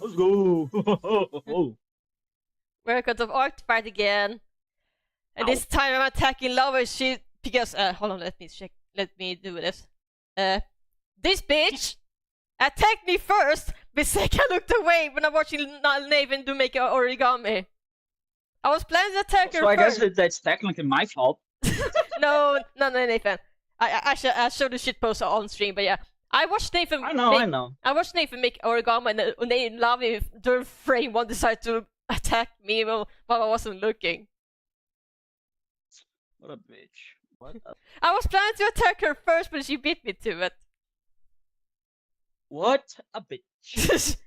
Let's go. We're going to art fight again. And this time I'm attacking Lava Shit because hold on, let me check. Let me do this. This bitch attacked me first, but second I looked away when I'm watching Nathan do make an origami. I was planning to attack her So I guess first. that's technically my fault. No, Nathan. I showed the shit post on stream, but yeah. I watched Nathan I know. I watched Nathan make origami and when they love me during frame one decided to attack me while I wasn't looking. What a bitch. What a... I was planning to attack her first, but she beat me to it. What a bitch.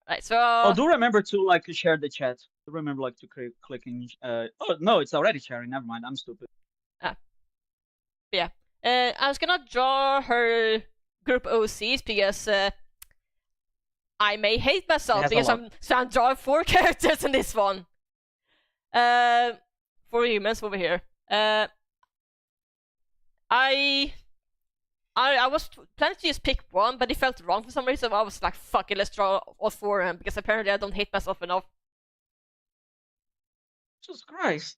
Right, so... Oh, do remember to like share the chat. Do remember like to clicking. Oh no, it's already sharing. Never mind. I'm stupid. Yeah. I was gonna draw her group OCs because I may hate myself because I'm drawing 4 characters in this one. 4 humans over here. I was planning to just pick one, but it felt wrong for some reason. I was like, fuck it, let's draw all 4 of them, because apparently I don't hate myself enough. Jesus Christ.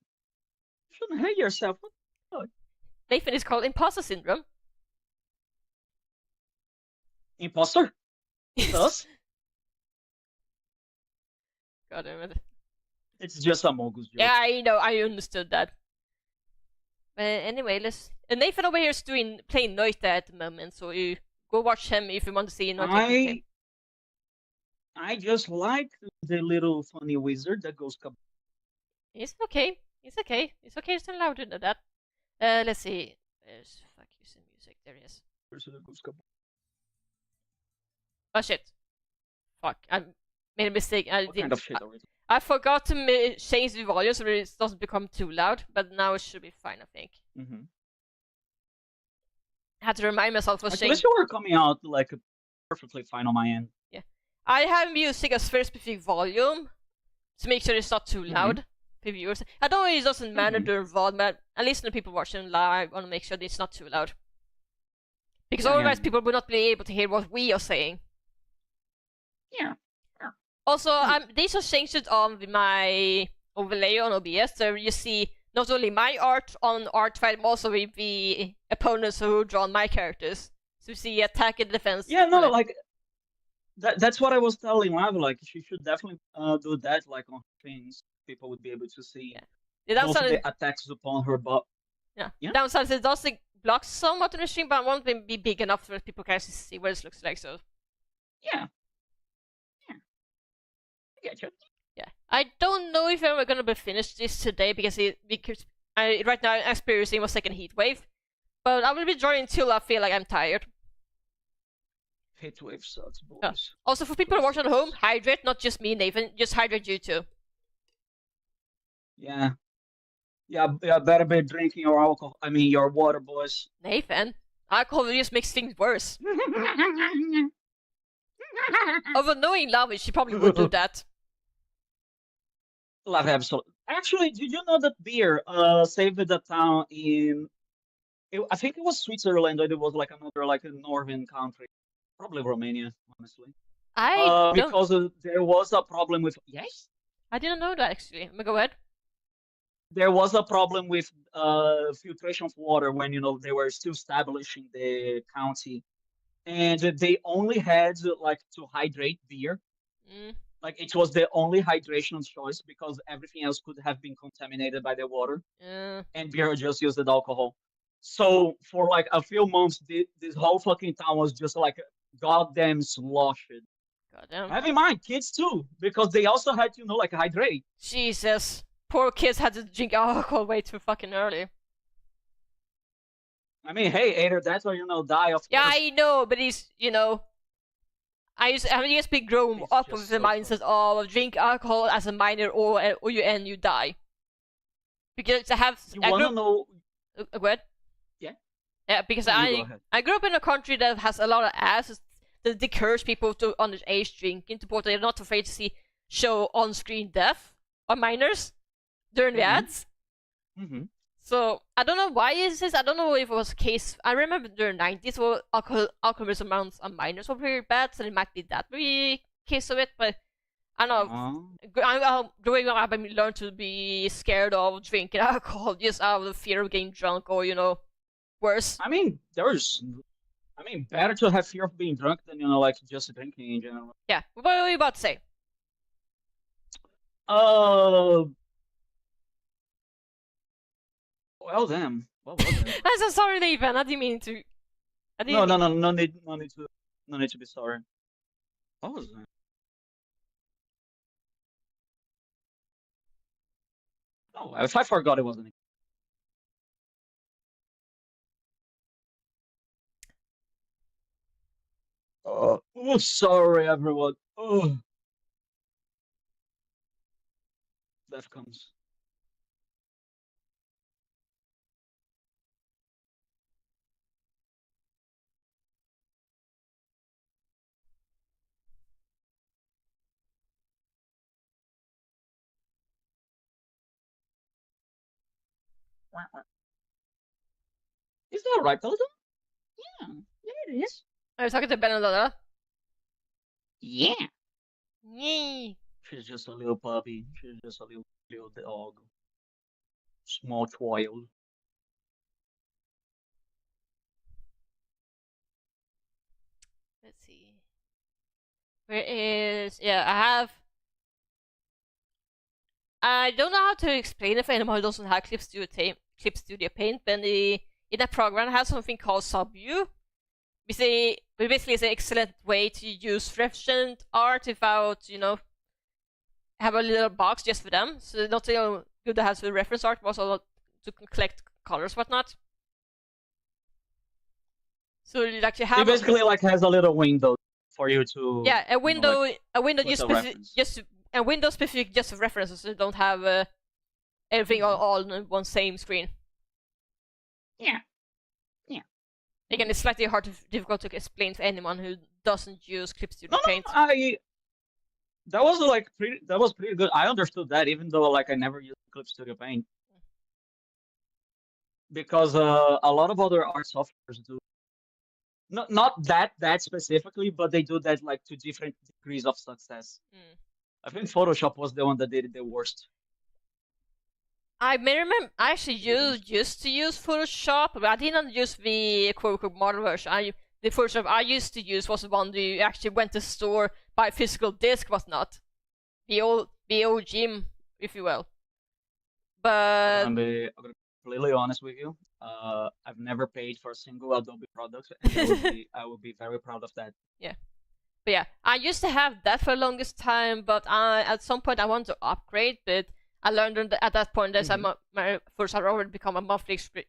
You shouldn't hate yourself. What the fuck? Nathan is called imposter syndrome. Imposter? Us? God damn it. It's just a Mogus joke. Yeah, I know, I understood that. But anyway, let's... Nathan over here is playing Noita at the moment, so you go watch him if you want to see Noita. I just like the little funny wizard that goes kabam. It's okay. It's okay. It's okay. It's louder than that. Let's see. There's fuck you some music. There it is. Oh shit. Fuck. I made a mistake. What kind of shit already? I forgot to change the volume so it doesn't become too loud, but now it should be fine, I think. Mm-hmm. I had to remind myself of changing. I you were coming out like perfectly fine on my end. Yeah. I have music at very specific volume to make sure it's not too loud. For viewers. I know it doesn't matter during VOD, but at least the people watching live, I want to make sure that it's not too loud. Because otherwise people will not be able to hear what we are saying. Yeah. Also, these are changed on my overlay on OBS, so you see not only my art on Artfight, but also with the opponents who draw my characters. So you see attack and defense. Yeah, no, like that's what I was telling Lava. Like she should definitely do that, like on things. People would be able to see most of the attacks upon her butt. Yeah. Downside is it does block somewhat on the stream, but it won't be big enough for people can actually see what it looks like. So. Yeah. I get you. Yeah. I don't know if I'm gonna be finished this today because right now I'm experiencing my second heat wave, but I will be drawing until I feel like I'm tired. Heat wave sucks, boys. Also, for people watching at home, hydrate. Not just me, Nathan. Just hydrate you too. Yeah. Yeah, better be drinking your alcohol. I mean, your water, boys. Nathan, alcohol just makes things worse. Although knowing Lava, she probably would do that. Love absolutely. Actually, did you know that beer saved the town in... I think it was Switzerland, or it was like another, like a northern country. Probably Romania, honestly. Because there was a problem with... Yes? I didn't know that, actually. Go ahead. There was a problem with filtration of water when, they were still establishing the county. And they only had, like, to hydrate beer. Like, it was the only hydration choice because everything else could have been contaminated by the water. And beer just used alcohol. So, for, like, a few months, this whole fucking town was just, like, goddamn sloshed. Goddamn. Have in mind, kids, too, because they also had to, like, hydrate. Jesus. Poor kids had to drink alcohol way too fucking early. I mean, hey, either that or, die of... Yeah, I know, but he's, I just been grown up with the mindset of drink alcohol as a minor or you die. Because I have... You wanna know... What? Yeah? Yeah, because I grew up in a country that has a lot of asses that encourage people to underage drinking to put they're not afraid to show on-screen death on minors during the ads. So I don't know why is this. I don't know if it was a case. I remember during the 90s where alcoholism amounts on minors were very bad, so it might be that we case of it, but I don't know. Growing up, I learned to be scared of drinking alcohol just out of the fear of getting drunk, or worse. I mean, better to have fear of being drunk than like just drinking in general. Yeah. What were you about to say? Well, damn. What was it? I'm so sorry, Nathan. I didn't mean to. No, no need to be sorry. What was that? Oh, if I forgot, it wasn't. Oh, sorry, everyone. Oh, death comes. Is that right, Peloton? Yeah, it is. Are you talking to Benedetta? Yeah. Yay. She's just a little puppy. She's just a little dog. Small child. Let's see. Where is... Yeah, I don't know how to explain it for anyone who doesn't have Clip Studio Paint, but in that program I have something called SubView. Basically it's an excellent way to use reference art without, have a little box just for them. So not only good to have the reference art, but also to collect colors, whatnot. So like you have. It basically like has a little window for you to. Yeah, a window just a window specific just for references. So you don't have everything all on one same screen. Yeah. Again, it's slightly difficult to explain to anyone who doesn't use Clip Studio Paint. That was pretty good. I understood that, even though like I never used Clip Studio Paint, because a lot of other art softwares do. Not that specifically, but they do that like to different degrees of success. I think Photoshop was the one that did it the worst. I may remember. I actually used to use Photoshop, but I didn't use the quote-unquote modern version. The Photoshop I used to use was the one that you actually went to the store, buy a physical disc, whatnot. The OG, if you will. But I'm gonna be completely honest with you. I've never paid for a single Adobe product, and I would be very proud of that. Yeah. But yeah, I used to have that for the longest time, but at some point I wanted to upgrade, but I learned at that point that my first had already become a monthly expression.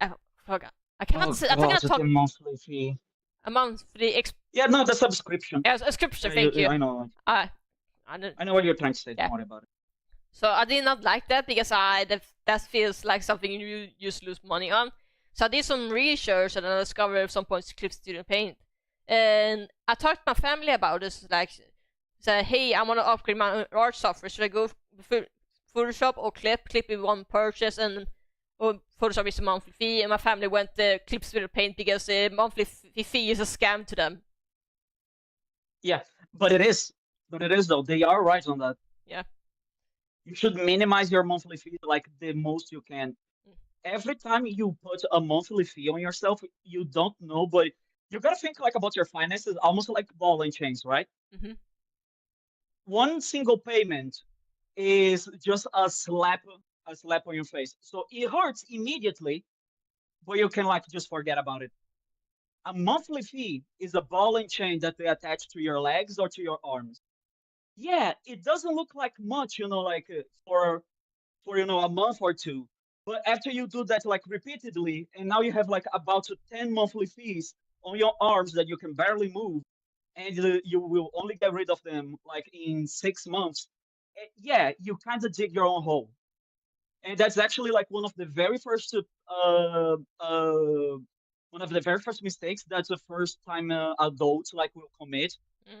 I forgot. I cannot say. I think I talk a monthly fee. A monthly Yeah, no, the subscription. Yeah, a subscription. Thank you. I know. I know what you're trying to say. Yeah. Don't worry about it. So I did not like that because that feels like something you just lose money on. So I did some research and I discovered at some point Clip Studio Paint, and I talked to my family about this. Like, said, hey, I want to upgrade my art software. Should I go for Photoshop or Clip? Clip is one purchase, and Photoshop is a monthly fee. And my family went to Clip Studio Paint because the monthly fee is a scam to them. Yeah, but it is though. They are right on that. Yeah. You should minimize your monthly fee like the most you can. Every time you put a monthly fee on yourself, you don't know, but you gotta think like about your finances, almost like ball and chains, right? Mm-hmm. One single payment is just a slap on your face, so it hurts immediately, but you can like just forget about it. A monthly fee is a ball and chain that they attach to your legs or to your arms. Yeah, it doesn't look like much, like for a month or two. But after you do that like repeatedly, and now you have like about 10 monthly fees on your arms that you can barely move, and you will only get rid of them like in 6 months. Yeah, you kind of dig your own hole. And that's actually like one of the very first mistakes that the first time adults like will commit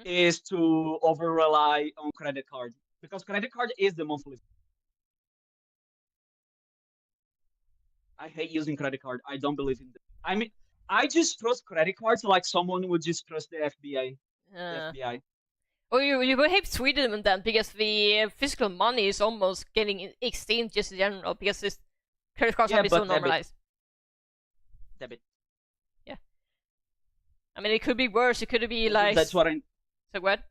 is to over rely on credit card, because credit card is the monthly fee. I hate using credit card. I don't believe in it. I mean, I just trust credit cards like someone would just trust the FBI. The FBI. Well, you will hate Sweden then because the physical money is almost getting extinct just in general because this credit cards have been so but debit. normalized. Debit. Yeah. I mean, it could be worse. It could be like. That's what I'm. So what?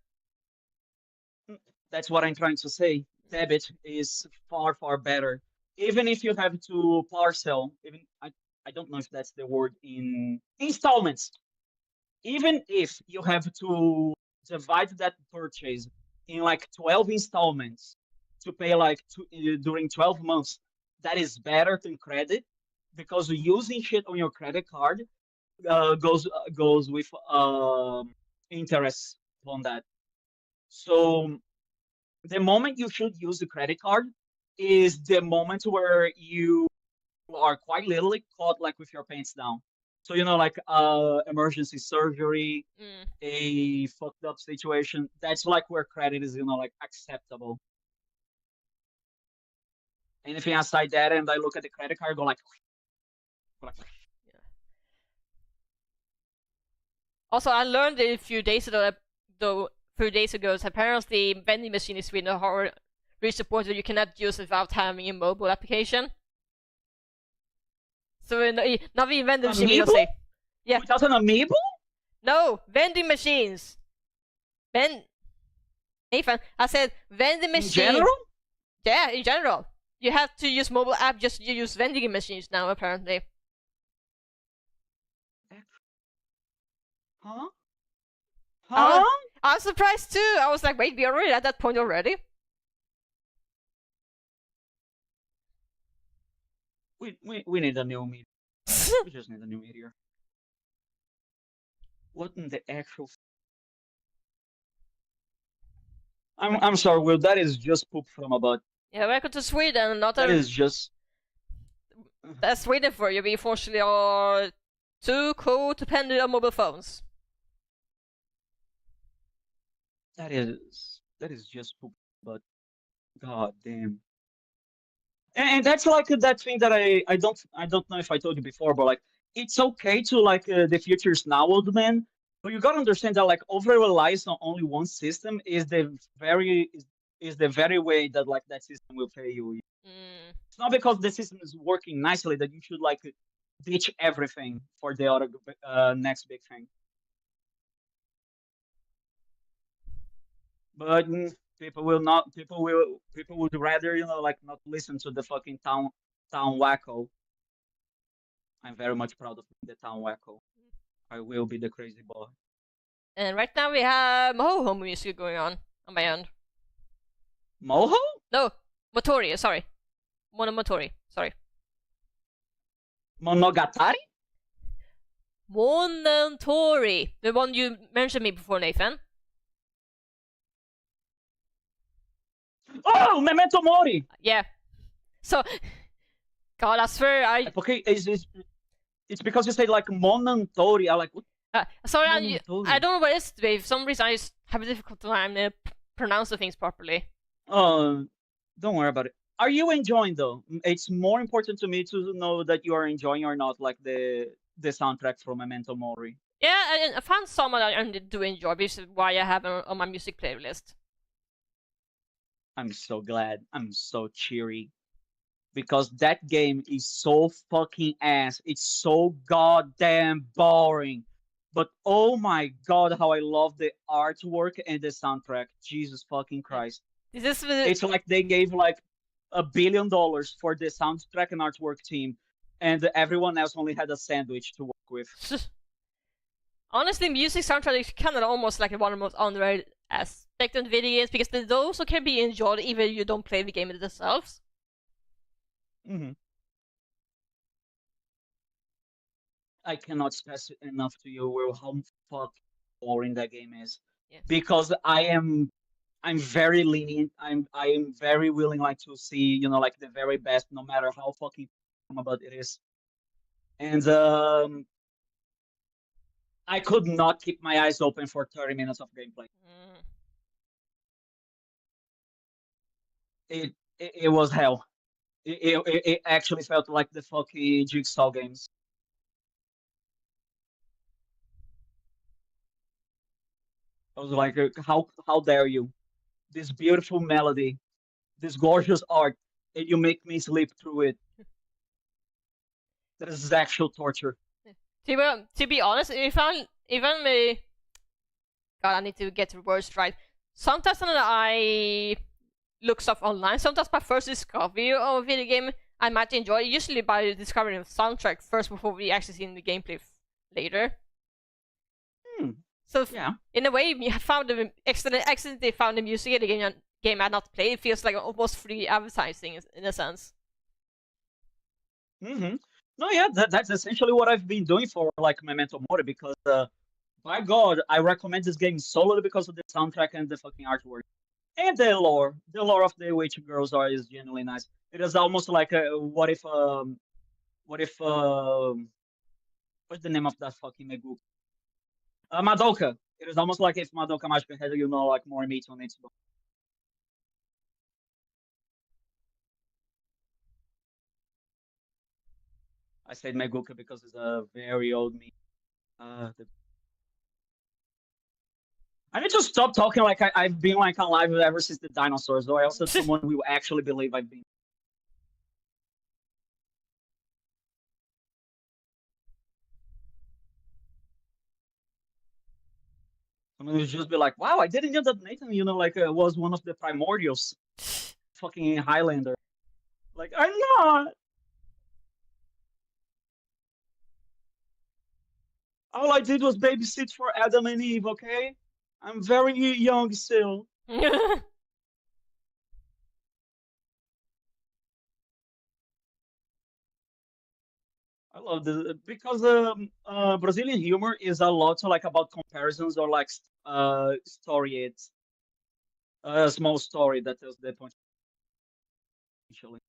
That's what I'm trying to say. Debit is far better. Even if you have to parcel, even I don't know if that's the word in installments. Even if you have to divide that purchase in like 12 installments to pay like during 12 months, that is better than credit because using shit on your credit card goes with interest on that. So the moment you should use the credit card is the moment where you are quite literally caught like with your pants down. So like emergency surgery, a fucked up situation. That's like where credit is like acceptable. Anything outside that, and I look at the credit card, go like. Yeah. Also, I learned a few days ago, that apparently vending machine in Sweden are reached the point where you cannot use it without having a mobile application. So now we vending machine say, yeah. Without an amiibo? No, vending machines. Nathan, I said vending machines. In general? Yeah, in general. You have to use mobile app just to use vending machines now, apparently. Huh? Huh? I'm surprised too. I was like, wait, we are already at that point already? We need a new meteor. We just need a new meteor. What in the actual? I'm sorry, Will. That is just poop from a butt. Yeah, welcome to Sweden. That is just. That's Sweden for you. We unfortunately are too codependent on mobile phones. That is just poop, but god damn. And that's like that thing that I don't know if I told you before, but like it's okay to like the future's now, old man. But you gotta understand that like over reliance on only one system is the very way that like that system will pay you. It's not because the system is working nicely that you should like ditch everything for the other next big thing. But people would rather like not listen to the fucking town wacko. I'm very much proud of the town wacko. I will be the crazy boy. And right now we have Moho music going on my end. Moho? No, Motori, sorry. Monomotori, sorry. Monogatari? Monotori, the one you mentioned me before, Nathan. Oh, Memento Mori! Yeah. So, God, I swear Okay, it's because you say like Monantori. I like what? Sorry, I don't know what it is today. For some reason, I just have a difficult time pronouncing things properly. Don't worry about it. Are you enjoying though? It's more important to me to know that you are enjoying or not, like the soundtrack from Memento Mori. Yeah, I found some that I do enjoy, which is why I have it on my music playlist. I'm so glad. I'm so cheery. Because that game is so fucking ass. It's so goddamn boring. But oh my god, how I love the artwork and the soundtrack. Jesus fucking Christ. It's like they gave like $1 billion for the soundtrack and artwork team, and everyone else only had a sandwich to work with. Honestly, music soundtrack is kind of almost like one of the most underrated aspects in video games because they also can be enjoyed even if you don't play the game themselves. I cannot stress enough to you, Will, how fucking boring that game is. Yeah. Because I'm very lenient. I am very willing like to see, like the very best, no matter how fucking about it is. And I could not keep my eyes open for 30 minutes of gameplay. It was hell. It actually felt like the fucking Jigsaw games. I was like, how dare you? This beautiful melody, this gorgeous art, and you make me sleep through it. That is actual torture. To be honest, even me. God, I need to get the words right. Sometimes when I look stuff online, sometimes my first discovery of a video game I might enjoy, usually by discovering the soundtrack first before we actually see the gameplay later. So Yeah. in a way, you found the accidentally found the music in the game I not played. It feels like almost free advertising in a sense. No, yeah, that's essentially what I've been doing for like Memento Mori because by God, I recommend this game solely because of the soundtrack and the fucking artwork. And the lore. The lore of the Witch Girls are is genuinely nice. It is almost like what if what's the name of that fucking Megu? Madoka. It is almost like if Madoka Magica had, like more meat on its bone. I said Meguka because it's a very old meme. I need to stop talking like I've been like alive ever since the dinosaurs, or else someone will actually believe I've been. Someone will just be like, "Wow, I didn't know that Nathan, like was one of the primordials, fucking Highlander." Like I'm not. All I did was babysit for Adam and Eve. Okay, I'm very young still. I love this because Brazilian humor is a lot like about comparisons or like story. It's a small story that tells the point. Actually,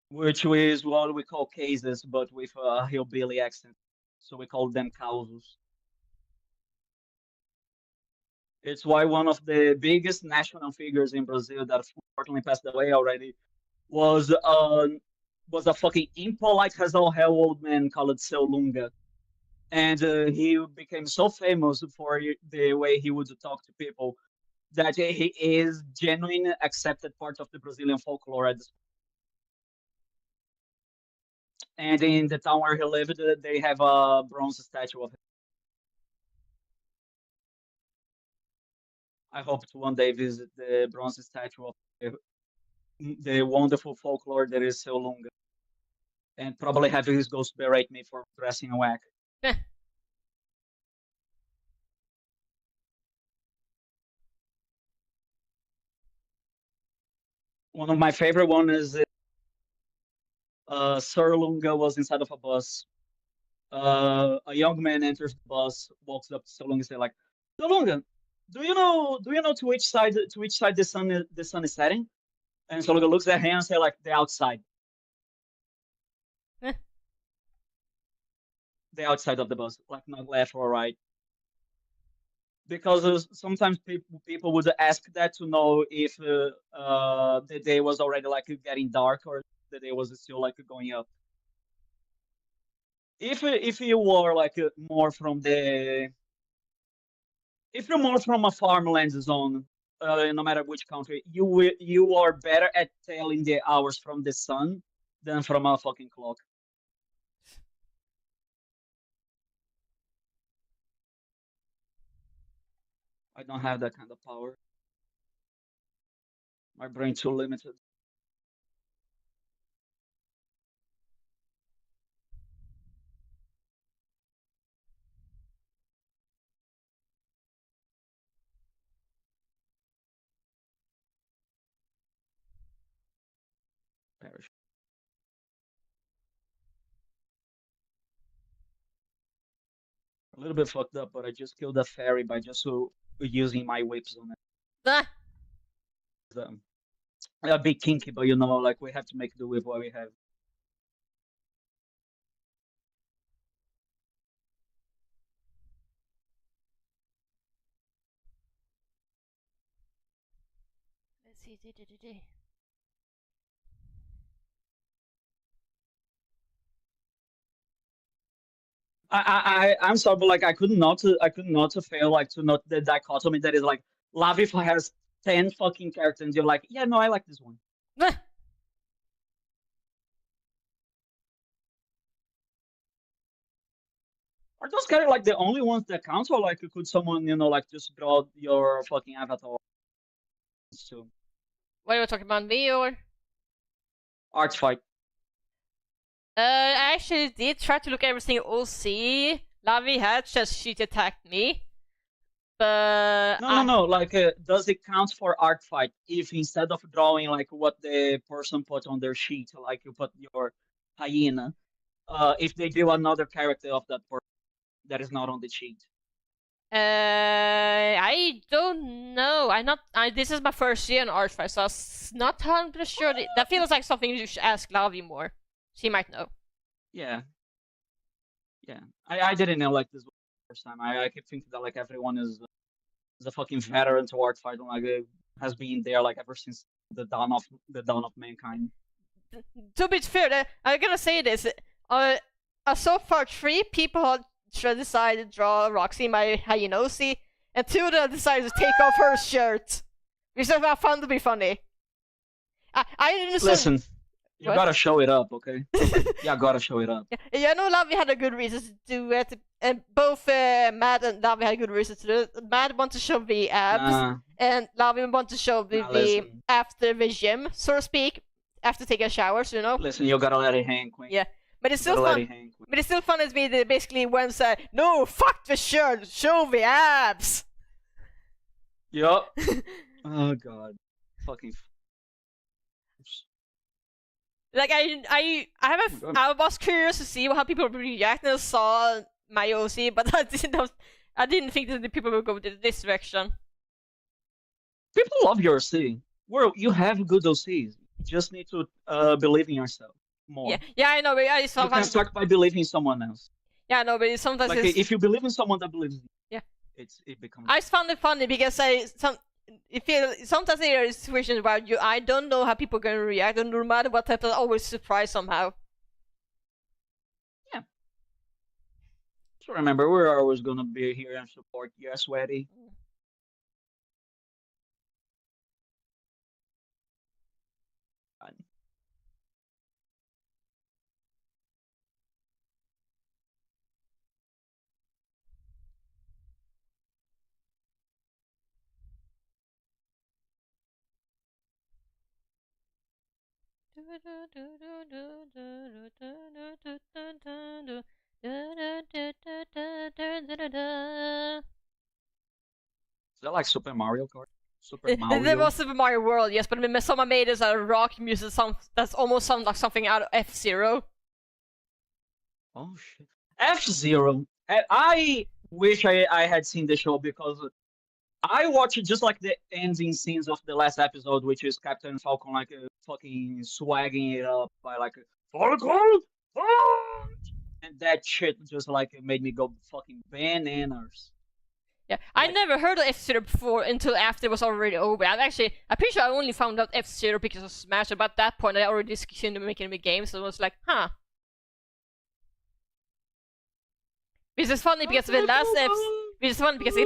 which is what we call cases, but with a hillbilly accent. So we call them causos. It's why one of the biggest national figures in Brazil that unfortunately passed away already was a fucking impolite as all hell old man called Seu Lunga. And he became so famous for the way he would talk to people that he is genuine accepted part of the Brazilian folklore at this. And in the town where he lived, they have a bronze statue of him. I hope to one day visit the bronze statue of the wonderful folklore that is Seu Lunga, and probably have his ghost berate me for dressing a whack. One of my favorite one is Sir Lunga was inside of a bus. A young man enters the bus, walks up to Sir Lunga and says like, "Sir Lunga, do you know to which side the sun is setting?" And Sir Lunga looks at him and says like, "The outside." The outside of the bus, like not left or right. Because sometimes people would ask that to know if the day was already like getting dark or the day was still like going up. If you were like more from the if you're more from a farmland zone, no matter which country, you are better at telling the hours from the sun than from a fucking clock. I don't have that kind of power. My brain too limited. Perish. A little bit fucked up, but I just killed a fairy by just using my whips on Ah, it. A bit kinky, but like we have to make do with what we have. let's see. I'm sorry, but like I could not to fail like to note the dichotomy that is like Lavi has 10 fucking characters and you're like, yeah, no, I like this one. Are those characters like the only ones that count, or like could someone, like just draw your fucking avatar to What are you talking about, me or? art fight? I actually did try to look everything OC. Lavi had just she attacked me. But No. Like, does it count for art fight if instead of drawing like what the person put on their sheet, like you put your hyena, if they do another character of that person that is not on the sheet? I don't know. This is my first year in art fight, so I'm not 100% sure. That feels like something you should ask Lavi more. She might know. Yeah. I didn't know like this was the first time. I keep thinking that like everyone is a fucking veteran to art fight, and like has been there like ever since the dawn of mankind. To be fair, I'm gonna say this. So far 3 people have decided to draw Roxy, my Hyenosi, and 2 of them decided to take off her shirt. Which I found to be funny. I didn't Listen. You What? gotta show it up, okay? Yeah, gotta show it up. Yeah, I know Lavi had a good reason to do it, and both Matt and Lavi had good reasons to do it. Matt wanted to show the abs, and Lavi wanted to show the listen. after the gym, so to speak, after taking a shower, so you know. Listen, you gotta let it hang, Queen. Yeah, but it's still Gotta let fun. it hang, Queen. But it's still fun as me that basically went said, "No, fuck the shirt, show the abs." Yup. Oh god, fucking. Like I was curious to see how people would react when I saw my OC, but I didn't think that the people would go this direction. People love your OC. Well, you have good OCs. You just need to believe in yourself more. Yeah, I know. But I You can sometimes start by believing in someone else. yeah, no, but sometimes Like it's, if you believe in someone that believes in you, Yeah. it becomes. I just found it funny because sometimes there are situations where I don't know how people are gonna react, and no matter what happens, I'm always surprised somehow. So remember, we're always gonna be here and support you, Sweaty. Is that like Super Mario Kart? Super Mario. There was Super Mario World, yes, but someone made this a rock music that's almost sounds like something out of F-Zero. Oh shit. F-Zero. I wish I had seen the show because I watched just like the ending scenes of the last episode, which is Captain Falcon like fucking swagging it up by like Falcon, and that shit just like made me go fucking bananas. Yeah, I never heard of F-Zero before until after it was already over. I'm pretty sure I only found out F-Zero because of Smash, but at that point I already discontinued making the game, so it was like, huh. Which is funny because the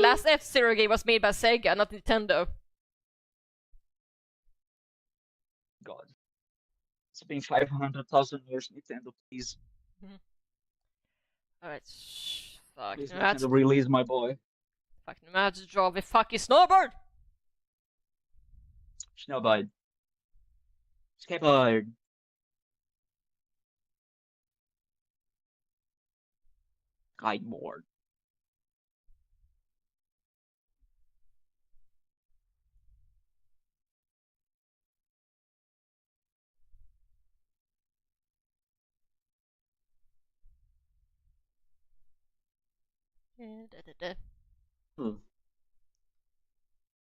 last F-Zero game was made by Sega, not Nintendo. God. It's been 500,000 years, Nintendo, please. Alright, fuck. Please, Nintendo, release my boy. Fucking imagine draw the fucking snowboard! Snowboard. Skateboard. Kiteboard.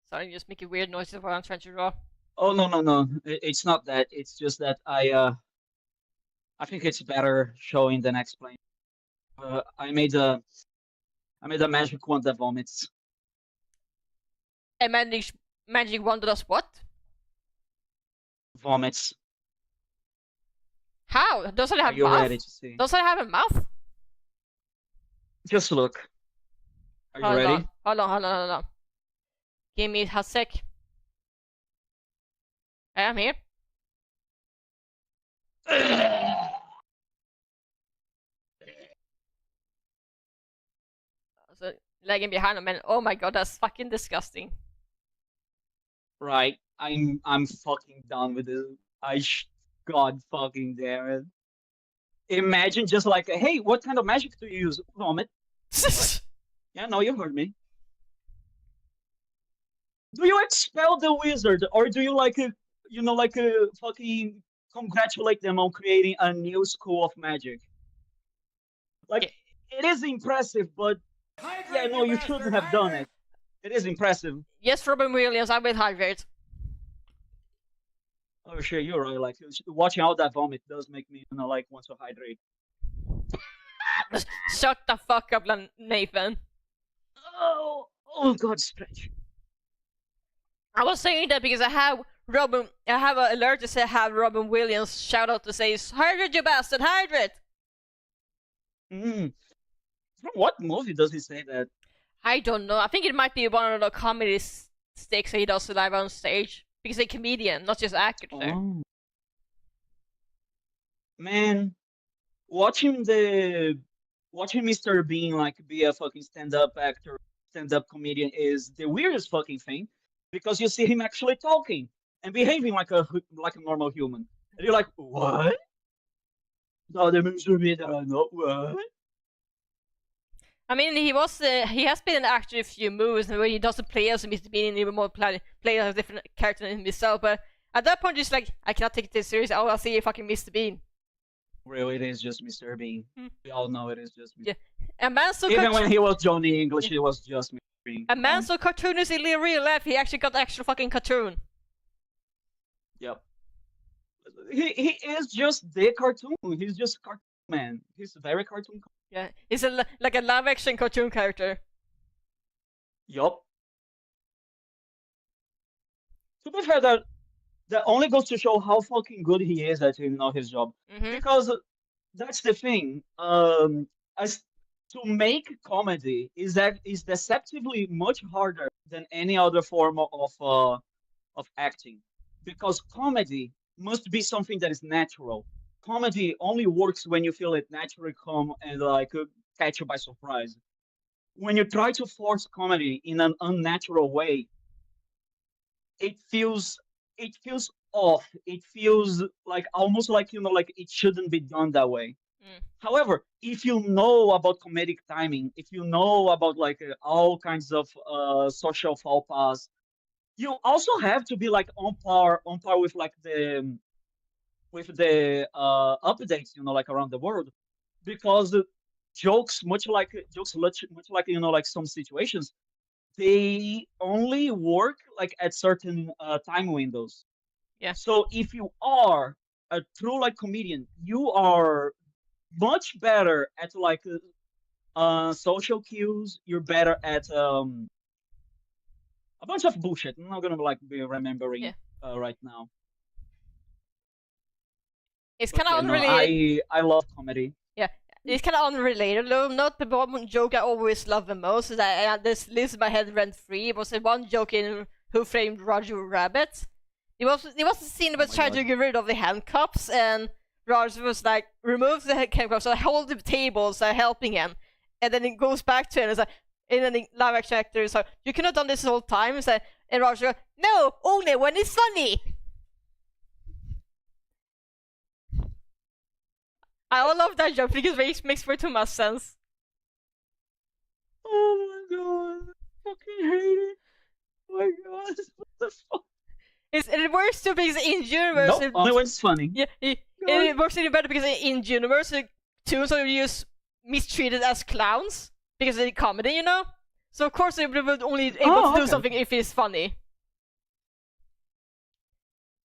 Sorry, just making weird noises while I'm trying to draw. Oh no! It's not that. It's just that I think it's better showing than explaining. I made a magic wand that vomits. A magic wand does what? Vomits. How? Doesn't it have Are you mouth? ready to see? Doesn't it have a mouth? Just look. Are you Hold ready? on. Hold on. Give me a sec. I am here. So, lagging behind a man. Oh my god, that's fucking disgusting. Right. I'm fucking done with this. God fucking damn it. Imagine just like, hey, what kind of magic do you use? Vomit. Yeah, no, you heard me. Do you expel the wizard, or do you fucking congratulate them on creating a new school of magic? Like, it is impressive, but yeah, no, you shouldn't have done it. It is impressive. Yes, Robin Williams, I will hydrate. Oh shit, you're right. Like, watching all that vomit does make me, want to hydrate. Shut the fuck up, Nathan. Oh god, stretch. I was saying that because I have an alert to say have Robin Williams shout out to say, hydrate you bastard, hydrate! From what movie does he say that? I don't know. I think it might be one of the comedy sticks that he does live on stage. Because he's a comedian, not just actor. Oh. Man, watching Mr. Bean be a fucking stand-up actor, stand-up comedian is the weirdest fucking thing, because you see him actually talking and behaving like a normal human, and you're like, what? The other Mr. Bean that I know, what? I mean, he has been an actor in a few movies where he doesn't play as Mr. Bean and even more play as a different character than himself. But at that point, just like, I cannot take this serious. Oh, I'll see fucking Mr. Bean. Really, it is just Mr. Bean. We all know it is just Mr. Yeah, a man so even when he was Johnny English, it was just Mr. Bean. A man so cartoonish in real life, he actually got actual fucking cartoon. Yep. He is just the cartoon. He's just a cartoon man. He's a very cartoon. Yeah, he's like a live action cartoon character. Yup. To be fair, that only goes to show how fucking good he is at his job. Because that's the thing. As to make comedy is deceptively much harder than any other form of acting, because comedy must be something that is natural. Comedy only works when you feel it naturally come and catch you by surprise. When you try to force comedy in an unnatural way, it feels off. It feels almost like it shouldn't be done that way. However, if you know about comedic timing, if you know about all kinds of social faux pas, you also have to be on par with the updates, around the world, because jokes, much like some situations, they only work at certain time windows. Yeah. So if you are a true comedian, you are much better at social cues. You're better at a bunch of bullshit. I'm not gonna be remembering right now. It's kind of unrelated. I love comedy. Yeah, it's kind of unrelated though. Not the one joke I always love the most is that I had this lives in my head rent free. It was the one joke in Who Framed Roger Rabbit. It was a scene that was trying to get rid of the handcuffs, and Roger was like, remove the handcuffs, so I hold the tables, helping him, and then it goes back to him. It's like, and then the live action actor is like, you could have done this the whole time. And Roger goes, no, only when it's funny. I love that joke because it makes way too much sense. Oh my god, I fucking hate it. Oh my god, what the fuck? It works too because in universe. Nope, only when it's funny. Yeah, it works even better because in universe, tunes are just mistreated as clowns because of the comedy, So of course they would only able to do something if it's funny.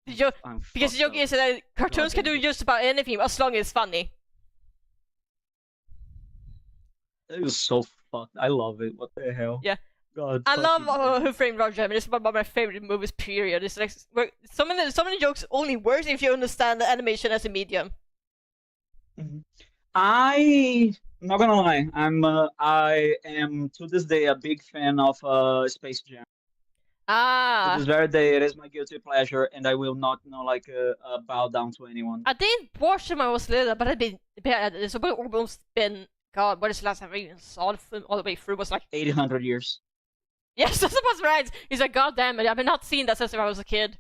Because the joke is that cartoons can do just about anything as long as it's funny. It was so fucked. I love it. What the hell? Yeah. God. I love Who Framed Roger Rabbit. It's one of my favorite movies. Period. It's so many jokes only works if you understand the animation as a medium. I not gonna lie, I am to this day a big fan of Space Jam. To Ah, this very day, it is my guilty pleasure, and I will not, bow down to anyone. I didn't watch them when I was little, but it's almost been, God, what is the last time I even saw the film all the way through? Was like 800 years. yes, that's about right. He's like, God damn it, I've been not seeing that since I was a kid.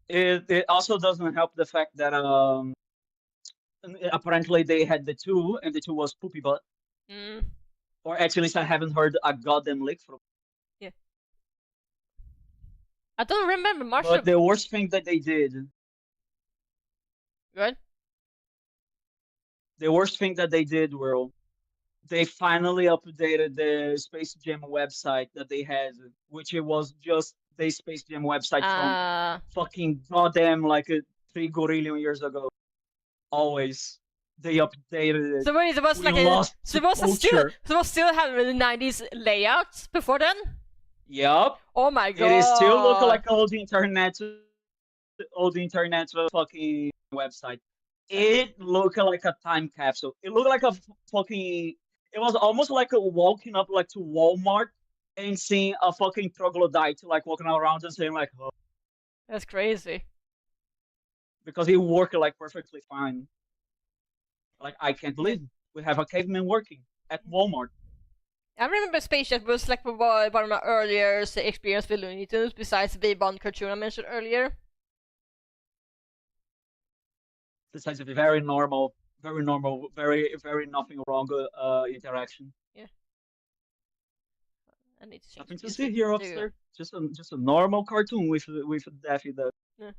It also doesn't help the fact that apparently they had the two, and the two was Poopy Butt. Mm. Or at least I haven't heard a goddamn lick from. Yeah. I don't remember much But of the worst thing that they did, Good? the worst thing that they did, were they finally updated the Space Jam website that they had, which it was just the Space Jam website from fucking goddamn like 3 gorillion years ago. Always. They updated it. So wait, it was We like lost so it was culture. still having the 90s layouts before then? Yup. Oh my god. It is still look like all the internet fucking website. It looked like a time capsule. It looked like a fucking. It was almost like walking up like to Walmart and seeing a fucking troglodyte like walking around and saying like, oh, That's crazy. because it worked like perfectly fine. Like I can't believe we have a caveman working at Walmart. I remember Space Jam was like one of my earlier experience with Looney Tunes, besides the V-Bond cartoon I mentioned earlier. Besides a very normal, very nothing wrong interaction. Yeah. I need to change Nothing to music see here, too. officer. Just a normal cartoon with Daffy Duck. Yeah.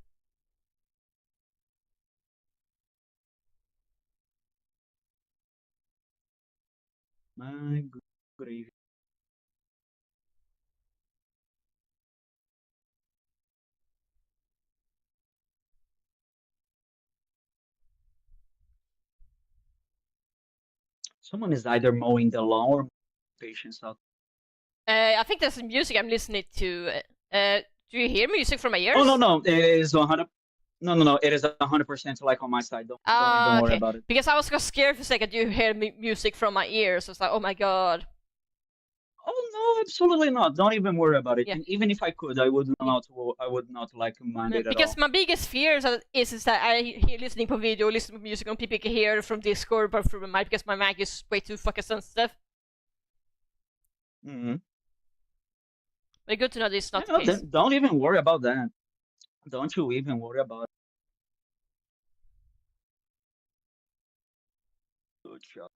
My gravy. Someone is either mowing the lawn or patients out. I think there's some music I'm listening to. Do you hear music from my ears? Oh no, it is 100. No, it is 100% like on my side. Don't even worry about it. Because I was scared for a second you hear music from my ears. I was like, oh my god. Oh no, absolutely not. Don't even worry about it. Yeah. And even if I could, I would not like mind it at all. Because my biggest fear is that I hear listening to video, listen to music, and people can hear it from Discord, but from my mic, because my mic is way too fucking sensitive. Mm-hmm. But good to know this is not the case. Don't even worry about that. Don't you even worry about it. Good job.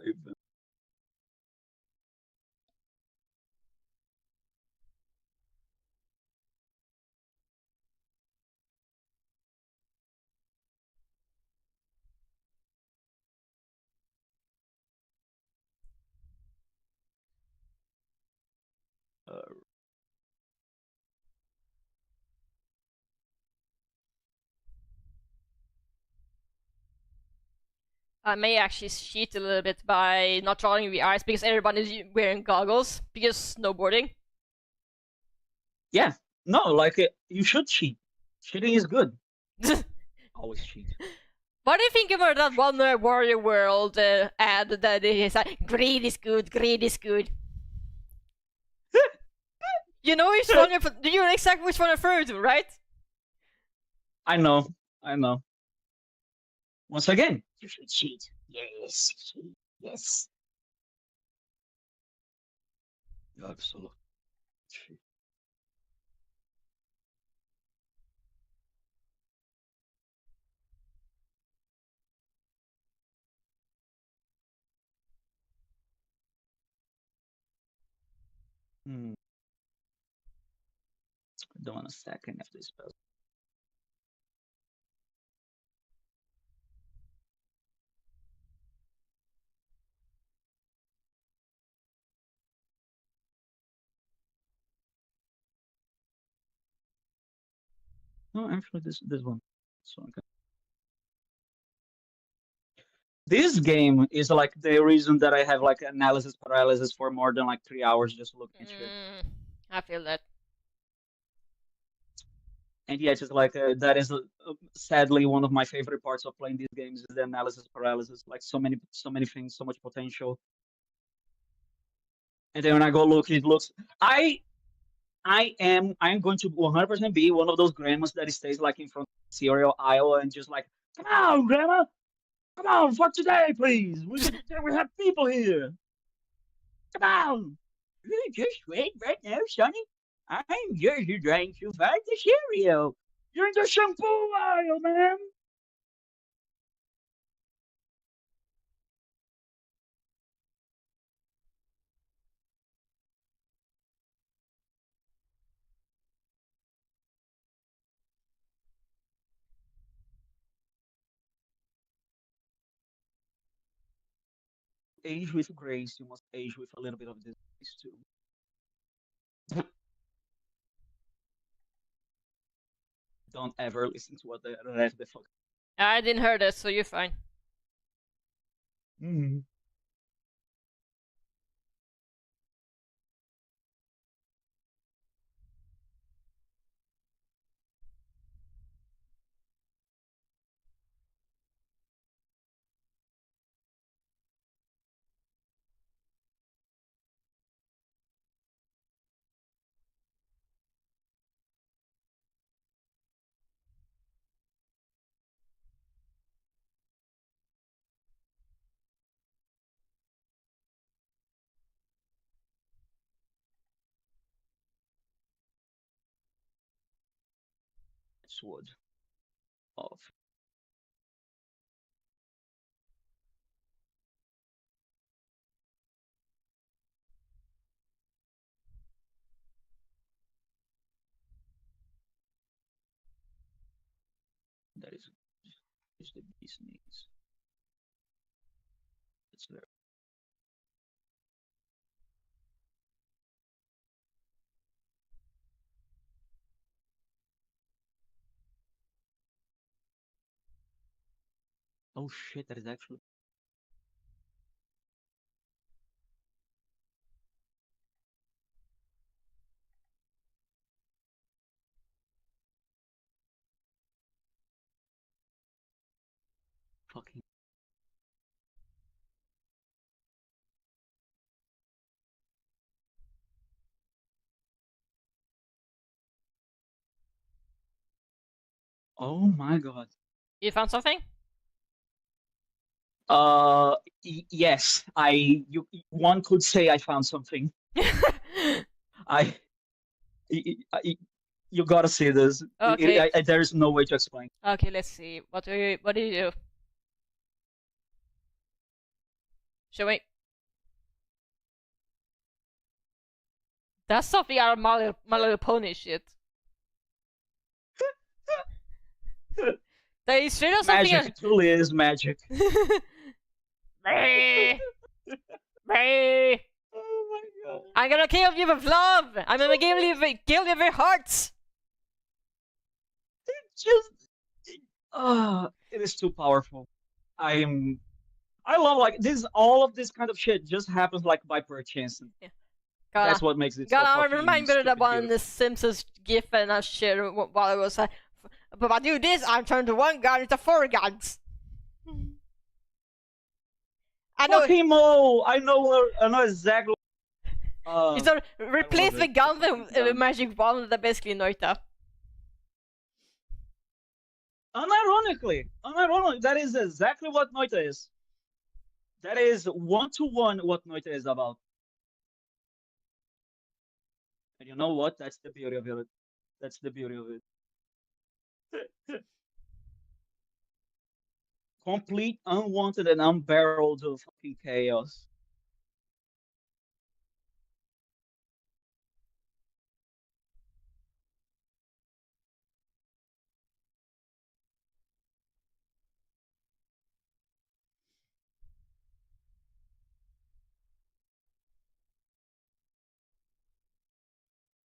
I may actually cheat a little bit by not drawing the eyes because everybody's wearing goggles because snowboarding. Yeah, no, like you should cheat. Cheating is good. Always cheat. What do you think about that one Warrior World ad that is like, greed is good, greed is good? You know which one you know exactly which one I'm referring to, right? I know. Once again, you should cheat. Yes, cheat. Yes. Absolutely. Cheat. I don't want a second of this puzzle. No, actually, this one. So okay. This game is like the reason that I have like analysis paralysis for more than like 3 hours just looking at shit. I feel that. And yeah, just like that is sadly one of my favorite parts of playing these games is the analysis paralysis. Like so many things, so much potential. And then when I go look, it looks. I'm going to 100% be one of those grandmas that stays like in front of the cereal aisle and just like, come on, grandma, come on for today, please. We have people here. Come on. You just wait right now, Sonny. I'm just trying to find the cereal. You're in the shampoo aisle, man. Age with grace, you must age with a little bit of this too. Don't ever listen to what the rest the fuck. I didn't hear this, so you're fine. Mm. Sword off. That is the beast needs. It's there. Oh shit, that is actually. Fucking. Oh my god. You found something? Yes. One could say I found something. I. You gotta see this. Okay. There's no way to explain. Okay, let's see. What do you do? Show me. That's something out of My Little Pony shit. There is straight up something. Magic. It truly is magic. Oh my god. I'm gonna kill you with love. I'm gonna kill you with hearts. Just. It is too powerful. I love like this. All of this kind of shit just happens like by perchance. Yeah. That's what makes it. God, so I remember that one in beautiful. the Simpsons GIF and that shit while it was like, but I do this, I'm turned to one god into four gods. I know. Fucking Mo! I know exactly. It's a replace the gun with a magic wand that basically Noita. Unironically, that is exactly what Noita is. That is 1-to-1 what Noita is about. And you know what? That's the beauty of it. That's the beauty of it. Complete, unwanted, and unbarreled fucking chaos.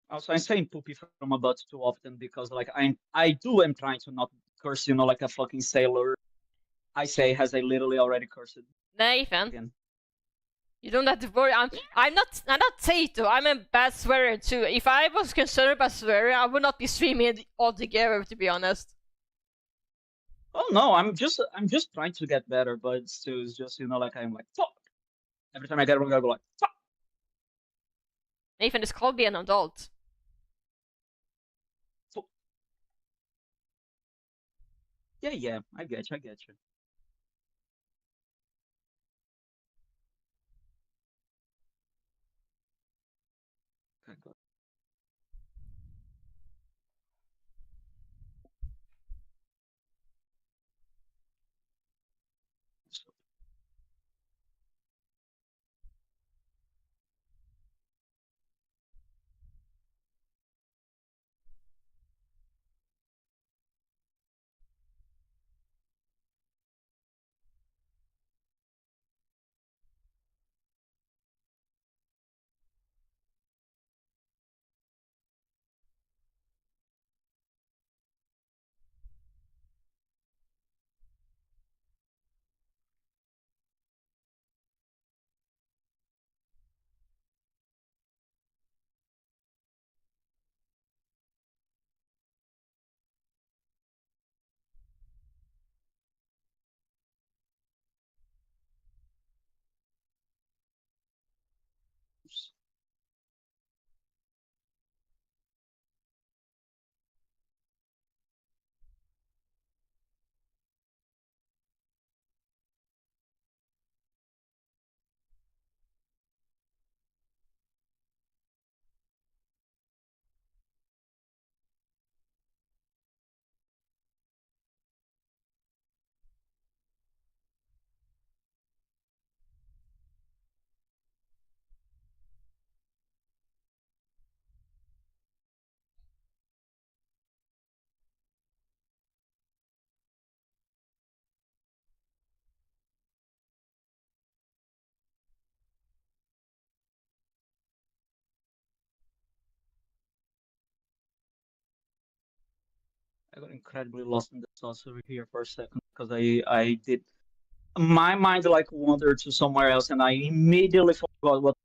Also, I'm saying poopy from a butt too often because, like, am trying to not curse, like a fucking sailor. I say has I literally already cursed. Nathan, Again. You don't have to worry. I'm not Tato. I'm a bad swearer too. If I was concerned about swearing, I would not be streaming it altogether, to be honest. Oh no, I'm just trying to get better, but still, it's just like I'm like fuck. Every time I get wrong, I go like fuck. Nathan is called being an adult. Fuck. Yeah, I get you. Okay, good. So, I got incredibly lost in the sauce over here for a second because I did my mind like wandered to somewhere else and I immediately forgot what.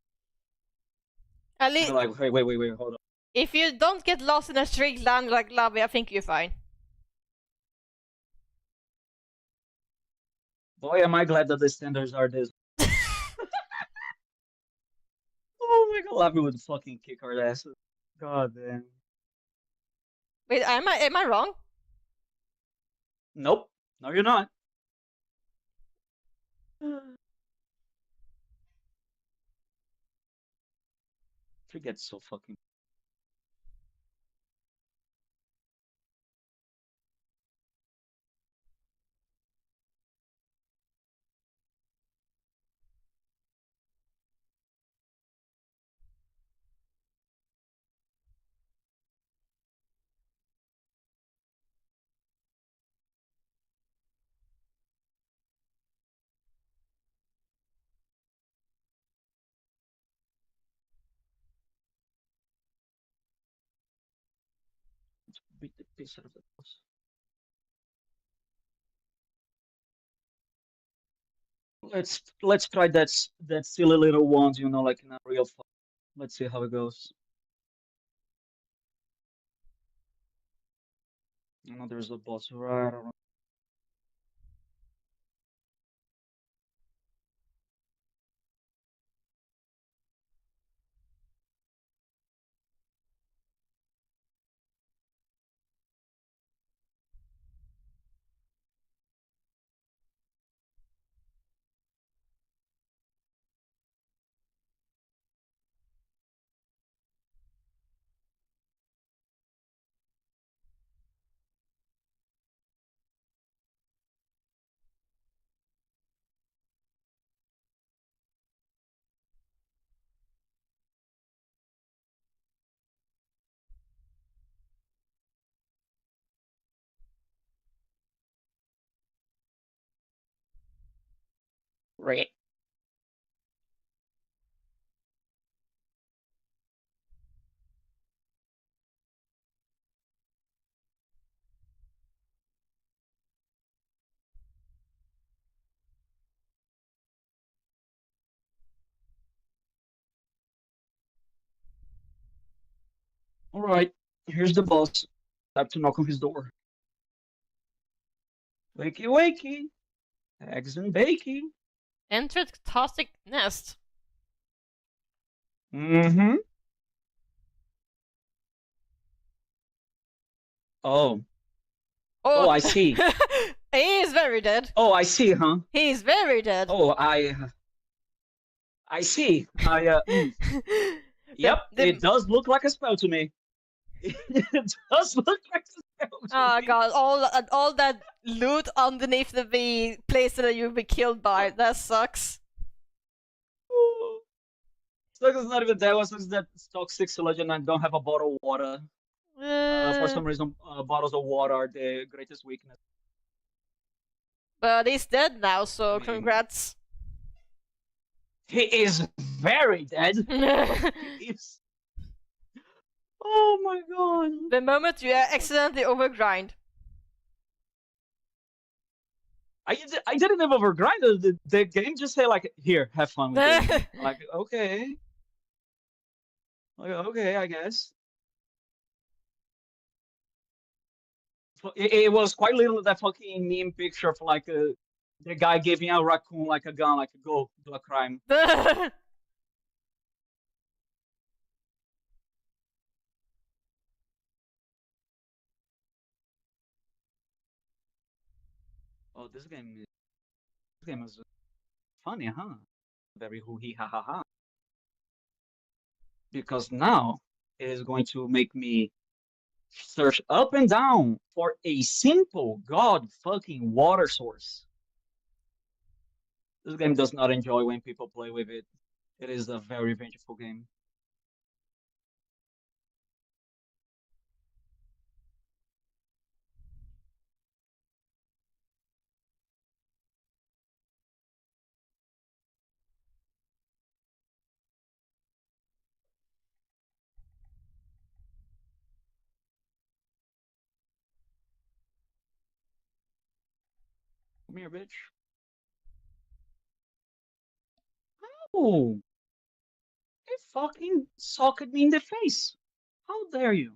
At I least, go like wait, hold on. if you don't get lost in a strict land like Lavi, I think you're fine. Boy, am I glad that the standards are this. Oh my god, Lavi would fucking kick our asses. God damn. Wait, am I wrong? Nope. No, you're not. Forget so fucking. Beat the piss out of the boss. Let's try that silly little ones, like in a real fight. Let's see how it goes. There's a boss right around. Right. All right, here's the boss. Time to knock on his door. Wakey, wakey. Eggs and bakey. Entered toxic nest. Mm-hmm. Oh. Oh, I see. He is very dead. Oh, I see, huh? He is very dead. Oh, I see. Yep, it does look like a spell to me. It does look like a spell to Oh me. god, all that loot underneath the place that you've been killed by. That sucks. Sucks it's not even that one. Sucks that stock 6 legend and don't have a bottle of water. For some reason, bottles of water are the greatest weakness. But he's dead now, so congrats. He is very dead. He is... Oh my god. The moment you accidentally overgrind. I didn't even overgrind. The game just say like, here, have fun with it. Like, okay. Like, okay, I guess. It was quite little that fucking meme picture of like the guy giving a raccoon like a gun, like go do a crime. Oh, this game is funny, huh? Very hoo hee ha ha ha. Because now it is going to make me search up and down for a simple god fucking water source. This game does not enjoy when people play with it. It is a very vengeful game. Come here, bitch. Oh! It fucking socked me in the face. How dare you?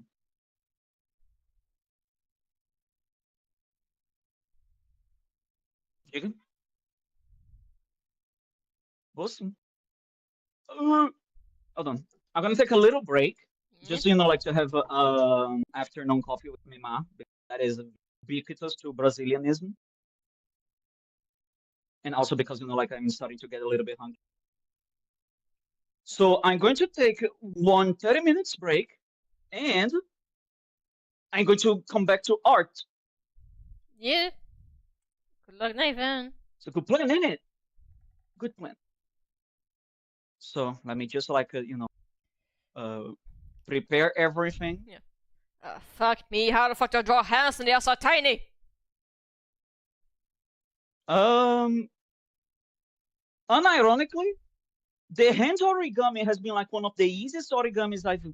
Chicken? Listen. Hold on. I'm gonna take a little break. Just so you know, like to have afternoon coffee with my ma. That is ubiquitous to Brazilianism. And also because, you know, like I'm starting to get a little bit hungry. So I'm going to take one 30 minutes break and I'm going to come back to art. Yeah. Good luck, Nathan. It's a good plan, ain't it? Good plan. So let me just like, prepare everything. Yeah. Fuck me, how the fuck do I draw hands and they are so tiny? Unironically, the hand origami has been like one of the easiest origamis I've...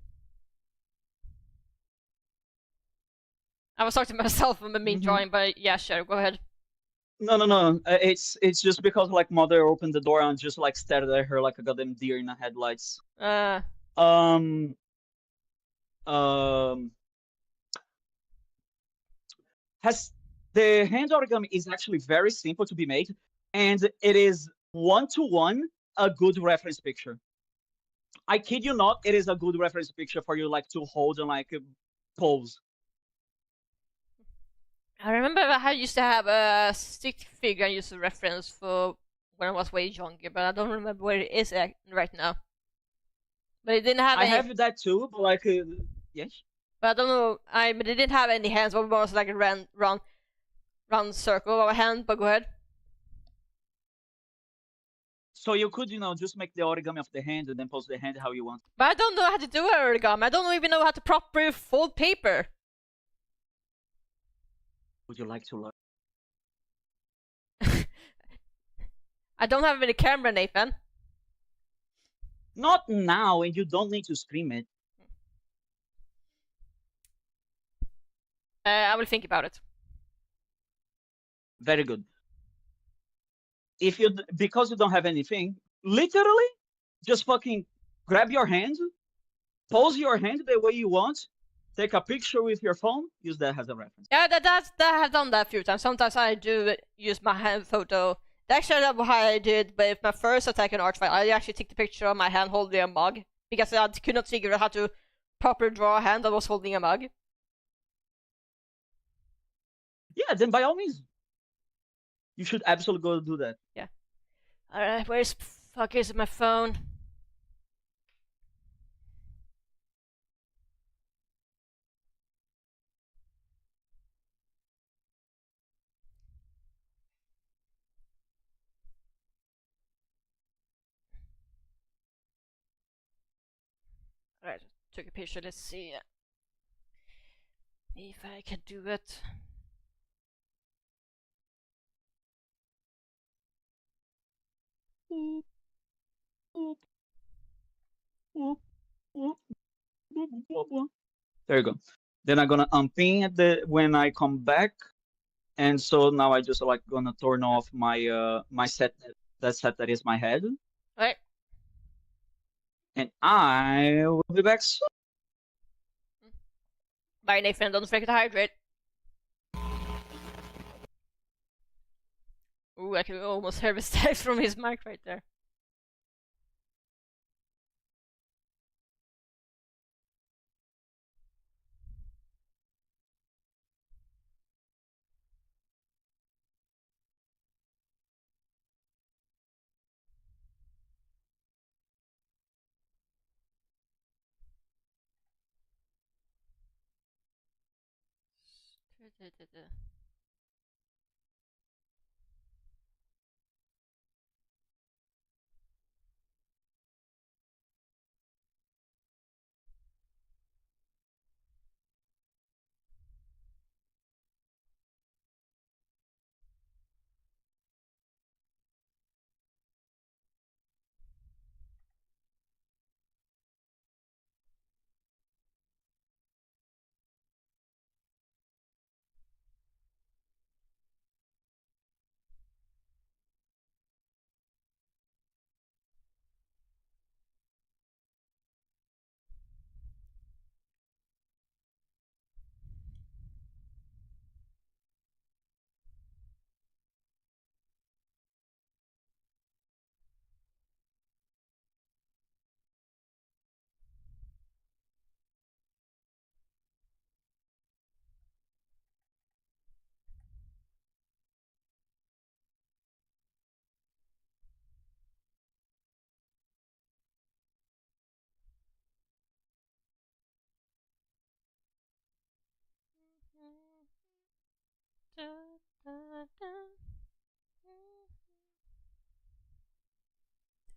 I was talking to myself from a mean drawing, but yeah, sure, go ahead. No. It's just because like mother opened the door and just like stared at her like a goddamn deer in the headlights. Has the hand origami is actually very simple to be made, and it is 1-to-1 a good reference picture. I kid you not, it is a good reference picture for you like to hold and like pose. I remember how I used to have a stick figure I used to reference for when I was way younger, but I don't remember where it is right now. But it didn't have I any... have that too, but like, yes. But I don't know, but it didn't have any hands, but it was like a round circle of a hand, but go ahead. So you could, just make the origami of the hand and then pose the hand how you want. But I don't know how to do origami. I don't even know how to properly fold paper. Would you like to learn? I don't have any camera, Nathan. Not now, and you don't need to stream it. I will think about it. Very good. Because you don't have anything, literally, just fucking grab your hand, pose your hand the way you want, take a picture with your phone, use that as a reference. Yeah, that I have done that a few times. Sometimes I do use my hand photo. Actually, that's what I did with my first attack on Archfight. I actually took the picture of my hand holding a mug because I could not figure out how to properly draw a hand that was holding a mug. Yeah, then by all means, you should absolutely go do that. Yeah. Alright, where's fuck is my phone? Alright, took a picture. Let's see if I can do it. There you go. Then I'm gonna unpin at the when I come back, and so now I just like gonna turn off my my set that set that is my head, Alright. and I will be back soon. Bye, Nathan. Don't forget to hydrate. Ooh, I can almost hear the steps from his mic right there.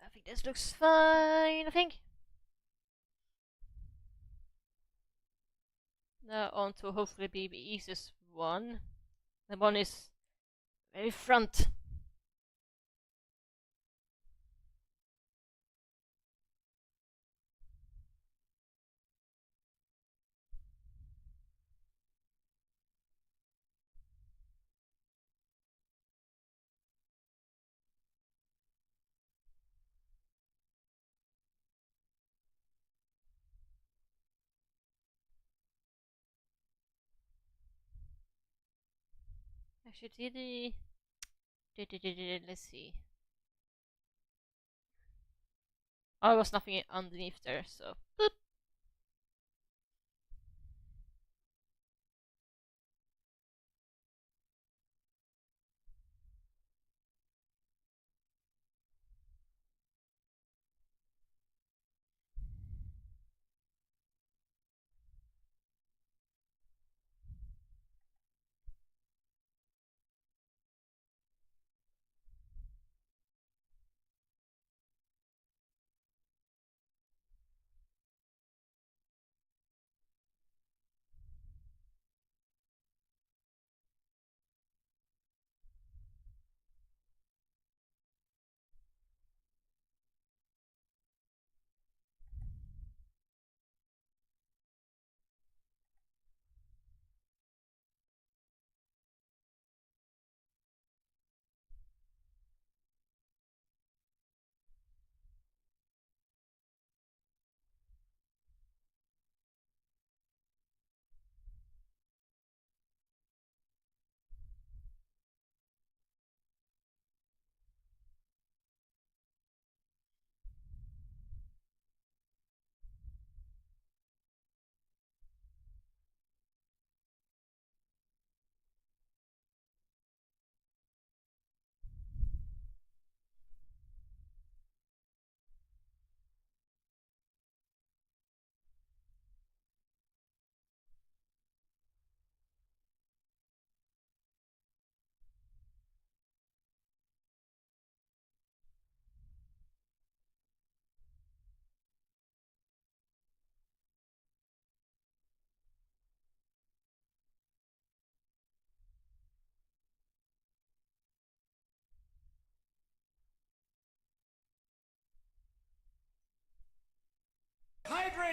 I think this looks fine, I think. Now on to hopefully be the easiest one. The one is very front. Actually, let's see. Oh, there was nothing underneath there, so. Boop.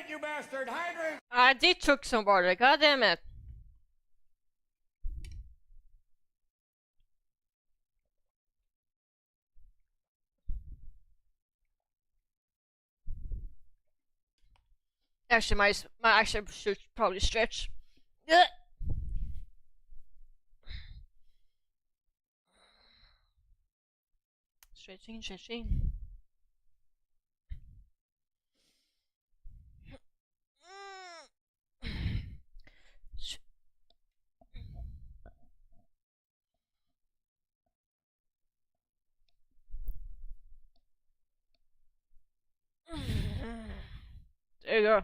Hydrate, you bastard! Hydrate! I did took some water, god damn it. Actually, my actually should probably stretch. Ugh. Stretching, stretching. There you go.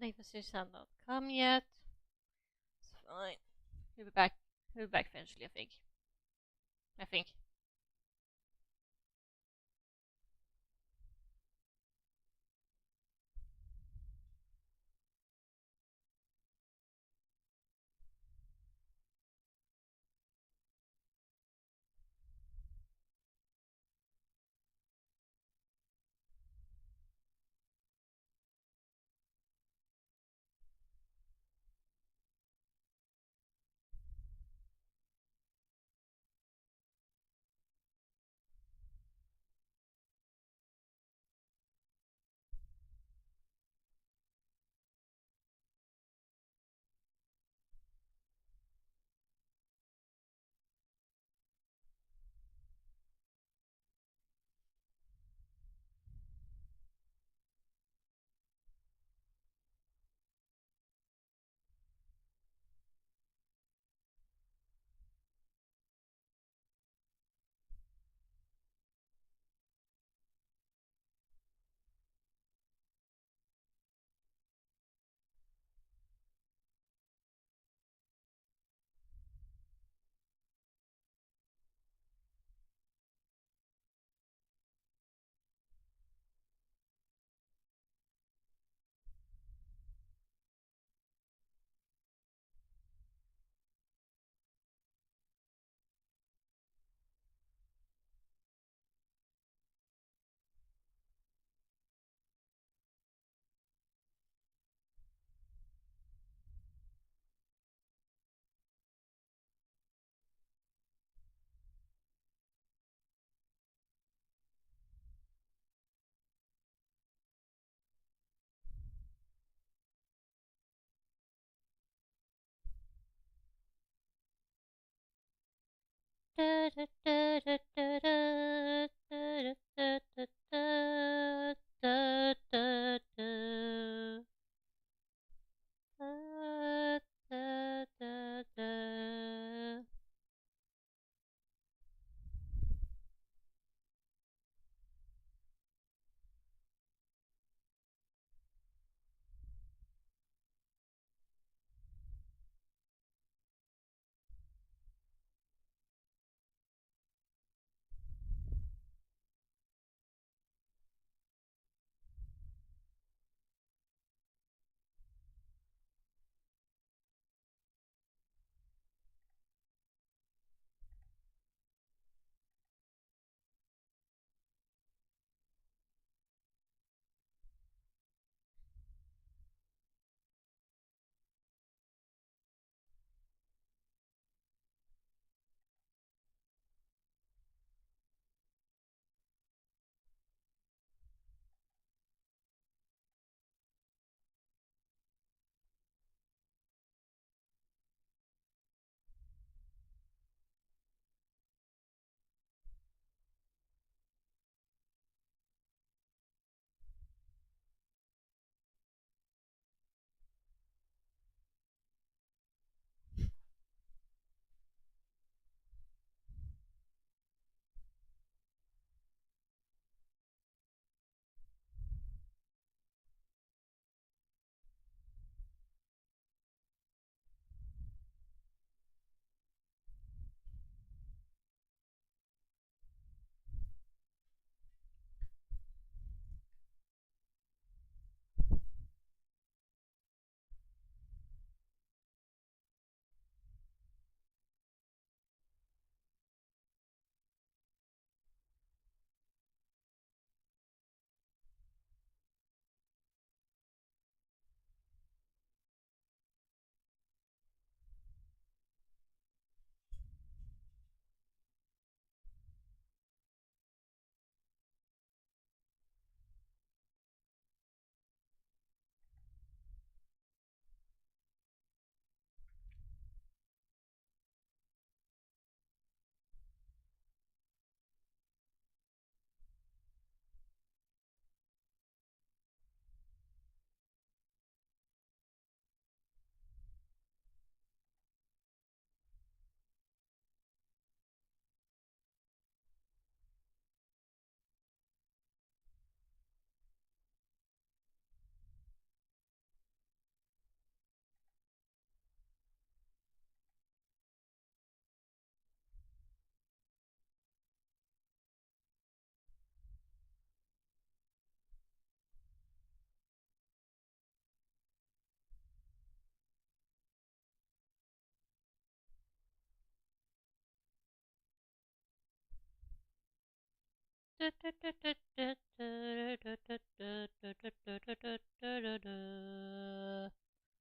Neighbors have not come yet. It's fine. He'll be back. He'll be back eventually, I think. I think.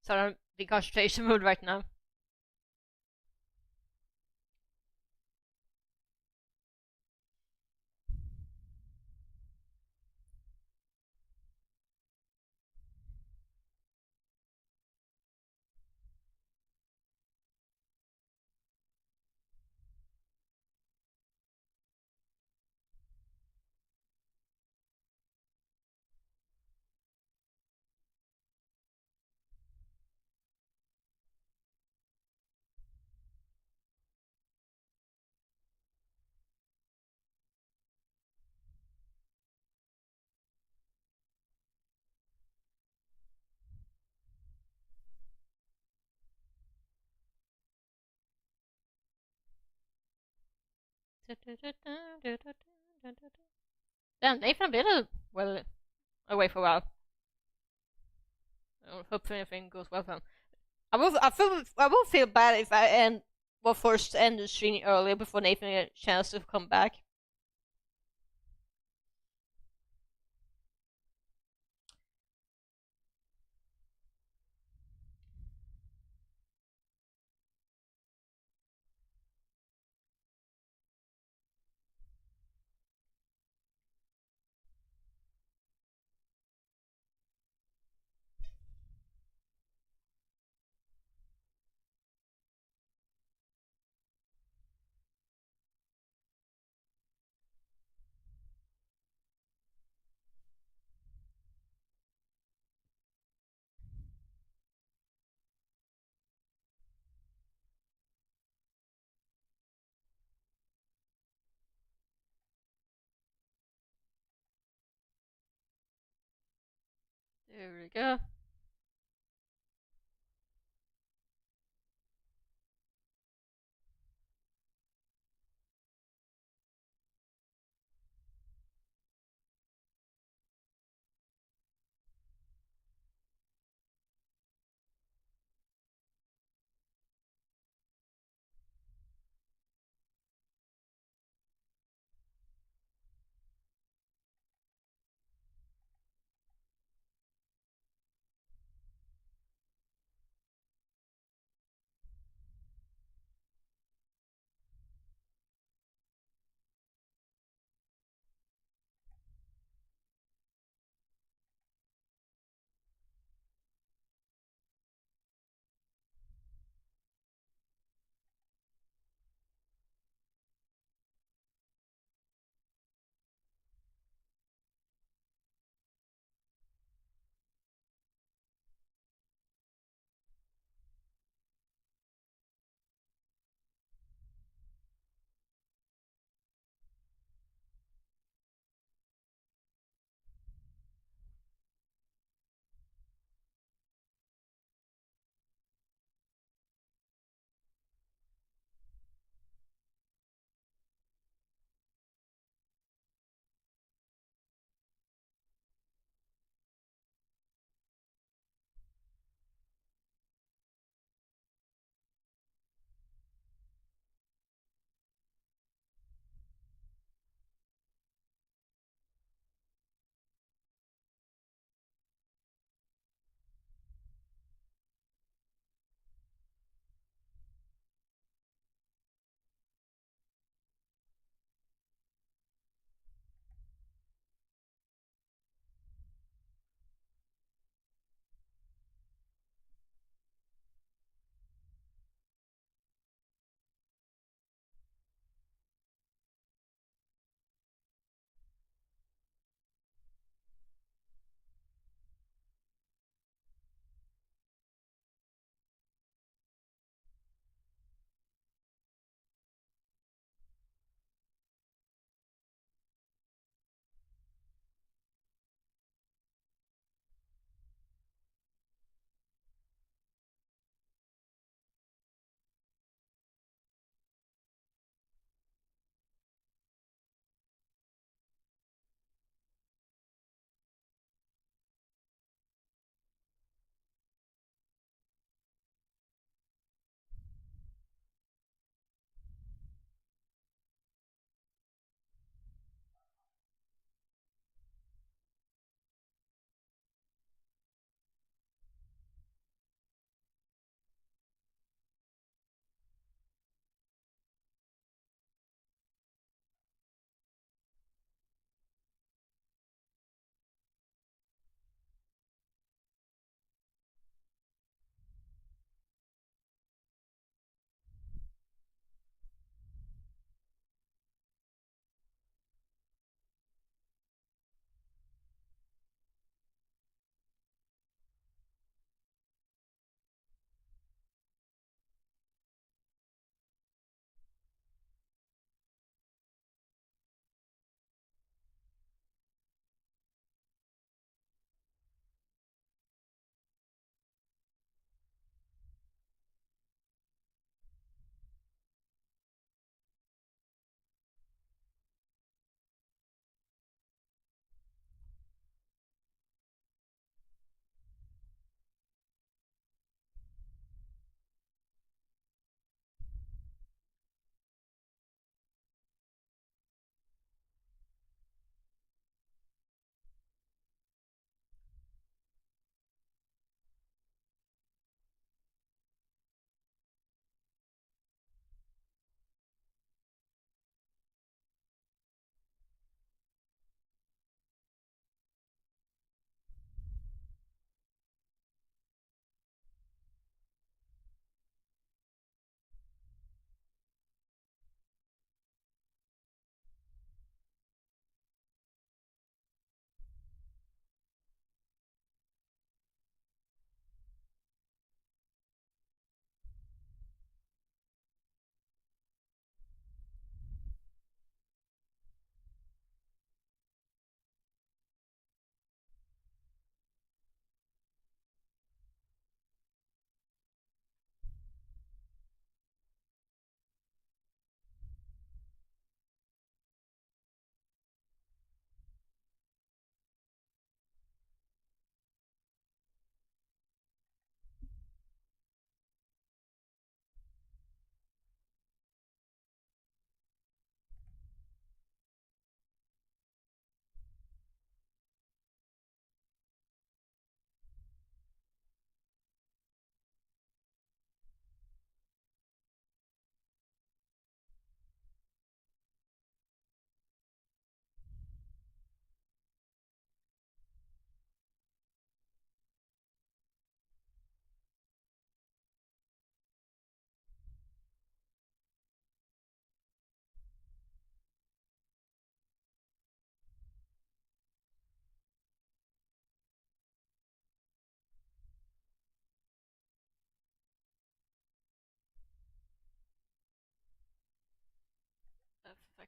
Sorry, I'm in concentration mode right now. Damn, Nathan been well away for a while. Hopefully everything goes well for him. I will feel bad if I forced to end the stream earlier before Nathan had a chance to come back. Here we go.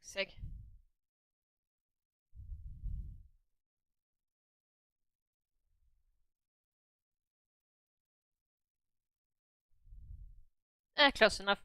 fuck's sake. Close enough.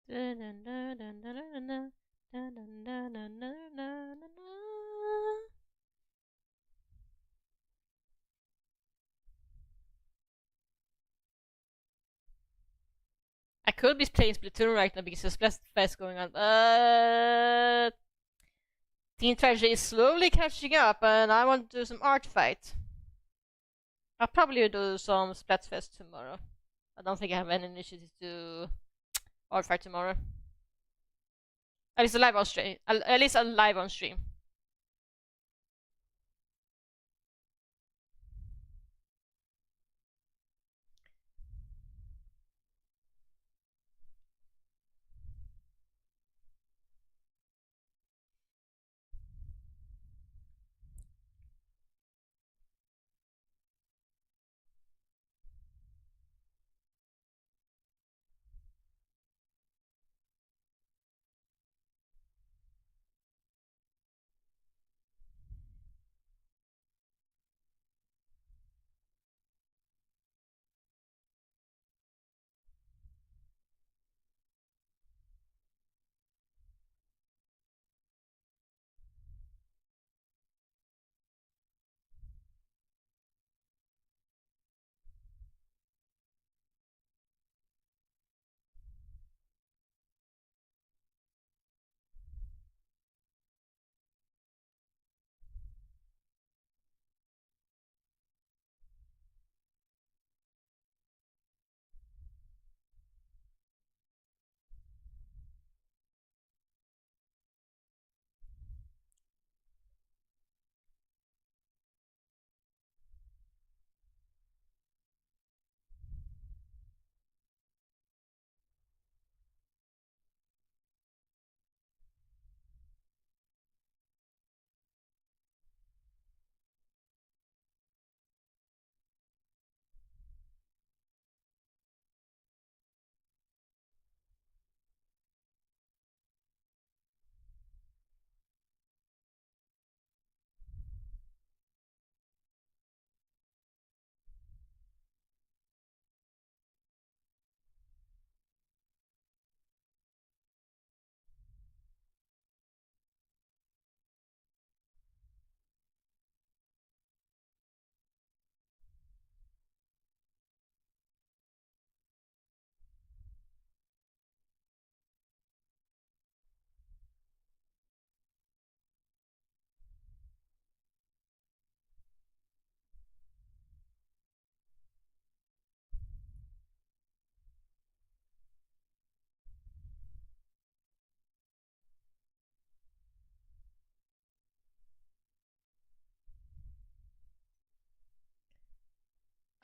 I could be playing Splatoon right now because there's Splatfest going on. Team Tragedy is slowly catching up, and I want to do some art fight. I'll probably do some Splatfest tomorrow. I don't think I have any initiative to art fight tomorrow. At least live on stream. At least I'm live on stream.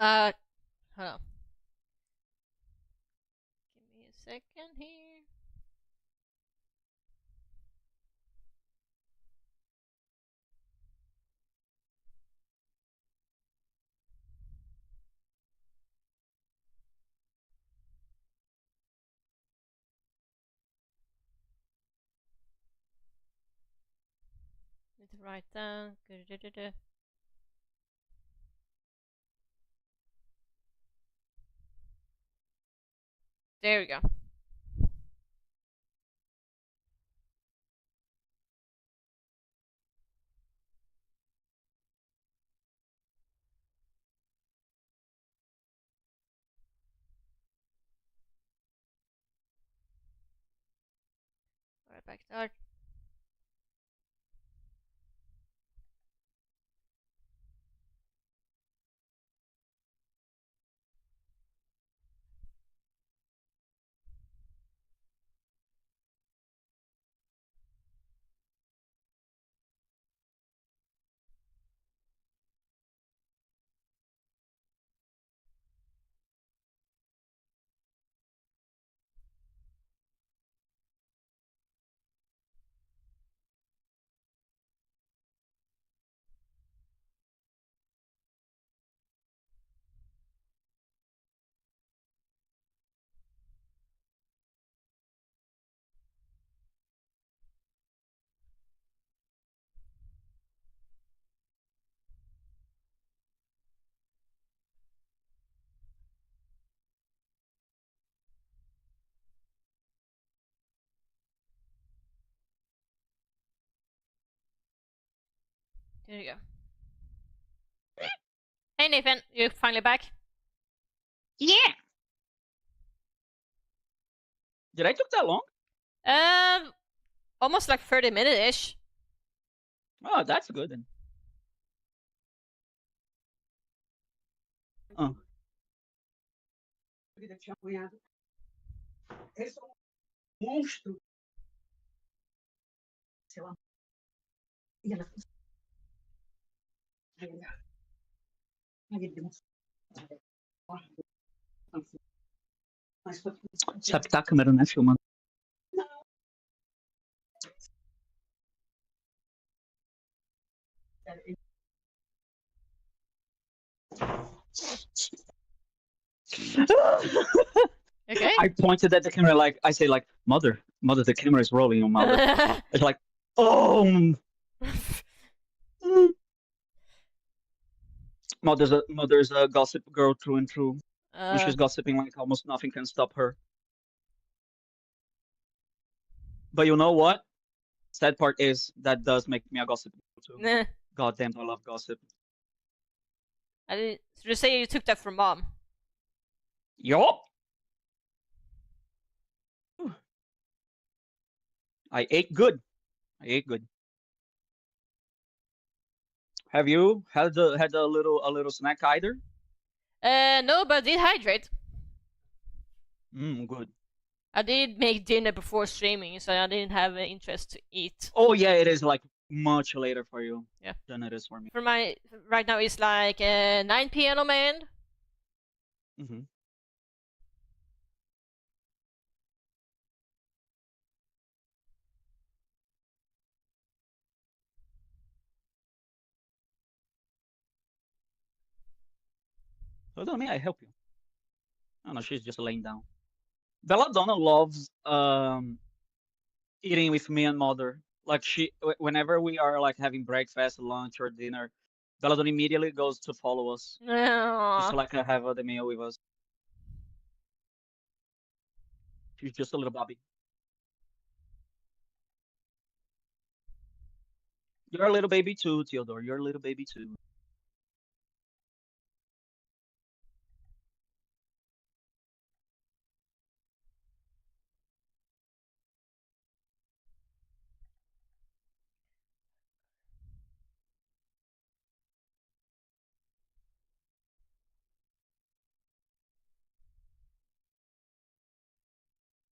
Hold on. Give me a second here. Need to write down. There we go. Right back there. There you go. Hey Nathan, you're finally back. Yeah. Did I took that long? Almost like 30 minutes ish. Oh, that's good then. Oh. Esse é um monstro. Sei lá. E ela fez. Sabe que tá a câmera, né, filmando? Okay. I pointed at the camera like I say like mother, the camera is rolling on mother. It's like oh. Mother's a gossip girl through and through. When she's gossiping, like almost nothing can stop her. But you know what? Sad part is that does make me a gossip girl too. Nah. God damn, I love gossip. I didn't. So just say you took that from mom. Yup. I ate good. I ate good. Have you had a little snack either? No, but I did hydrate. Good. I did make dinner before streaming, so I didn't have an interest to eat. Oh yeah, it is like much later for you. Yeah. Than it is for me. For my right now, it's like 9 p.m. on my end. Mm-hmm. So tell me, I help you. Oh no, she's just laying down. Belladonna loves eating with me and mother. Like whenever we are like having breakfast, lunch, or dinner, Belladonna immediately goes to follow us, just to like have the meal with us. She's just a little Bobby. You're a little baby too, Theodore. You're a little baby too.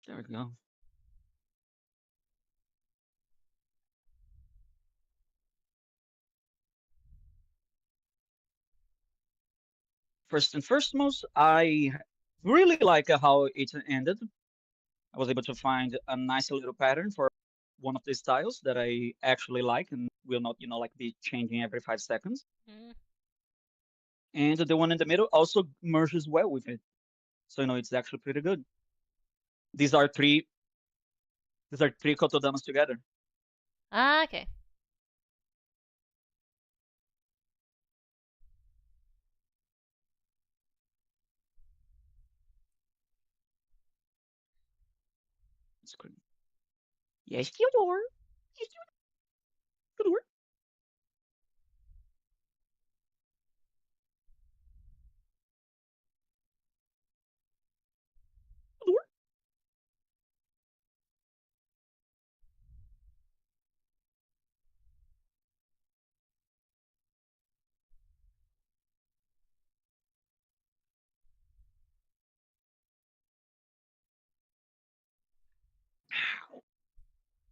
There we go. First and foremost, I really like how it ended. I was able to find a nice little pattern for one of the styles that I actually like and will not, like be changing every 5 seconds. Mm. And the one in the middle also merges well with it. So, it's actually pretty good. These are three kotodamas together. Ah, okay. It's good. Yes, Theodore. Yes, Theodore. Theodore.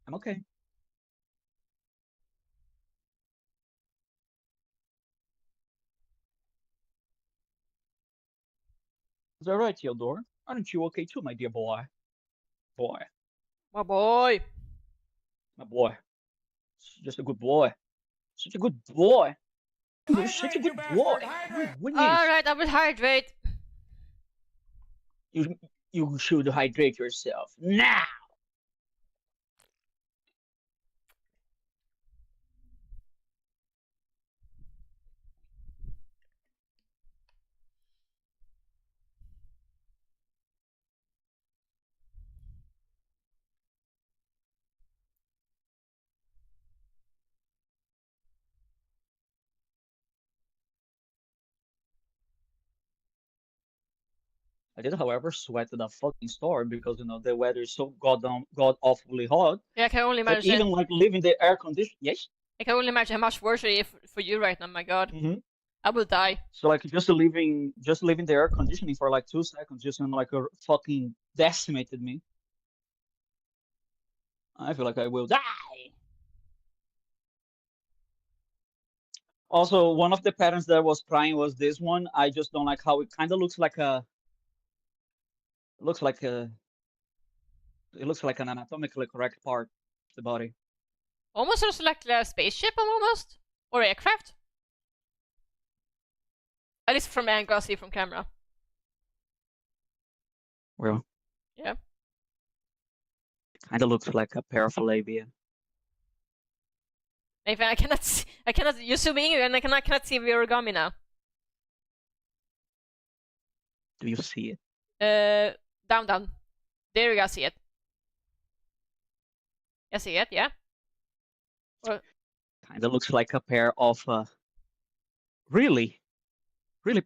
I'm okay. Is that right, Theodore? Aren't you okay too, my dear boy? Boy. My boy. My boy. Just a good boy. Such a good boy. You're such a good boy. My goodness. Alright, I will hydrate. You should hydrate yourself now. I did, however, sweat in a fucking storm because the weather is so god awfully hot. Yeah, I can only That imagine. even like leaving the air condition. Yes. I can only imagine how much worse it is for you right now. My God, I will die. So like just leaving the air conditioning for like 2 seconds just like a fucking decimated me. I feel like I will die. Also, one of the patterns that was prying was this one. I just don't like how it kind of looks like a. It looks like an anatomically correct part of the body. Almost looks like a spaceship, almost, or aircraft. At least from angle, I see from camera. Well. Yeah. Kind of looks like a pair of labia. Nathan, I cannot see. I cannot. You're zooming in, and I cannot see the origami now. Do you see it? Down. There you go. I see it. I see it. Yeah. Well, kind of looks like a pair of really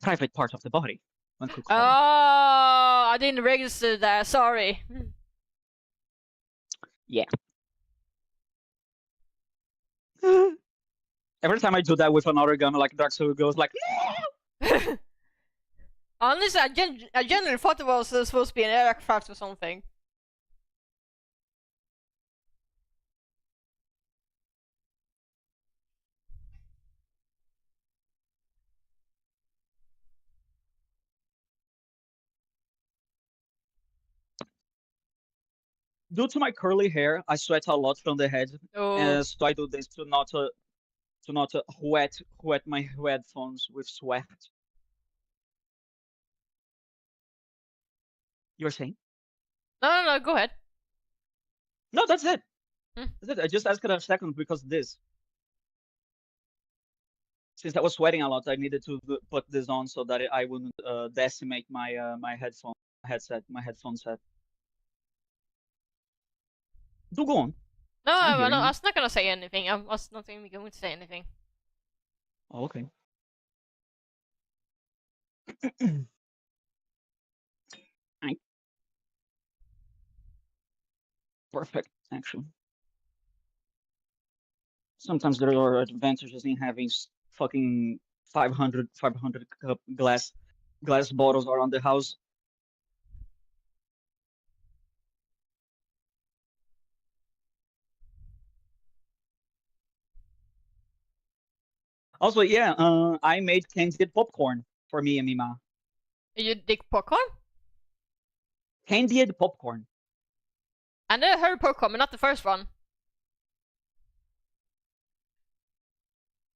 private part of the body. One could call it. I didn't register that. Sorry. Yeah. Every time I do that with an origami, like Dark Soul goes like. Honestly, I genuinely thought it was supposed to be an aircraft or something. Due to my curly hair, I sweat a lot from the head, Oh. so I do this to not wet my headphones with sweat. You were saying? No, go ahead. No, that's it. Hmm. That's it. I just asked it a second because this. Since I was sweating a lot, I needed to put this on so that I wouldn't decimate my my headphone set. Do go on. No, I'm hearing I you. was not gonna say anything. I was not even going to say anything. Oh, okay. Perfect, actually. Sometimes there are advantages in having fucking 500 glass bottles around the house. Also, yeah, I made candied popcorn. for me and Mima. You dig popcorn? Candied popcorn. I never heard popcorn, but not the first one.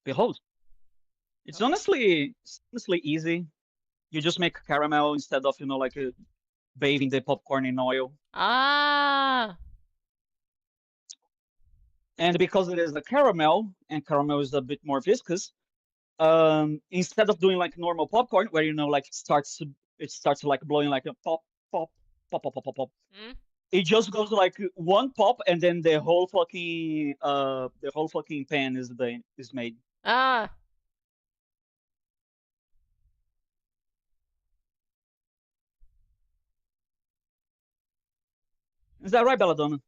Behold. It's honestly easy. You just make caramel instead of, like bathing the popcorn in oil. Ah. And because it is a caramel, and caramel is a bit more viscous, instead of doing like normal popcorn, where like it starts like blowing like a pop, pop, pop, pop, pop, pop, pop. Mm. It just goes like one pop, and then the whole fucking pan is made. Ah. Is that right, Belladonna?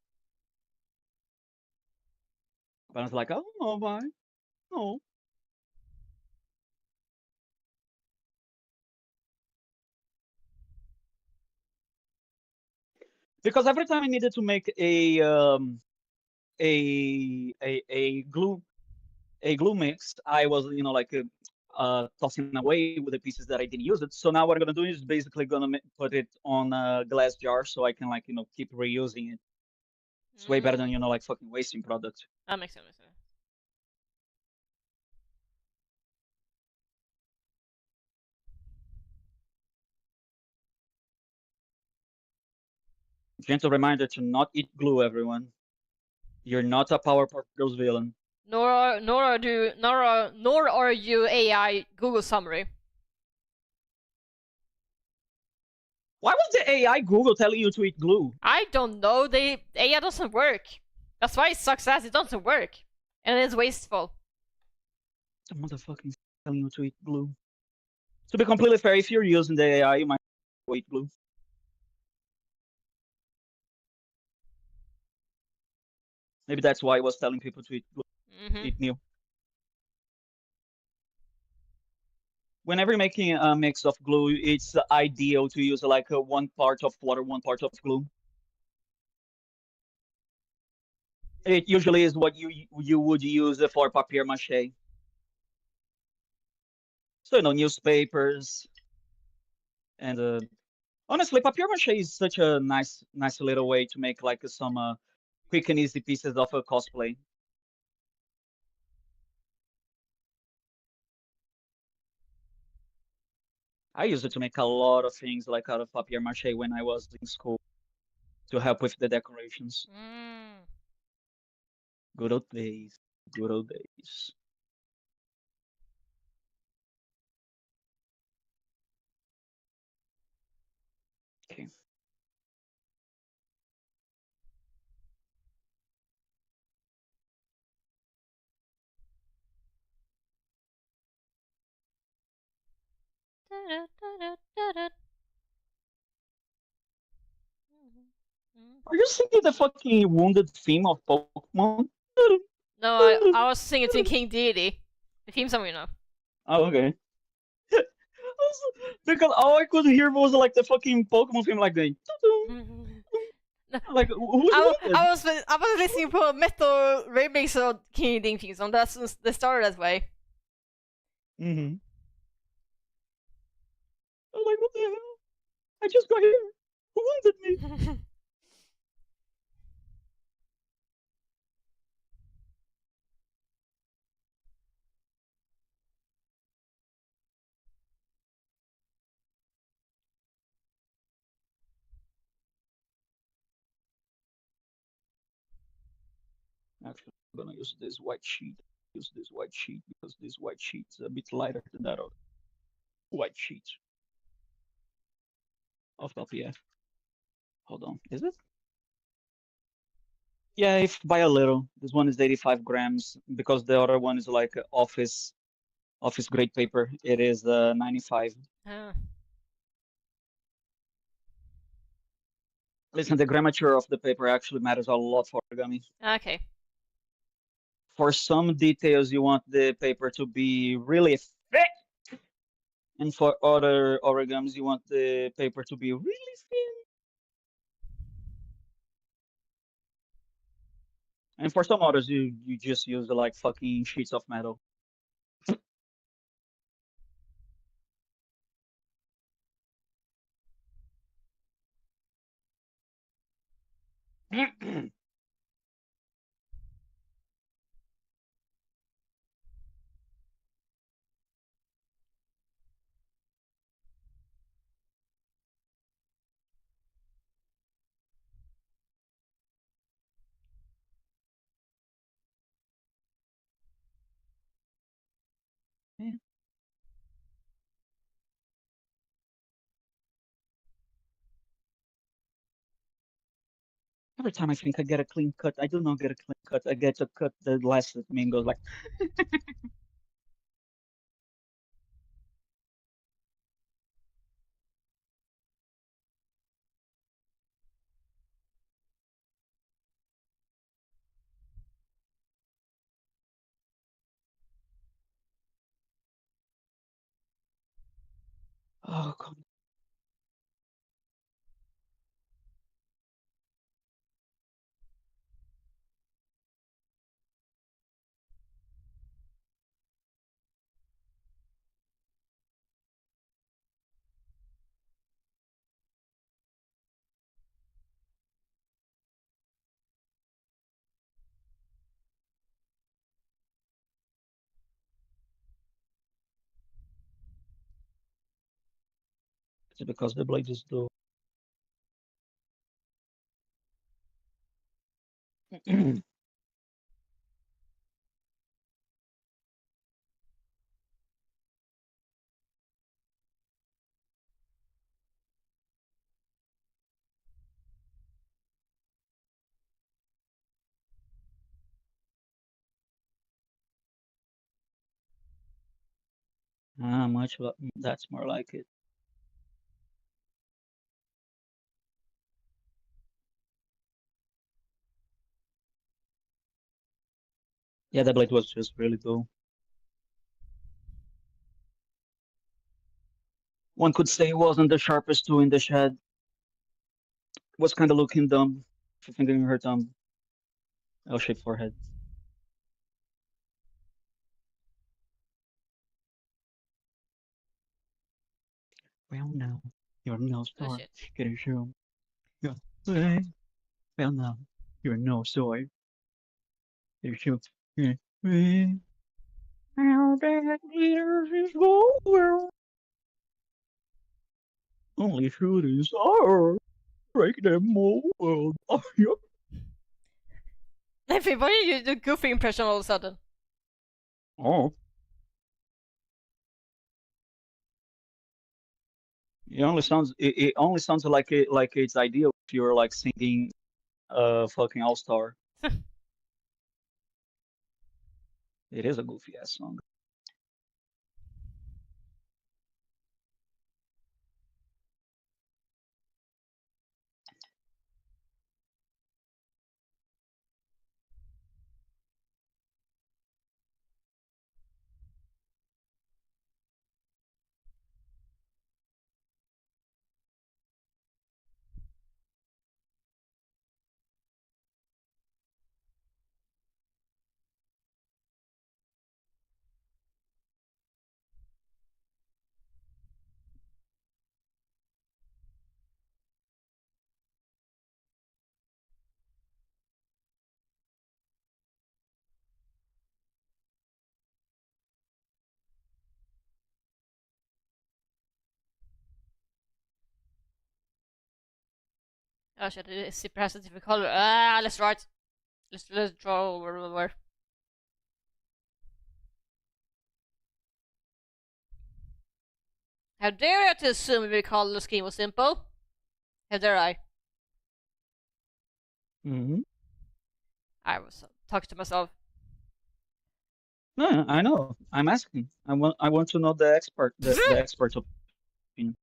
Belladonna's like, oh no, why? No. Because every time I needed to make a glue mix, I was like tossing away with the pieces that I didn't use it. So now what I'm gonna do is basically gonna put it on a glass jar so I can like keep reusing it. It's way better than like fucking wasting product. That makes sense. Gentle reminder to not eat glue, everyone. You're not a Powerpuff Girls villain. Nor are you AI Google summary. Why was the AI Google telling you to eat glue? I don't know. The AI doesn't work. That's why it sucks ass. It doesn't work, and it's wasteful. The motherfucking telling you to eat glue. To be completely fair, if you're using the AI, you might eat glue. Maybe that's why I was telling people to eat glue. Eat new. Whenever you're making a mix of glue, it's ideal to use like 1 part of water, 1 part of glue. It usually is what you would use for papier mâché. So newspapers, and honestly, papier mâché is such a nice little way to make like some quick and easy pieces of a cosplay. I used it to make a lot of things like out of papier mâché when I was in school to help with the decorations. Good old days. Good old days. Okay. Are you singing the fucking wounded theme of Pokemon? No, I was singing to King Deity. The theme song, you know. Oh, okay. Because all I could hear was like the fucking Pokemon theme, like the. Like who's I was listening to a metal remix of King Deity theme song. That's the started that way. Mm-hmm. I was like, what the hell? I just got here. Who wounded me? Actually, I'm gonna use this white sheet. Use this white sheet because this white sheet is a bit lighter than that other white sheet of LPF. Hold on, is it? Yeah, if by a little. This one is 85 grams because the other one is like office grade paper. It is 95. Listen, the grammature of the paper actually matters a lot for origami. Okay. For some details, you want the paper to be really thick, and for other origamis, you want the paper to be really thin. And for some others, you just use like fucking sheets of metal. Yeah. Every time I think I get a clean cut, I do not get a clean cut. I get a cut that lasts me and goes like. Oh, God. It's because the blade is dull. That's more like it. Yeah, the blade was just really dull. One could say it wasn't the sharpest tool in the shed. Was kind of looking dumb. Fingering her thumb. L-shaped forehead. Well, now you're no Oh star. shit. Get a show. Yeah. Well, now you're no soy. Get a show. Yeah. How bad years is over. Only shooters are. Break them mold. Oh, yeah. Everybody, you do goofy impression all of a sudden. Oh. It only sounds like it's ideal if you're like singing fucking All Star. It is a goofy ass song. Oh shit, Zipper has a different color. Ah, let's draw it. Let's draw over. How dare you to assume the color scheme was simple? How dare I? Hmm. I was talking to myself. No, I know. I'm asking. I want to know the expert's opinion.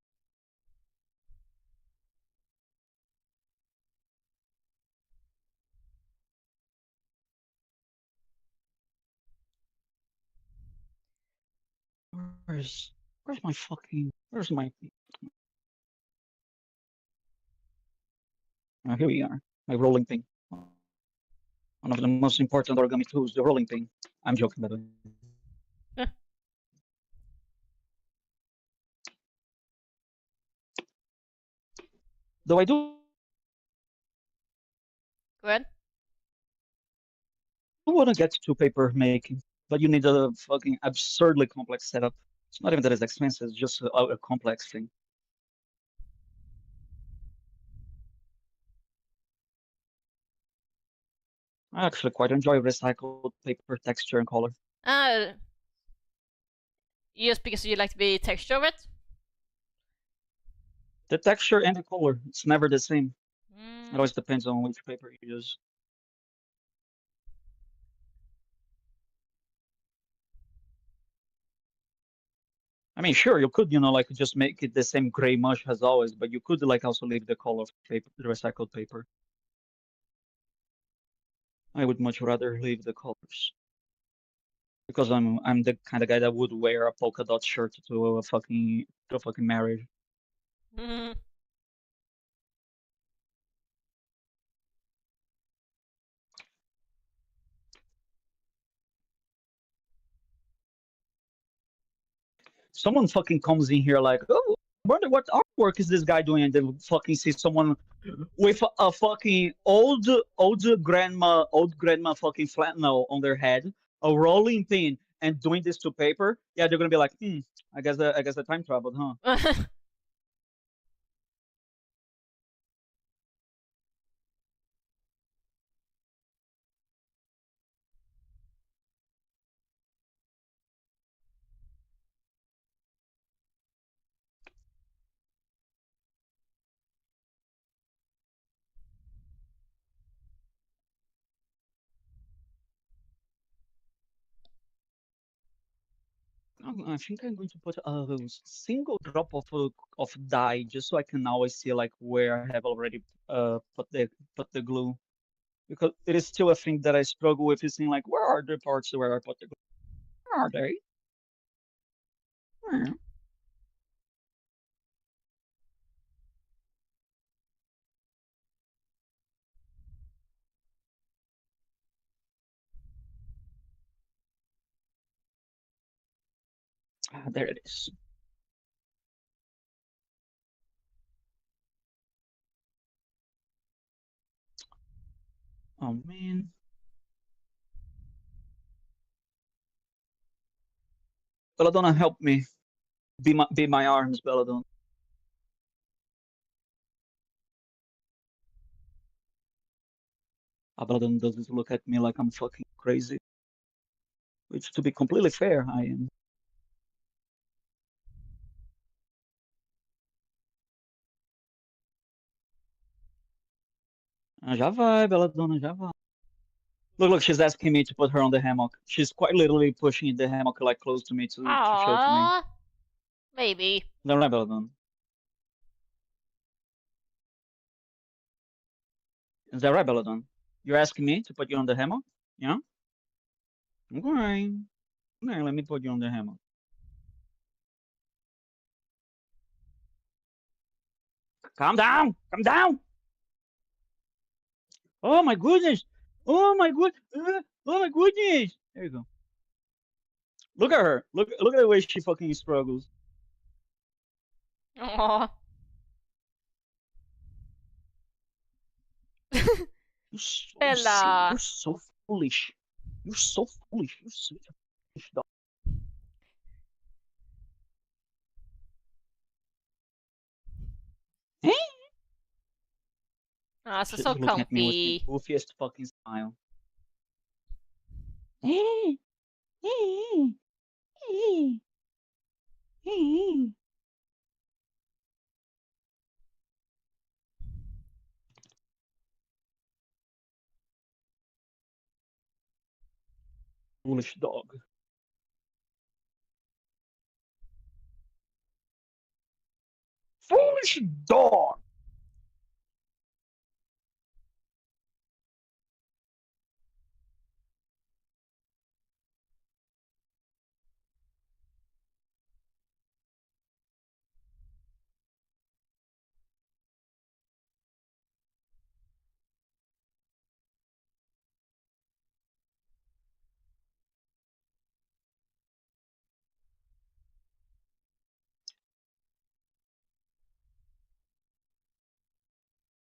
Where's my fucking where's my here we are. My rolling thing. One of the most important origami tools, the rolling thing. I'm joking, by the way. Though I do Go ahead. You want to get to paper making, but you need a fucking absurdly complex setup. It's not even that it's expensive, it's just a complex thing. I actually quite enjoy recycled paper texture and color. Just because you like the texture of it? The texture and the color, it's never the same. It Mm. always depends on which paper you use. I mean, sure, you could, like just make it the same gray mush as always, but you could like also leave the color of paper, the recycled paper. I would much rather leave the colors. Because I'm the kind of guy that would wear a polka dot shirt to a fucking marriage. Mm. Someone fucking comes in here like, oh, I wonder what artwork is this guy doing, and then fucking see someone with a fucking old grandma fucking flannel on their head, a rolling pin, and doing this to paper. Yeah, they're gonna be like, I guess the time traveled, huh? I think I'm going to put a single drop of dye just so I can always see like where I have already put the glue, because it is still a thing that I struggle with, is seeing like where are the parts where I put the glue? Where are they? Where? Ah, there it is. Oh man. Belladonna, help me. Be my arms, Belladonna. Belladonna doesn't look at me like I'm fucking crazy. Which, to be completely fair, I am. Já vai, Belladonna, já vai. Look, she's asking me to put her on the hammock. She's quite literally pushing the hammock like close to me to show to me. Aww. Maybe. Não é, Belladonna? Is that right, Belladonna? You're asking me to put you on the hammock? Yeah? Okay. Okay, let me put you on the hammock. Calm down! Calm down! Oh my goodness! Oh my good! Oh my goodness! There you go. Look at her. Look at the way she fucking struggles. Aww. Bella. You're so foolish. You're so foolish. You're such a foolish dog. Ah, so She's so looking at me with the comfy. goofiest fucking smile. Foolish dog. Foolish dog!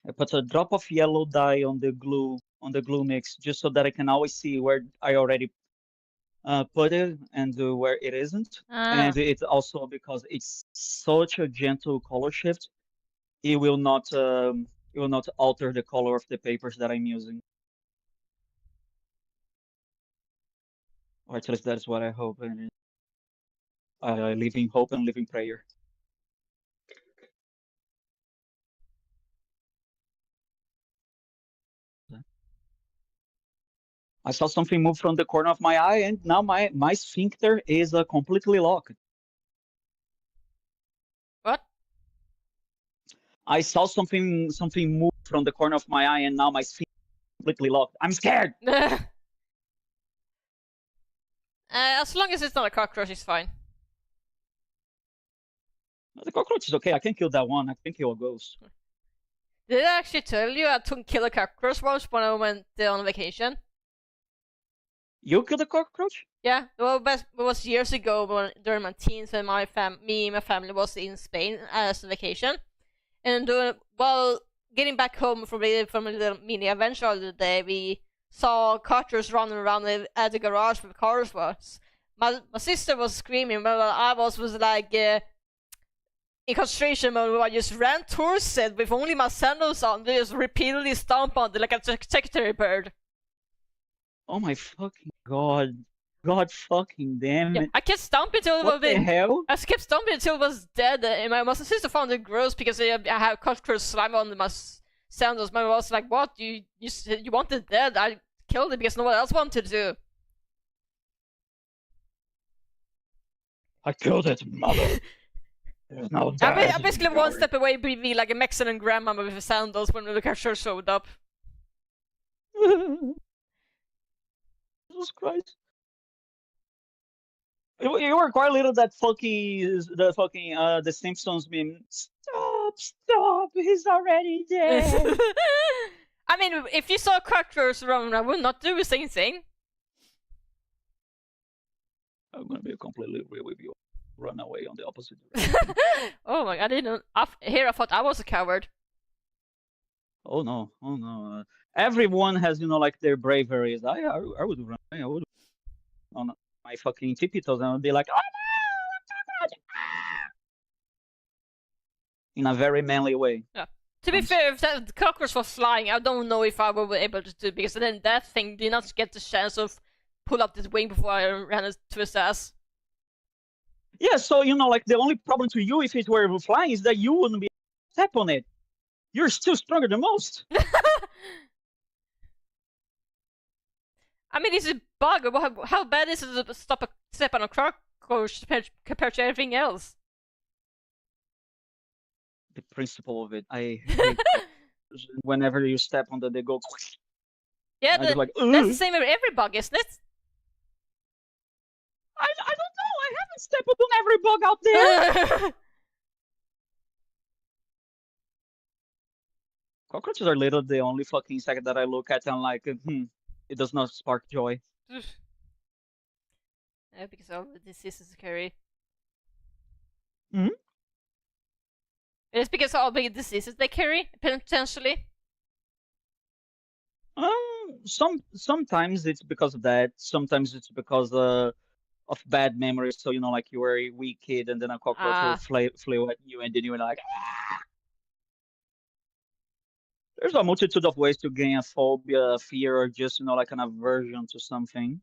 I put a drop of yellow dye on the glue on the glue mix, just so that I can always see where I already put it and where it isn't. And it's also because it's such a gentle color shift, it will not alter the color of the papers that I'm using. Or at least that's what I hope, and I live in hope and live in prayer. I saw something move from the corner of my eye, and now my sphincter is completely locked. What? I saw something move from the corner of my eye, and now my sphincter is completely locked. I'm scared. As long as it's not a cockroach, it's fine. The cockroach is okay. I can kill that one. I can kill a ghost. Did I actually tell you I took kill a cockroach once when I went on vacation? You killed a cockroach? Yeah, well, it was years ago during my teens when me and my family was in Spain as a vacation. And while getting back home from a little mini adventure of the day, we saw cockroaches running around at the garage where the cars was. My sister was screaming, but I was like in concentration mode. I just ran towards it with only my sandals on, just repeatedly stomp on it like a secretary bird. Oh my fucking god. God fucking damn it. I kept stomping until it was What the hell? I kept stomping until it was dead, and my sister found it gross because I had cockroach slime on my sandals. My mom was like, "What? You want it dead? I killed it because no one else wanted to." I killed it, mother. There's no dead. I basically one step away, be like a Mexican grandma with sandals when the cockroach showed up. Jesus Christ. You were quite little that the Simpsons meme. Stop, he's already dead. I mean, if you saw a cockroach around, I would not do the same thing. I'm gonna be completely real with you. Run away on the opposite direction. Oh my god, I didn't. I thought I was a coward. Oh no. Everyone has, like, their braveries. I would run away. I would on my fucking tippy toes and I would be like, oh no, in a very manly way. Yeah. To be fair, if that cockroach was flying, I don't know if I would be able to do it, because then that thing did not get the chance of pull up this wing before I ran it to his ass. Yeah, so like the only problem to you if it were flying is that you wouldn't be able to step on it. You're still stronger than most. I mean, it's a bug. How bad is it to step on a cockroach compared to everything else? The principle of it. I hate whenever you step on them, they go. Yeah, that's the same with every bug, isn't it? I don't know. I haven't stepped on every bug out there. Cockroaches are literally the only fucking insect that I look at and I'm like, it does not spark joy. Yeah, because all the diseases carry. Hmm? It's because of all the diseases they carry, potentially. Sometimes it's because of that. Sometimes it's because of bad memories. So like you were a wee kid and then a cockroach flew at you and then you were like, ah! There's a multitude of ways to gain a phobia, fear, or just like an aversion to something.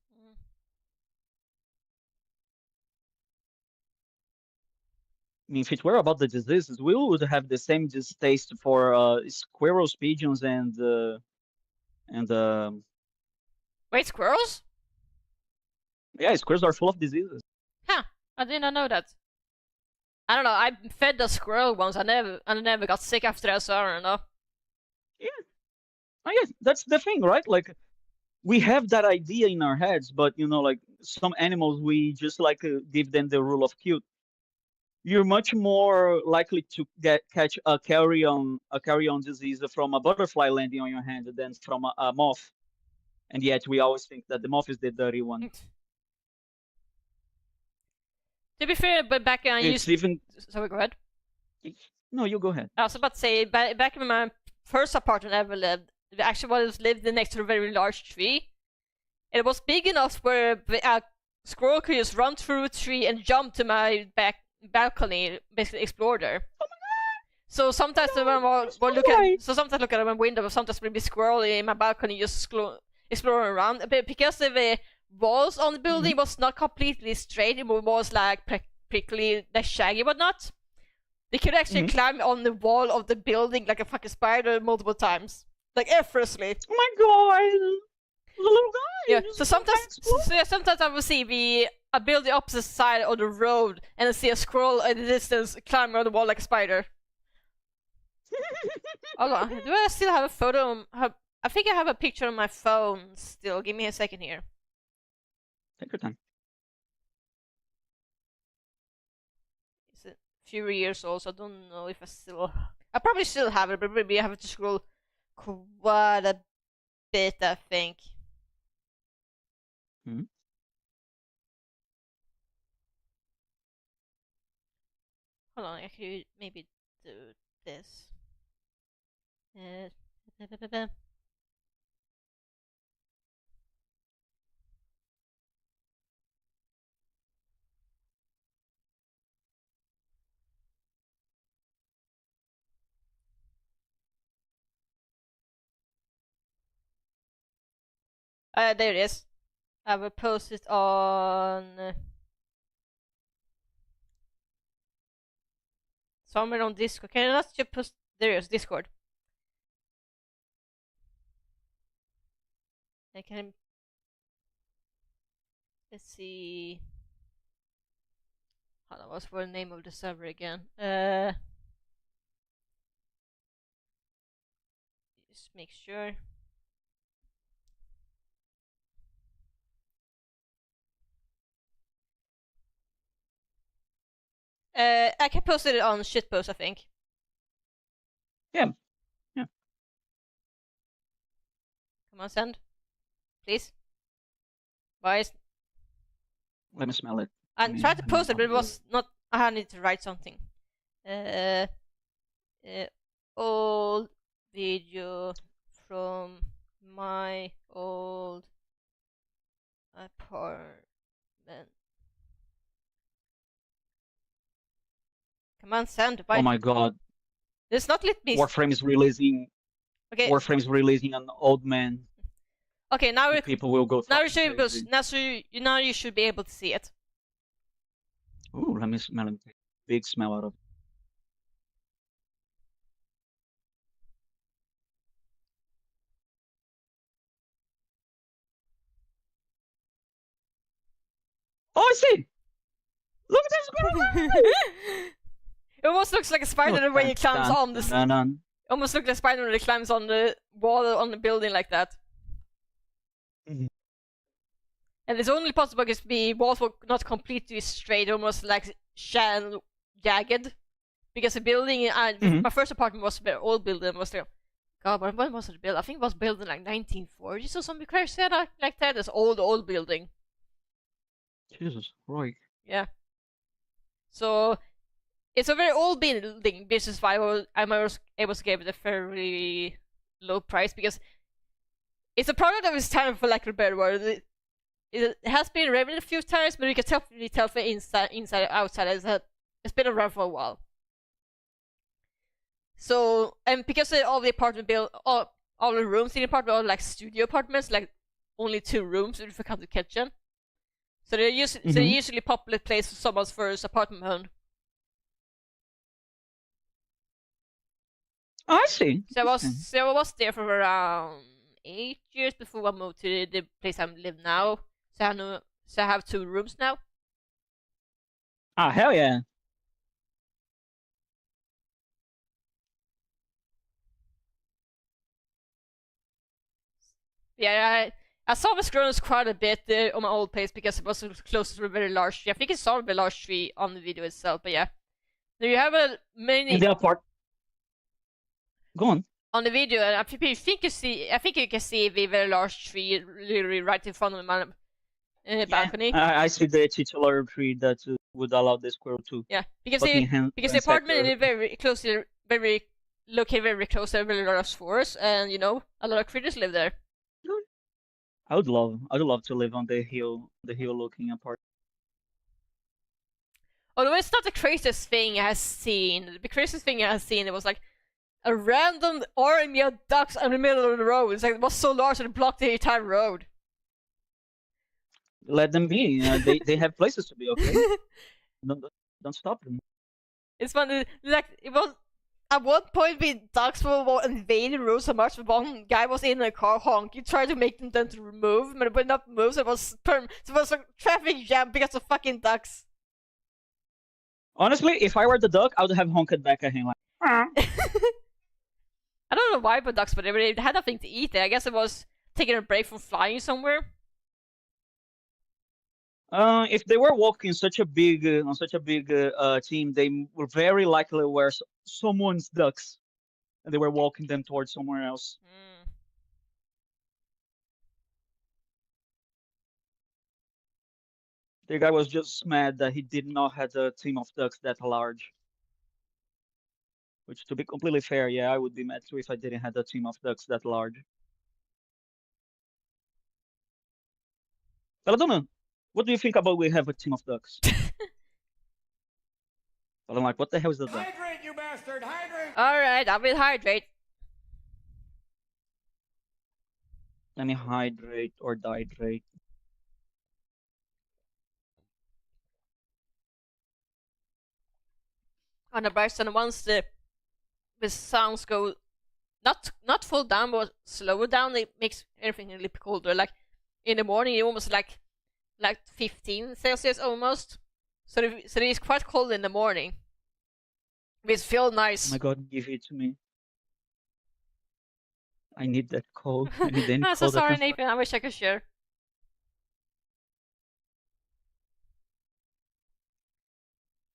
I mean, if it were about the diseases, we would have the same distaste for squirrels, pigeons, and Wait, squirrels? Yeah, squirrels are full of diseases. Huh? I did not know that. I don't know. I fed the squirrel once. I never got sick after that, so I don't know. Yeah, I guess that's the thing, right? Like, we have that idea in our heads, but like some animals, we just like give them the rule of cute. You're much more likely to catch a carry-on disease from a butterfly landing on your hand than from a moth, and yet we always think that the moth is the dirty one. To be fair, but back when I used even. Sorry, go ahead. No, you go ahead. I was about to say back in my first apartment I ever lived, actually was lived next to a very large tree. It was big enough where a squirrel could just run through a tree and jump to my balcony, basically explore there. Oh my god! So sometimes when sometimes look at my window, sometimes maybe squirrel in my balcony just exploring around. But because the walls on the building was not completely straight, it was like prickly, like shaggy, whatnot. They could actually climb on the wall of the building like a fucking spider multiple times, like effortlessly. Oh my god! The little guy. Yeah. So sometimes I will see a building opposite side of the road and I see a squirrel in the distance climb on the wall like a spider. Hold on. Do I still have a photo? I think I have a picture on my phone still. Give me a second here. Take your time. It's a few years old, so I don't know if I probably still have it, but maybe I have to scroll quite a bit, I think. Hold on, I could maybe do this. There it is. I will post it on somewhere on Discord. Can I not just post? There it is, Discord. I can. Let's see. Hold on, what's the name of the server again? Just make sure. I can post it on shitpost, I think. Yeah. Come on, send. Please. Why is... Let me smell it. I tried to post it, but it was not... I need to write something. Old video from my old apartment. Come on, send. Why? Oh my god. It's not let me. Warframe is releasing. Okay. Warframe is releasing an old man. Okay, now people will go. Now you should be able to see it. Ooh, let me smell it. Big smell out of it. Oh, I see! Look at this! It almost looks like a spider when he climbs on the... Almost looks like a spider when he climbs on the wall on the building like that. And it's only possible because the walls were not completely straight, almost like jagged. Because the building, my first apartment was a very old building. Was like, God, when was it built? I think it was built in like 1940s or something crazy like that. This old building. Jesus, Roy. Yeah. So it's a very old building. This is why I was able to give it a very low price, because it's a product of its time, for lack of a better word. It has been renovated a few times, but you can definitely tell from inside and outside it's been around for a while. So, and because all the apartment all the rooms in the apartment are like studio apartments, like only 2 rooms if you count the kitchen. So they're usually popular place for someone's first apartment home. Oh, I see. So I was there for around 8 years before I moved to the place I live now. So I have 2 rooms now. Ah, hell yeah. Yeah, I saw the squirrels quite a bit on my old place because it was close to a very large tree. I think I saw a very large tree on the video itself, but yeah. Do you have a many... In the apart... Go on. On the video, I think you can see the very large tree literally right in front of my balcony. I see the titular tree that would allow the squirrel to. Yeah, because the apartment is very close to very located very close to a very large forest, and you know, a lot of critters live there. I would love to live on the hill looking apart. Although it's not the craziest thing I have seen. The craziest thing I have seen, it was like a random army of ducks in the middle of the road. It's like it was so large that it blocked the entire road. Let them be. They have places to be. Okay, don't stop them. It's funny, like it was at one point the ducks were invading the road so much. One guy was in a car honking, tried to make them to move, but when not move, so it was a traffic jam because of fucking ducks. Honestly, if I were the duck, I would have honked back at him like. I don't know why, but ducks, but they had nothing to eat there. I guess it was taking a break from flying somewhere. If they were walking such a big on such a big team, they were very likely were someone's ducks, and they were walking them towards somewhere else. The guy was just mad that he did not have a team of ducks that large. Which, to be completely fair, yeah, I would be mad too if I didn't have a team of ducks that large. Belladonna, what do you think about we have a team of ducks? But I'm like, what the hell is the duck? Hydrate, you bastard! Hydrate! Alright, I will hydrate. Let me hydrate or dihydrate. On the bright side, once the sounds go not full down but slower down, it makes everything a little bit colder. Like in the morning, it almost like 15 Celsius almost. So it is quite cold in the morning. It feels nice. Oh my god, give it to me. I need that cold. I need any I'm so cold I sorry, can Nathan. I wish I could share.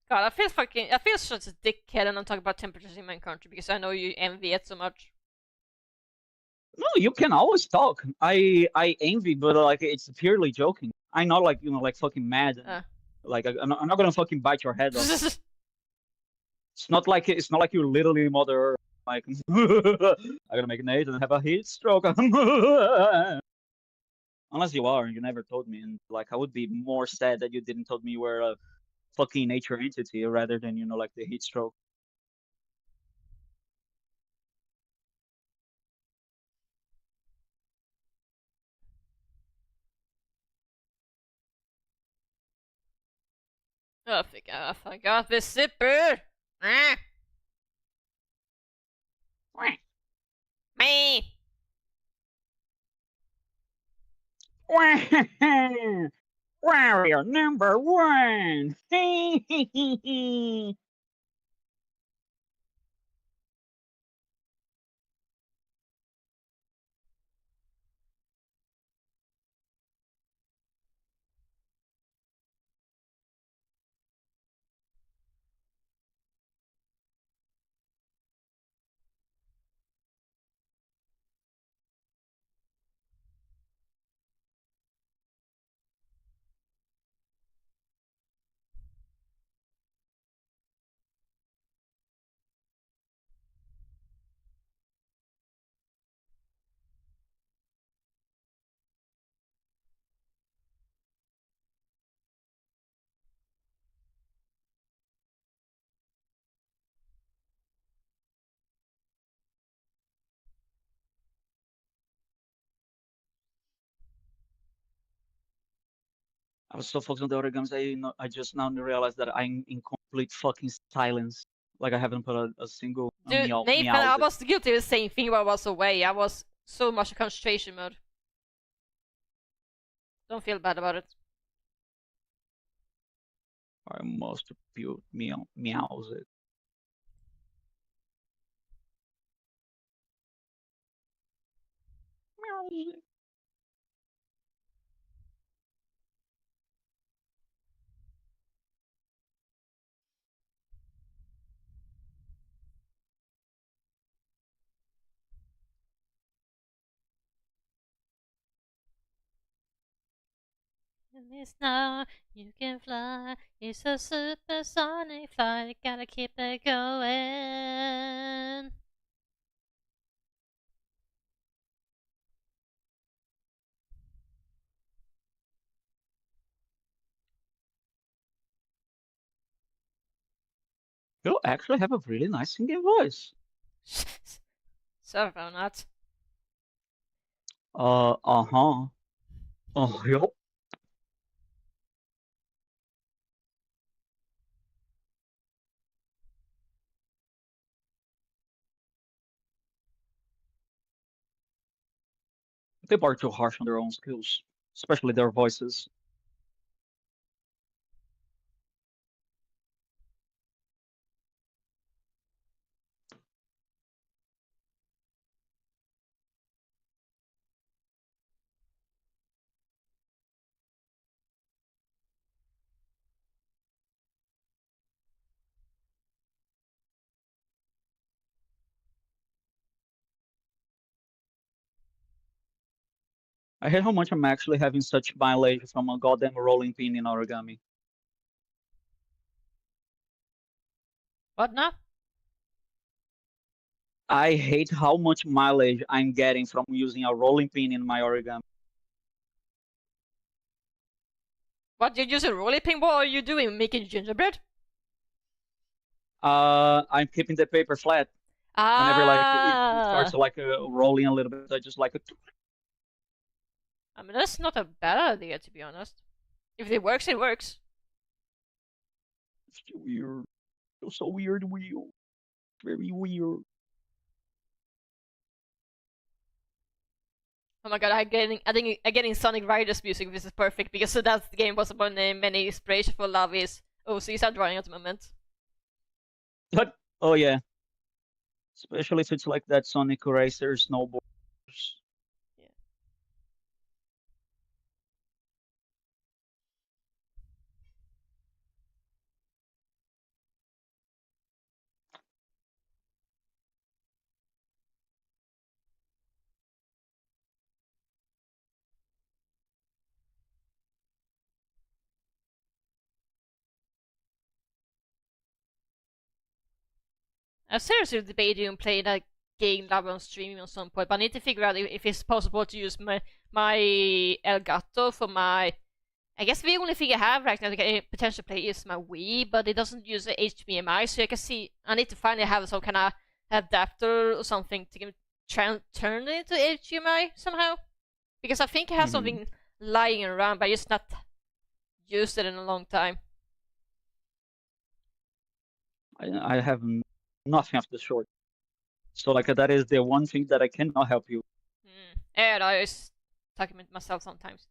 God, I feel such a dickhead and I'm talking about temperatures in my country because I know you envy it so much. No, you can always talk. I envy, but like it's purely joking. I'm not like like fucking mad. Like I'm not gonna fucking bite your head off. It's not like you're literally mother. Like I'm gonna make an age and have a heat stroke. Unless you are, and you never told me, and like I would be more sad that you didn't told me you were a fucking nature entity rather than like the heat stroke. I forgot the zipper. Me. Warrior number 1. I was so focused on the other games, I just now realized that I'm in complete fucking silence. Like I haven't put a single Dude, Nathan, I was guilty of the same thing while I was away. I was so much in concentration mode. Don't feel bad about it. I must put meows it. Meows it. It's now you can fly. It's a supersonic flight. Gotta keep it going. You actually have a really nice singing voice. Sorry about that. Uh-huh. Oh, yup. People are too harsh on their own skills, especially their voices. I hate how much I'm actually having such mileage from a goddamn rolling pin in origami. What now? I hate how much mileage I'm getting from using a rolling pin in my origami. What, you use a rolling pin? What are you doing? Making gingerbread? I'm keeping the paper flat. Whenever like it starts like rolling a little bit, I just like I mean, that's not a bad idea, to be honest. If it works, it works. It's weird. It's so weird, wheel. Very weird. Oh my god, I'm getting Sonic Riders music. This is perfect because that game was one of many inspiration for Lavi's OCs I'm drawing at the moment. But oh yeah, especially if it's like that Sonic Racer snowboarders. Yeah. I'm seriously debating playing that game live on streaming at some point, but I need to figure out if it's possible to use my Elgato for my. I guess the only thing I have right now that I can potentially play is my Wii, but it doesn't use the HDMI, so I can see. I need to finally have some kind of adapter or something to turn it into HDMI somehow, because I think I have something lying around, but I just not used it in a long time. I have nothing of the sort. So like that is the one thing that I cannot help you. And I was talking with myself sometimes.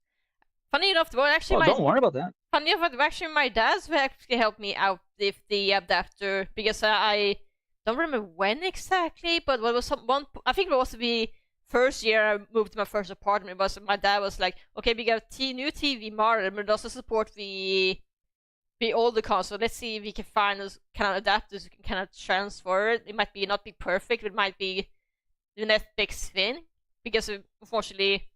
Funny enough, well, actually, Oh, don't worry about that. funny enough, actually, my dad's actually helped me out with the adapter because I don't remember when exactly, but what was one? I think it was the first year I moved to my first apartment. Was my dad was like, okay, we got new TV model, but it doesn't support the older console. Let's see if we can find those kind of adapters we can kind of transfer it. It might be not be perfect, but it might be the next big thing because unfortunately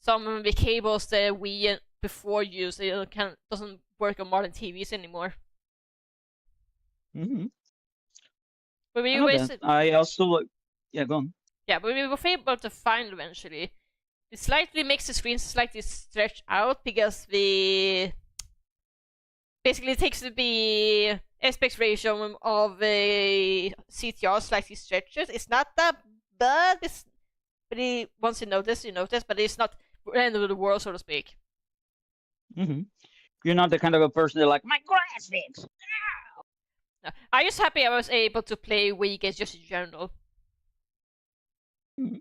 some of the cables that we before used doesn't work on modern TVs anymore. Mm-hmm. But we I also yeah, go on. Yeah, but we were able to find eventually. It slightly makes the screen slightly stretch out because the basically it takes the aspect ratio of a CTR slightly stretches. It's not that bad. Once you notice, but it's not the end of the world, so to speak. Mm-hmm. You're not the kind of a person that like my graphics. No, I'm just happy I was able to play Wii games just in general. Mm-hmm.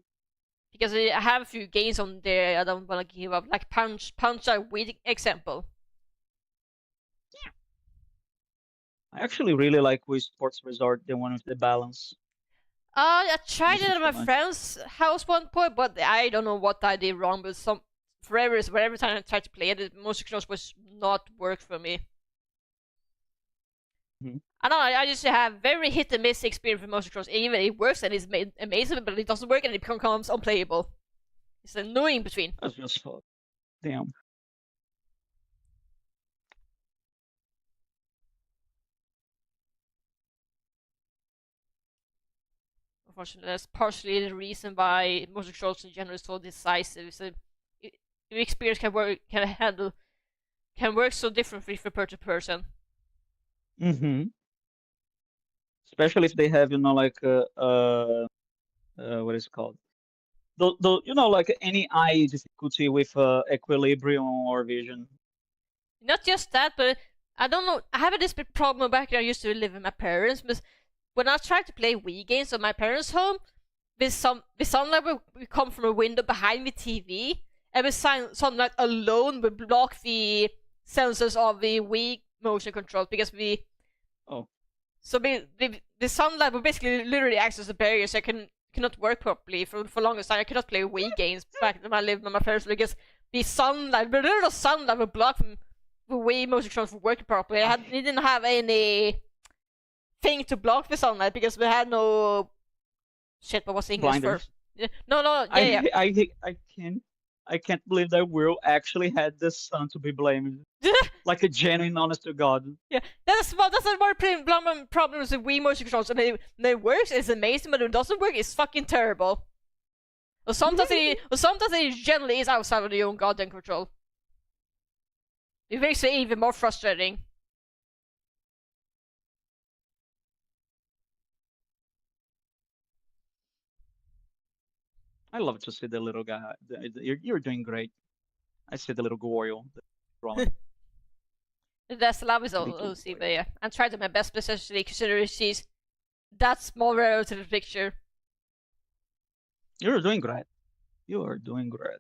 Because I have a few games on there I don't want to give up, like Punch Out Wii example. Yeah. I actually really like Wii Sports Resort, the one with the balance. I tried it at my friend's house one point, but I don't know what I did wrong. But every time I tried to play it, the motion controls was not work for me. Mm-hmm. I don't know. I just have very hit and miss experience with motion controls. Even it works and it's amazing, but it doesn't work and it becomes unplayable. It's annoying between. That's just fun. Damn. Unfortunately, that's partially the reason why motion controls in general is so decisive. So your experience can work so differently from person to person. Mm-hmm. especially if they have, like what is it called? The like any eye difficulty with equilibrium or vision. Not just that, but I don't know. I have this big problem back when I used to live with my parents. But when I tried to play Wii games at my parents' home, with sunlight we come from a window behind the TV, and with sunlight alone would block the sensors of the Wii motion controls because we. Oh. So the sunlight would basically literally act as a barrier, so I cannot work properly for longest time. I cannot play Wii games back when I lived with my parents because the little sunlight would block the Wii motion controls from working properly. We didn't have any thing to block the sunlight because we had no shit. What was English Blinders. for? No, yeah. I can't believe that Will actually had the sun to be blamed. Like a genuine, honest to God. Yeah, that's the more problems with Wii motion controls. And when it works, it's amazing, but when it doesn't work, it's fucking terrible. Or sometimes it generally is outside of your own goddamn control. It makes it even more frustrating. I love to see the little guy. You're doing great. I see the little Goyle. That's love is OC, but yeah, I'm trying to my best, especially considering she's that small relative to the picture. You're doing great. You are doing great.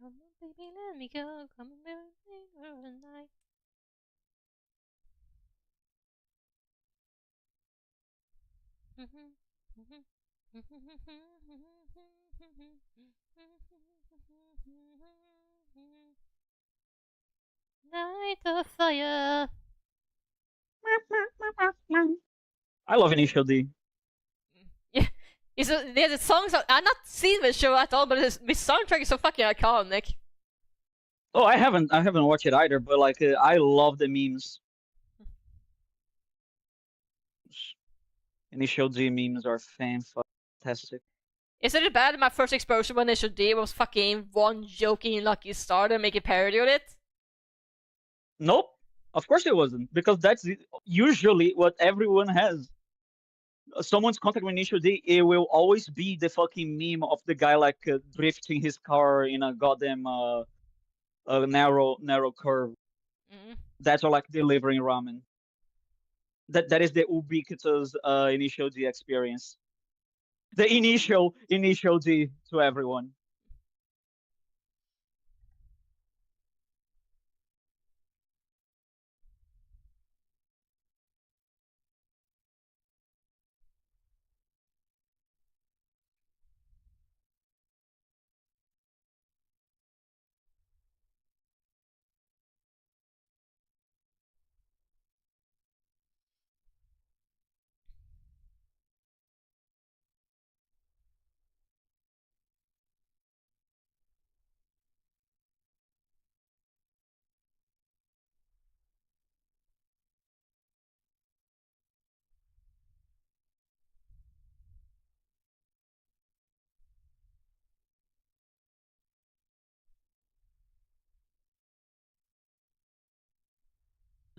Come on, baby, let me go. Come on, baby, let me go tonight. Night of fire. I love Initial D. Yeah, the songs. I've not seen the show at all, but the soundtrack is so fucking iconic. Oh, I haven't watched it either, but like I love the memes. Initial D memes are fantastic. Isn't it bad? My first exposure when Initial D was fucking one joking Lucky Star and make a parody of it. Nope, of course it wasn't, because that's usually what everyone has. Someone's contact with Initial D, it will always be the fucking meme of the guy like drifting his car in a goddamn narrow curve. Mm-hmm. That's all like delivering ramen. That is the ubiquitous Initial D experience. The initial D to everyone.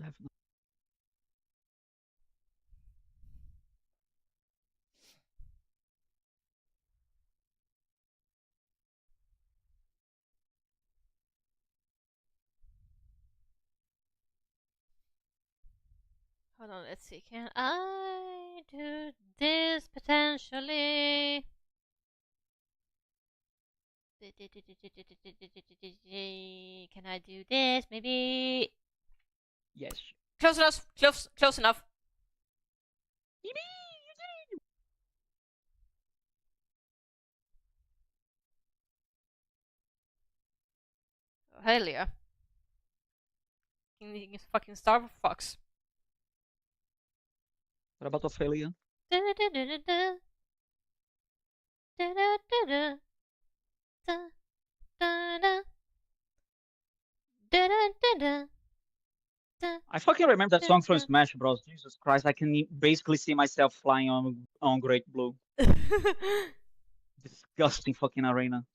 Definitely. Hold on, let's see. Can I do this potentially? Can I do this? Maybe. Yes. Close enough. Close enough. Oh, hell yeah. Fucking Star Fox. What about Ophelia? Da-da-da-da-da. Da-da-da-da. Da-da-da. Da-da-da-da. I fucking remember that song from Smash Bros. Jesus Christ, I can basically see myself flying on Great Blue. Disgusting fucking arena.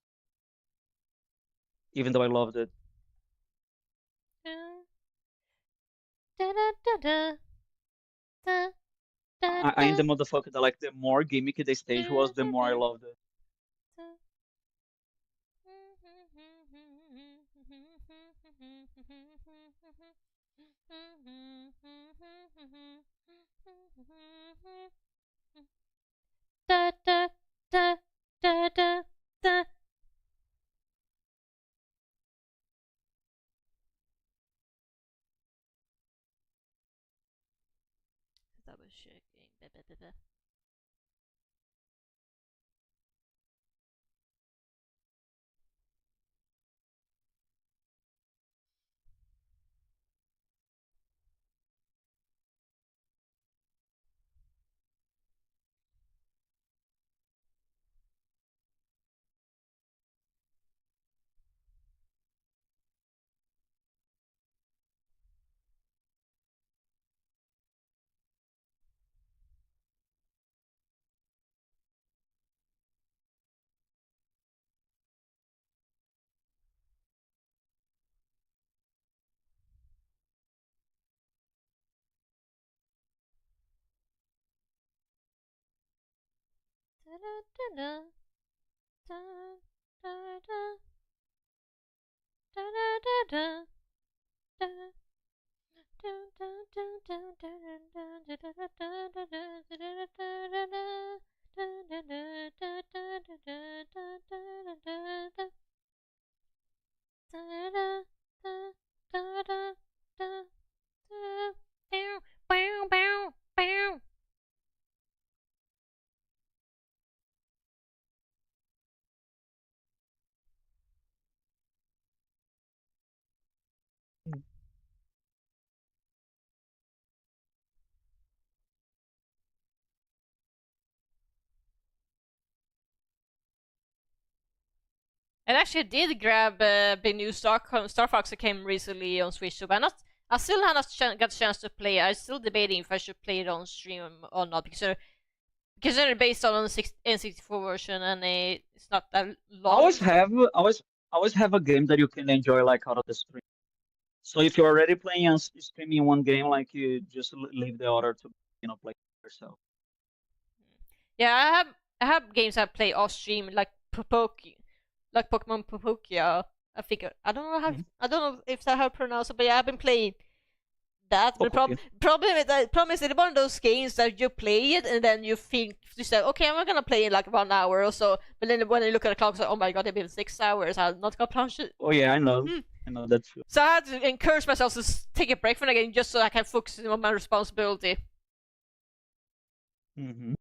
Even though I loved it. I am the motherfucker that like the more gimmicky the stage was, the more I loved it. Da da da da da da. Double checking. Da, da, da, da. And actually did grab the new Star Fox that came recently on Switch, but I still have not got a chance to play it. I'm still debating if I should play it on stream or not, because they're based on the N64 version and it's not that long. Always have a game that you can enjoy like out of the stream. So if you're already playing and streaming one game, like you just leave the other to play yourself. Yeah, I have games I play off stream like Pokemon Popokia. I think I don't know I don't know if that's how to pronounce it, but yeah, I've been playing that. But problem is it's one of those games that you play it and then you think you say, okay, I'm gonna play in like 1 hour or so, but then when you look at the clock, it's like, oh my god, it's been 6 hours. I'm not gonna punch it. Oh yeah, I know. I know that's true. So I had to encourage myself to take a break from the game just so I can focus on my responsibility. Mm-hmm.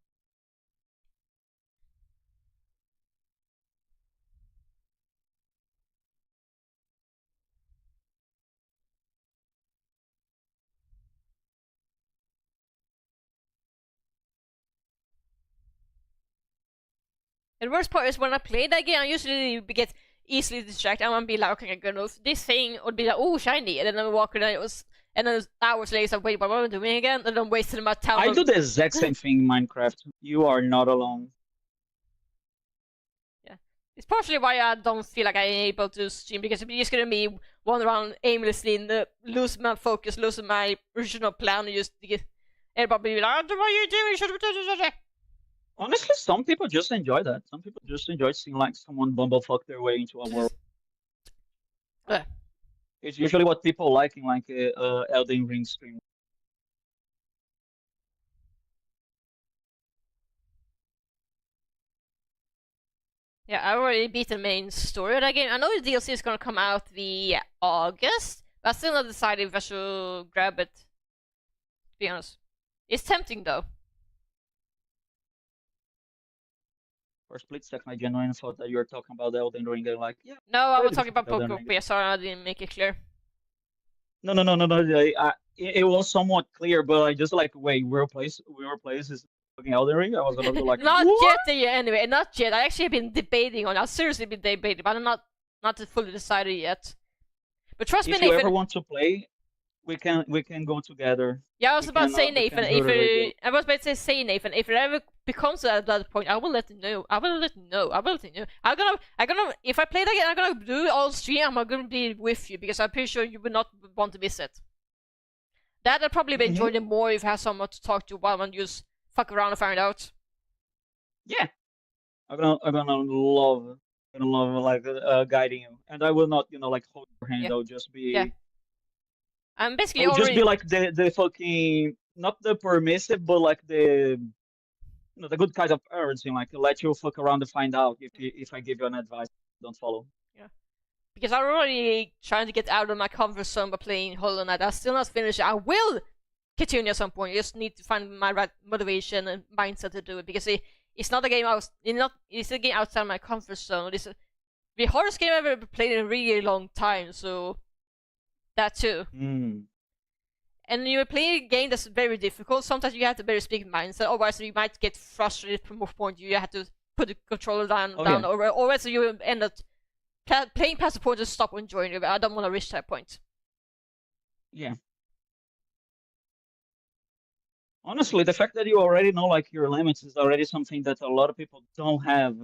And the worst part is when I play that game, I usually get easily distracted. I'm gonna be like, okay, I'm gonna this thing, would be like, oh, shiny, and then I'm walking, and then hours later, I'm like, wait, what am I doing again? And I'm wasting my time. I do the exact same thing in Minecraft. You are not alone. Yeah, it's partially why I don't feel like I'm able to stream, because I'm just gonna be wandering around aimlessly and lose my focus, losing my original plan, and just everybody be like, what are you doing? Honestly, some people just enjoy that. Some people just enjoy seeing like someone bumblefuck their way into a world. It's usually what people like in like Elden Ring stream. Yeah, I already beat the main story of that game. I know the DLC is gonna come out the August, but I still not decided if I should grab it. To be honest, it's tempting though. For a split second, I genuinely thought that you were talking about the Elden Ring. And like, yeah. No, I was talking about Pokemon. Sorry, I didn't make it clear. No. it was somewhat clear, but I just like wait, we were plays is fucking Elden Ring. I was a little bit like Not what? yet, anyway. Not yet. I actually have been debating on. I've seriously been debating, but I'm not fully decided yet. But trust me, If you ever Nathan. want to play, we can go together. Yeah, I was about to say, We Nathan. can do If the review. I was about to say, Nathan, if it ever becomes at that point, I will let you know. I will let you know. I will let you know. I'm gonna. If I play that again, I'm gonna do it all stream. I'm gonna be with you because I'm pretty sure you would not want to miss it. That I'd probably enjoy it more if I have someone to talk to while I'm just fuck around and find out. Yeah, I'm gonna love like guiding you, and I will not like hold your hand. Yeah. I'll just be Yeah. I'm basically I would just already. be like the fucking not the permissive, but like the the good kind of parenting, like let you fuck around to find out if I give you an advice, don't follow. Yeah. Because I'm already trying to get out of my comfort zone by playing Hollow Knight. I still not finished it. I will continue at some point. I just need to find my right motivation and mindset to do it because it's not a game it's a game outside my comfort zone. It's the hardest game I've ever played in a really long time. So that too. And when you play a game that's very difficult, sometimes you have to very speak mindset. Otherwise, you might get frustrated from a point. You have to put the controller down, Yeah. or else you end up playing past the point and stop enjoying it. I don't want to reach that point. Yeah. Honestly, the fact that you already know like your limits is already something that a lot of people don't have.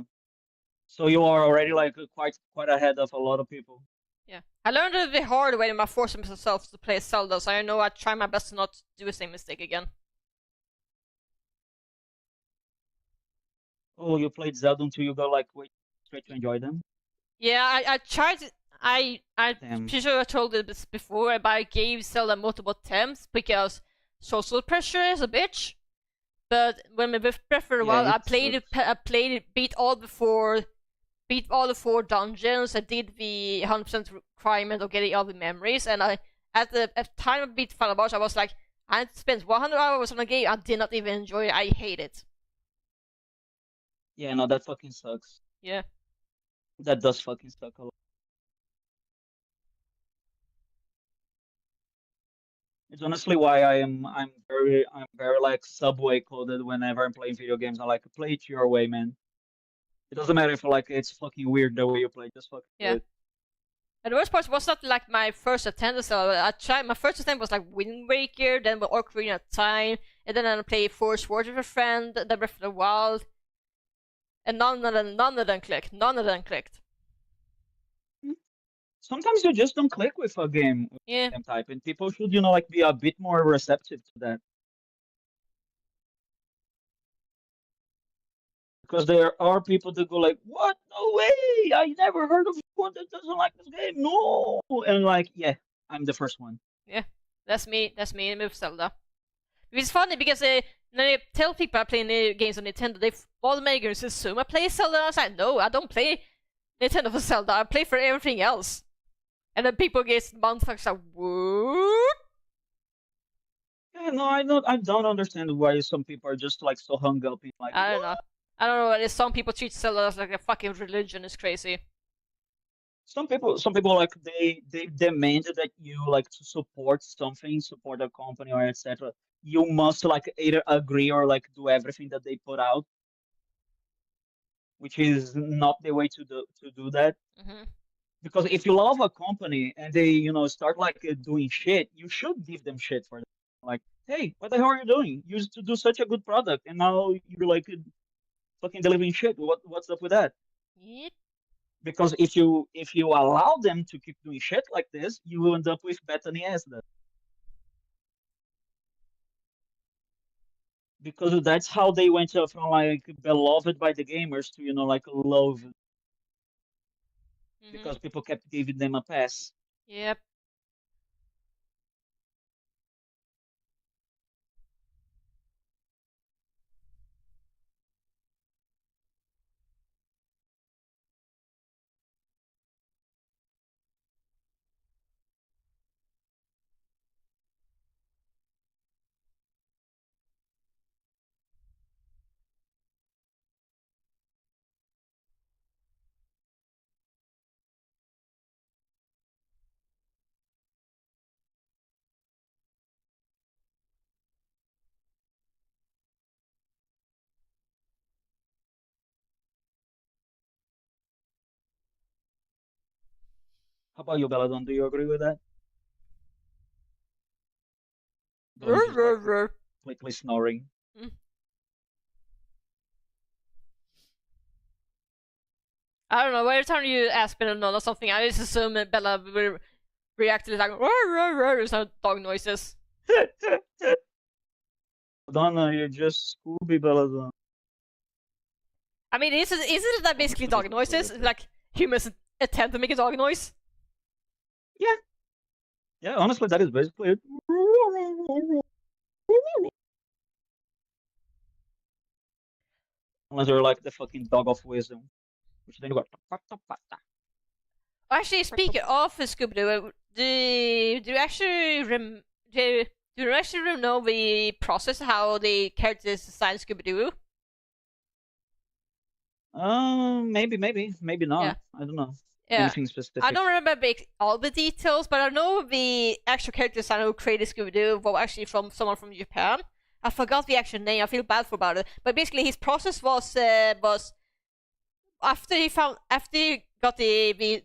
So you are already like quite ahead of a lot of people. Yeah, I learned it the hard way when I forced myself to play Zelda, so I know I try my best to not do the same mistake again. Oh, you played Zelda until you go like wait straight to enjoy them? Yeah, I tried. I'm Damn. pretty sure I told you this before, but I gave Zelda multiple attempts because social pressure is a bitch. But when with Breath of the Wild, I played it, beat all the four dungeons. I did the 100% requirement of getting all the memories, and at the time I beat Final Boss, I was like, I spent 100 hours on a game. I did not even enjoy it. I hate it. Yeah, no, that fucking sucks. Yeah. That does fucking suck a lot. It's honestly why I'm very like subway coded whenever I'm playing video games. I like play it your way, man. It doesn't matter if like it's fucking weird the way you play, just fucking do it. And the worst part was not like my first attempt, so I tried. My first attempt was like Wind Waker, then with Ocarina of Time, and then I played Force Wars with a friend, then Breath of the Wild, and none of them clicked. None of them clicked. Sometimes you just don't click with a game type, and people should like be a bit more receptive to that. Because there are people that go like, "What? No way! I never heard of anyone that doesn't like this game. No!" And like, yeah, I'm the first one. Yeah, that's me. That's me with Zelda. It's funny because when I tell people I play new games on Nintendo, they all the makers assume I play Zelda. I was like, no, I don't play Nintendo for Zelda. I play for everything else. And then people get motherfuckers like, what? Yeah, no, I don't understand why some people are just like so hung up in like. I don't know. I don't know. Some people treat Zelda as like a fucking religion. It's crazy. Some people like they demand that you like to support something, support a company or etc. You must like either agree or like do everything that they put out, which is not the way to do that. Mm-hmm. Because if you love a company and they start like doing shit, you should give them shit for that. Like, hey, what the hell are you doing? You used to do such a good product, and now you're like fucking delivering shit. What's up with that? Yep. Because if you allow them to keep doing shit like this, you will end up with Bethany Asda. Because that's how they went from like beloved by the gamers to like loved. Mm-hmm. Because people kept giving them a pass. Yep. about you, Belladon? Do you agree with that? Don't just like quickly snoring. I don't know. Every time you ask Bella or something, I just assume that Bella will react to it like there's no dog noises. Donna, you're just Scooby Belladon. I mean, isn't that basically dog noises? Like humans attempt to make a dog noise? Yeah. Yeah, honestly, that is basically it. Unless you're like the fucking dog of wisdom. Which then you go. Actually, speaking of Scooby-Doo, do you actually do you actually know the process how the characters design Scooby-Doo? Maybe not. Yeah. I don't know. Yeah. Anything specific. I don't remember all the details, but I know the actual character designer who created Scooby-Doo was actually from someone from Japan. I forgot the actual name. I feel bad for about it. But basically, his process was after he got the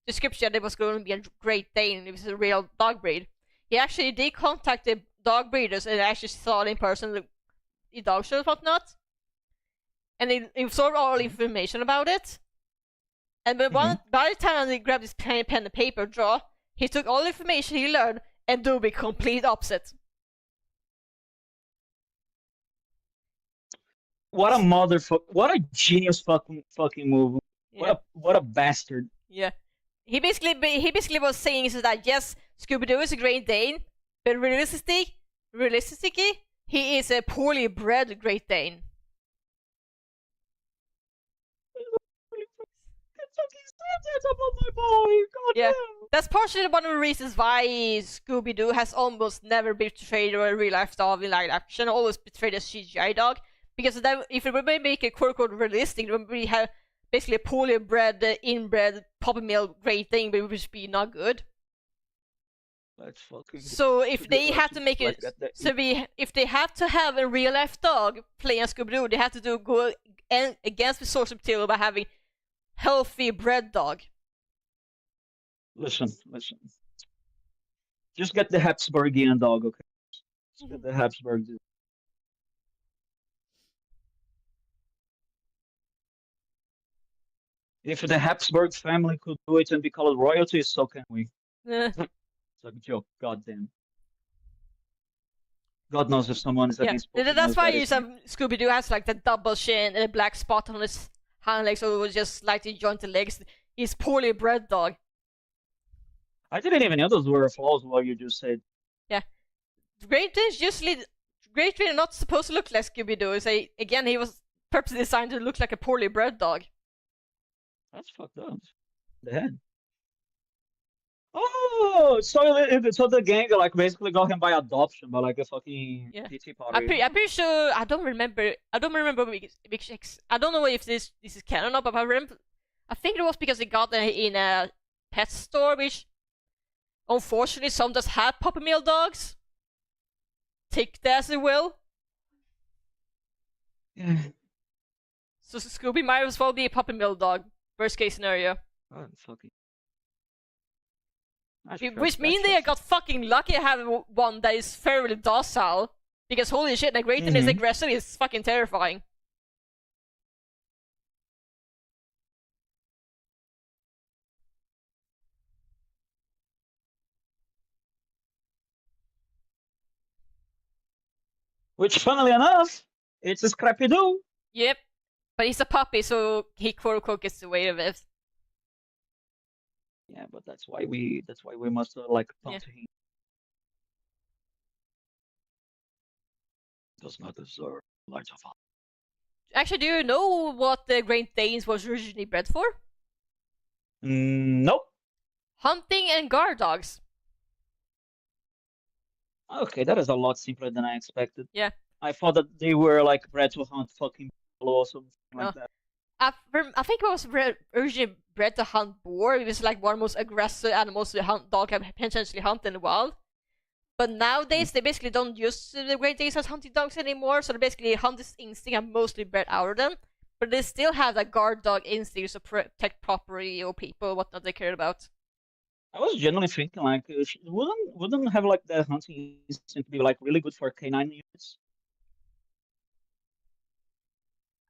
description that it was going to be a Great Dane, it was a real dog breed. He actually did contact the dog breeders and actually saw it in person, the dog show and whatnot. And he absorbed all information about it. And by the time he grabbed his pen and paper draw, he took all the information he learned and do the complete opposite. What a motherfucker! What a genius fucking move! Yeah. What a bastard! Yeah, he basically was saying is that yes, Scooby-Doo is a Great Dane, but realistically, he is a poorly bred Great Dane. Yeah, that's partially one of the reasons why Scooby-Doo has almost never betrayed a real-life dog in live action, always betrayed a CGI dog. Because then, if it would make it quote-unquote realistic, then we have basically a poorly bred, inbred, puppy mill Great Dane, but it would be not good. That's fucking. So if they have to make it, if they have to have a real-life dog playing a Scooby-Doo, they have to go against the source material by having healthy bred dog. Listen. Just get the Habsburgian dog, okay? Just get the Habsburg. If the Habsburg family could do it and be called royalty, so can we. It's like a joke, goddamn. God knows if someone is against Pokemon. That's why Scooby-Doo has like the double chin and a black spot on his hind legs, so it was just like the jointed legs. He's poorly bred dog. I didn't even know those were flaws what you just said. Yeah. Great Danes are not supposed to look like Scooby-Doo. Again, he was purposely designed to look like a poorly bred dog. That's fucked up. The head. Oh, so the gang like basically got him by adoption, but like a fucking PT party. I'm pretty sure. I don't remember. I don't know if this is canon or not, but I think it was because he got it in a pet store, which unfortunately some just have puppy mill dogs. Take that as it will. Yeah. So Scooby might as well be a puppy mill dog. Worst case scenario. Oh, fucking. Which means they got fucking lucky to have one that is fairly docile. Because holy shit, the Great Dane is aggressive is fucking terrifying. Which, funnily enough, it's a Scrappy-Doo. Yep. But he's a puppy, so he quote-unquote gets away with it. Yeah, but that's why we must like talk to him. Does not deserve light of heart. Actually, do you know what the Great Danes was originally bred for? Nope. Hunting and guard dogs. Okay, that is a lot simpler than I expected. Yeah. I thought that they were like bred to hunt fucking buffalo or something like that. I think it was originally bred to hunt boar. It was like one of the most aggressive animals the dog can potentially hunt in the wild. But nowadays, they basically don't use the Great Danes as hunting dogs anymore, so they basically hunting instinct are mostly bred out of them. But they still have that guard dog instinct to protect property or people, whatnot they care about. I was genuinely thinking like, wouldn't have like that hunting instinct be like really good for canine units?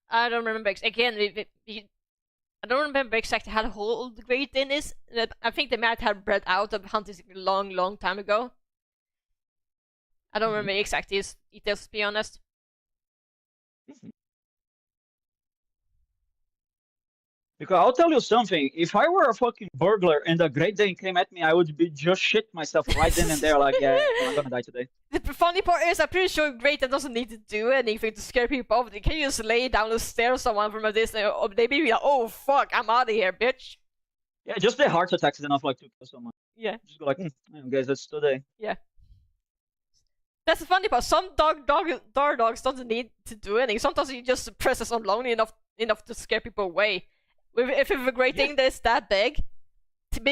I don't remember again. I don't remember exactly how old the Great Dane is. I think they might have bred out of hunting a long time ago. I don't remember exactly his details, to be honest. Because I'll tell you something, if I were a fucking burglar and a Great Dane came at me, I would be just shit myself right then and there, like, yeah, I'm gonna die today. The funny part is, I'm pretty sure Great Dane doesn't need to do anything to scare people off. They can just lay down and stare someone from a distance, or they may be like, oh fuck, I'm out of here, bitch. Yeah, just the heart attack is enough, like, to kill someone. Yeah. Just go like, guys, that's today. Yeah. That's the funny part. Some dogs doesn't need to do anything. Sometimes you just press us on long enough to scare people away. If a Great Dane that's that big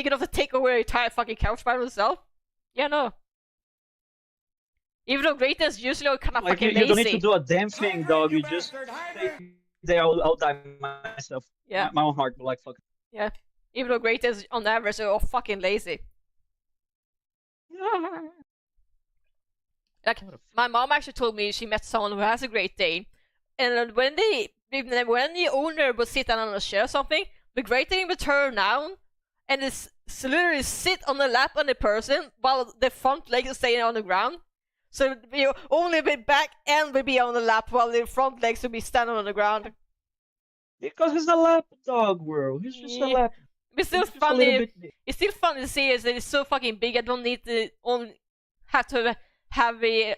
enough to take over an entire fucking couch by himself, yeah, no. Even though Great Danes usually kind of like, fucking you lazy. don't need to do a damn thing, dog. You just stay there. I'll die myself. Yeah. My own heart will like fuck. Yeah. Even though Great Danes on average are all fucking lazy. Like, my mom actually told me she met someone who has a Great Dane, and when the owner would sit down on a chair or something, the Great Dane would turn down and literally sit on the lap of the person while the front legs are staying on the ground. So only the back end would be on the lap while the front legs would be standing on the ground. Because he's a lap dog, world. He's just a lap. It's still funny. It's still funny to see is that it's so fucking big. I don't need to only have to have the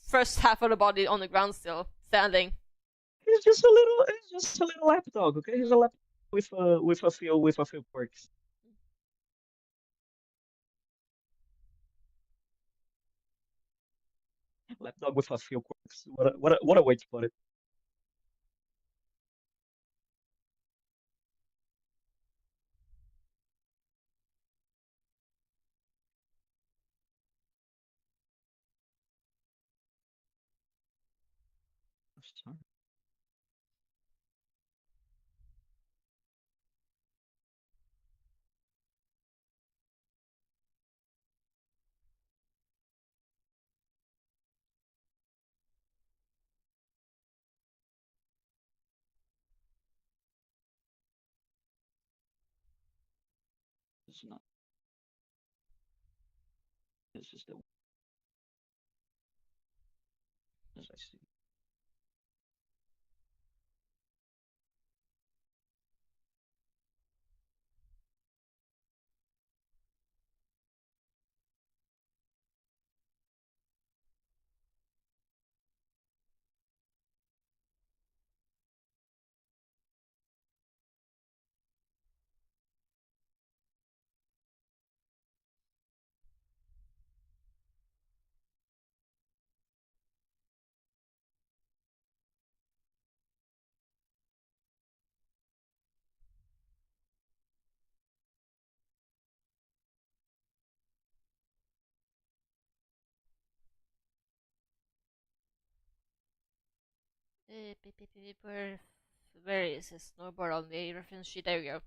first half of the body on the ground still standing. He's just a little lap dog. Okay, he's a lap with a few quirks. Lapdog with a few quirks. What a way to put it. Sorry. It's not. This is the. As I see. Where is his snowboard on the reference sheet? There we go.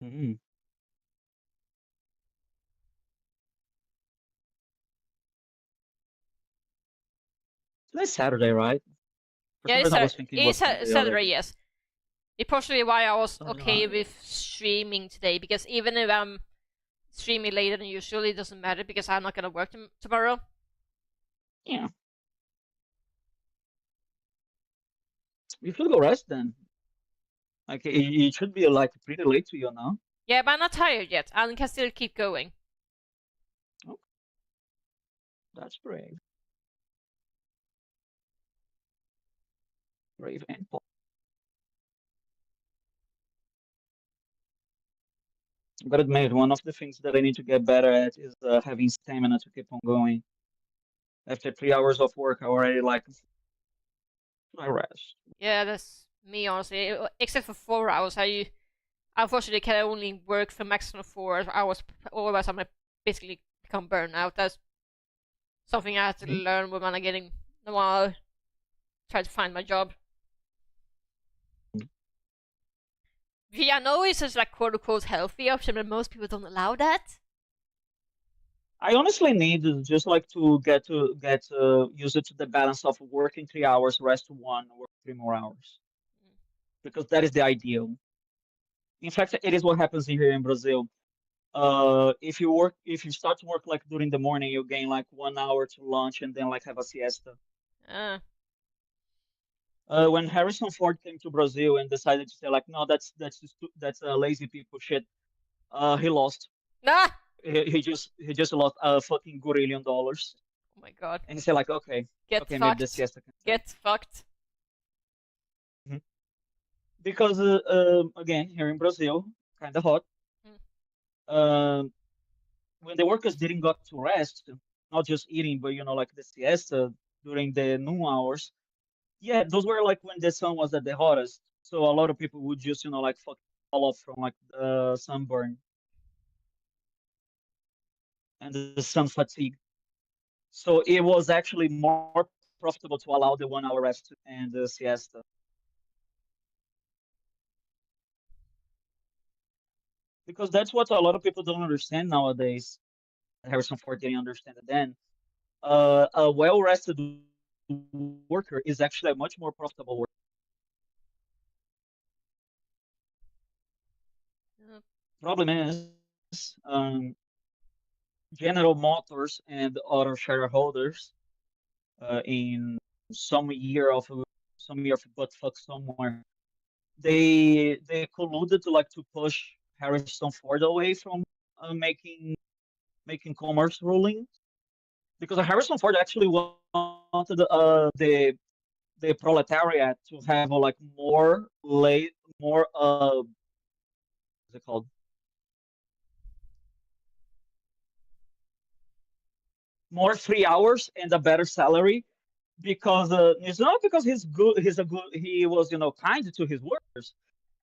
Mm-hmm. Today's Saturday, right? Yeah, it's Saturday, yes. It's partially why I was okay with streaming today, because even if I'm streaming later than usual, it doesn't matter because I'm not gonna work tomorrow. Yeah. You should go rest then. Like it should be like pretty late to you now. Yeah, but I'm not tired yet. I can still keep going. Oh, that's brave. Brave and bold. I gotta admit, one of the things that I need to get better at is having stamina to keep on going. After 3 hours of work, I already like I rest. Yeah, that's me honestly. Except for 4 hours, I unfortunately can only work for maximum 4 hours. Otherwise, I'm basically become burned out. That's something I have to learn when I'm getting while I try to find my job. I know it's just like quote unquote healthy option, but most people don't allow that. I honestly need just like to get used to the balance of working 3 hours, rest one, work 3 more hours, because that is the ideal. In fact, it is what happens here in Brazil. If you start to work like during the morning, you gain like 1 hour to lunch and then like have a siesta. Uh, When Harrison Ford came to Brazil and decided to say like, no, that's lazy people shit. He lost. ah! He just lost a fucking $1 billion, Oh my god. and he said like, okay, Get okay, maybe the fucked. siesta can stay. Get fucked. Mhm. Because again, here in Brazil, kind of hot. Um, when the workers didn't got to rest, not just eating, but like the siesta during the noon hours. Yeah, those were like when the sun was at the hottest. So a lot of people would just like fucking fall off from like sunburn and the sun fatigue. So it was actually more profitable to allow the 1 hour rest and the siesta. Because that's what a lot of people don't understand nowadays. Harrison Ford didn't understand it then. A well-rested worker is actually a much more profitable worker. Problem is, General Motors and other shareholders in some year of butt fuck somewhere, they colluded to push Harrison Ford away from making commerce rulings, because Harrison Ford actually wanted the proletariat to have like more what's it called, more 3 hours and a better salary, because it's not because he was kind to his workers.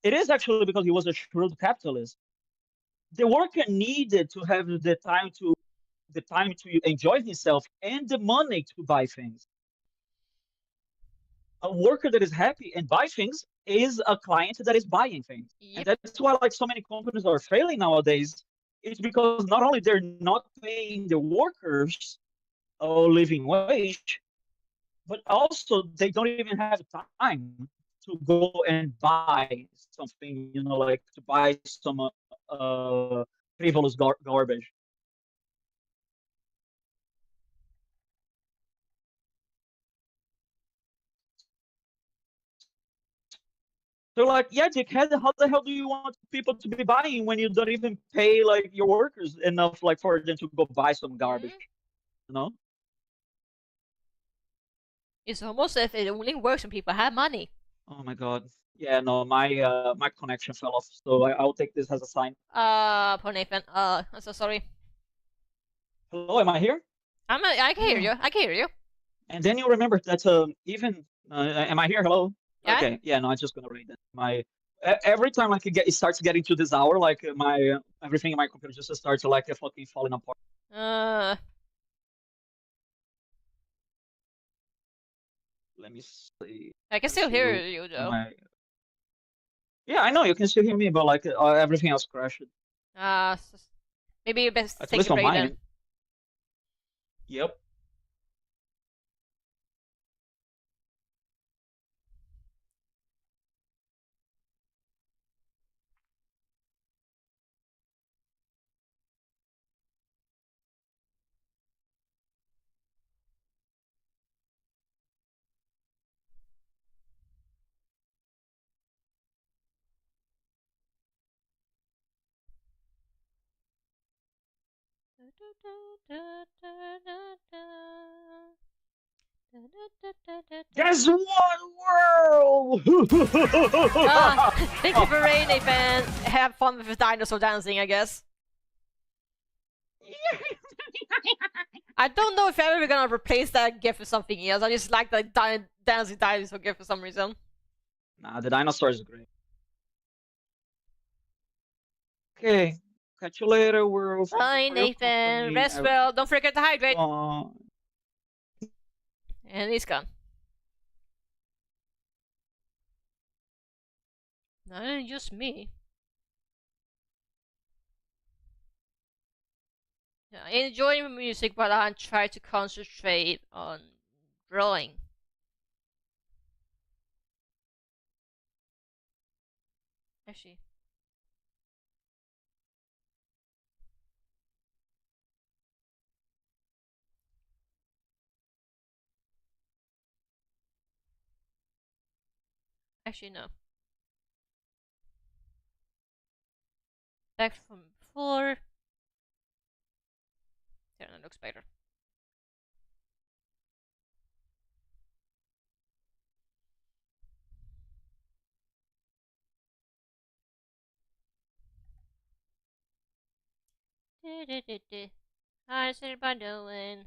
It is actually because he was a shrewd capitalist. The worker needed to have the time to enjoy himself and the money to buy things. A worker that is happy and buy things is a client that is buying things. And Yep. that's why like so many companies are failing nowadays. It's because not only they're not paying the workers a living wage, but also they don't even have time to go and buy something, like to buy some frivolous garbage. They're like, yeah, dickhead, how the hell do you want people to be buying when you don't even pay like your workers enough like for them to go buy some garbage? You know? It's almost as if it only works when people have money. Oh my god. Yeah, no, my connection fell off, so I'll take this as a sign. Poor Nathan. I'm so sorry. Hello, am I here? I can hear you. I can hear you. And then you remember that even am I here? Hello. Yeah? Okay. Yeah. No, I'm just gonna read it. Every time like it starts getting to this hour, like my everything in my computer just starts like fucking falling apart. Let me see. I can still hear you though. Yeah, I know you can still hear me, but like everything else crashed. Maybe you best At take least a on break then. mine. Yep. There's one world. Thank you for rain, Nathan. Have fun with the dinosaur dancing, I guess. I don't know if I'm ever gonna replace that GIF with something else. I just like the dancing dinosaur GIF for some reason. Nah, the dinosaur is great. Okay, catch you later, world. Bye, Nathan. Rest well. Don't forget to hydrate. And he's gone. Just me. Yeah, I enjoy music, but I try to concentrate on drawing. Actually, no. Back from before. There, that looks better. How's everybody doing?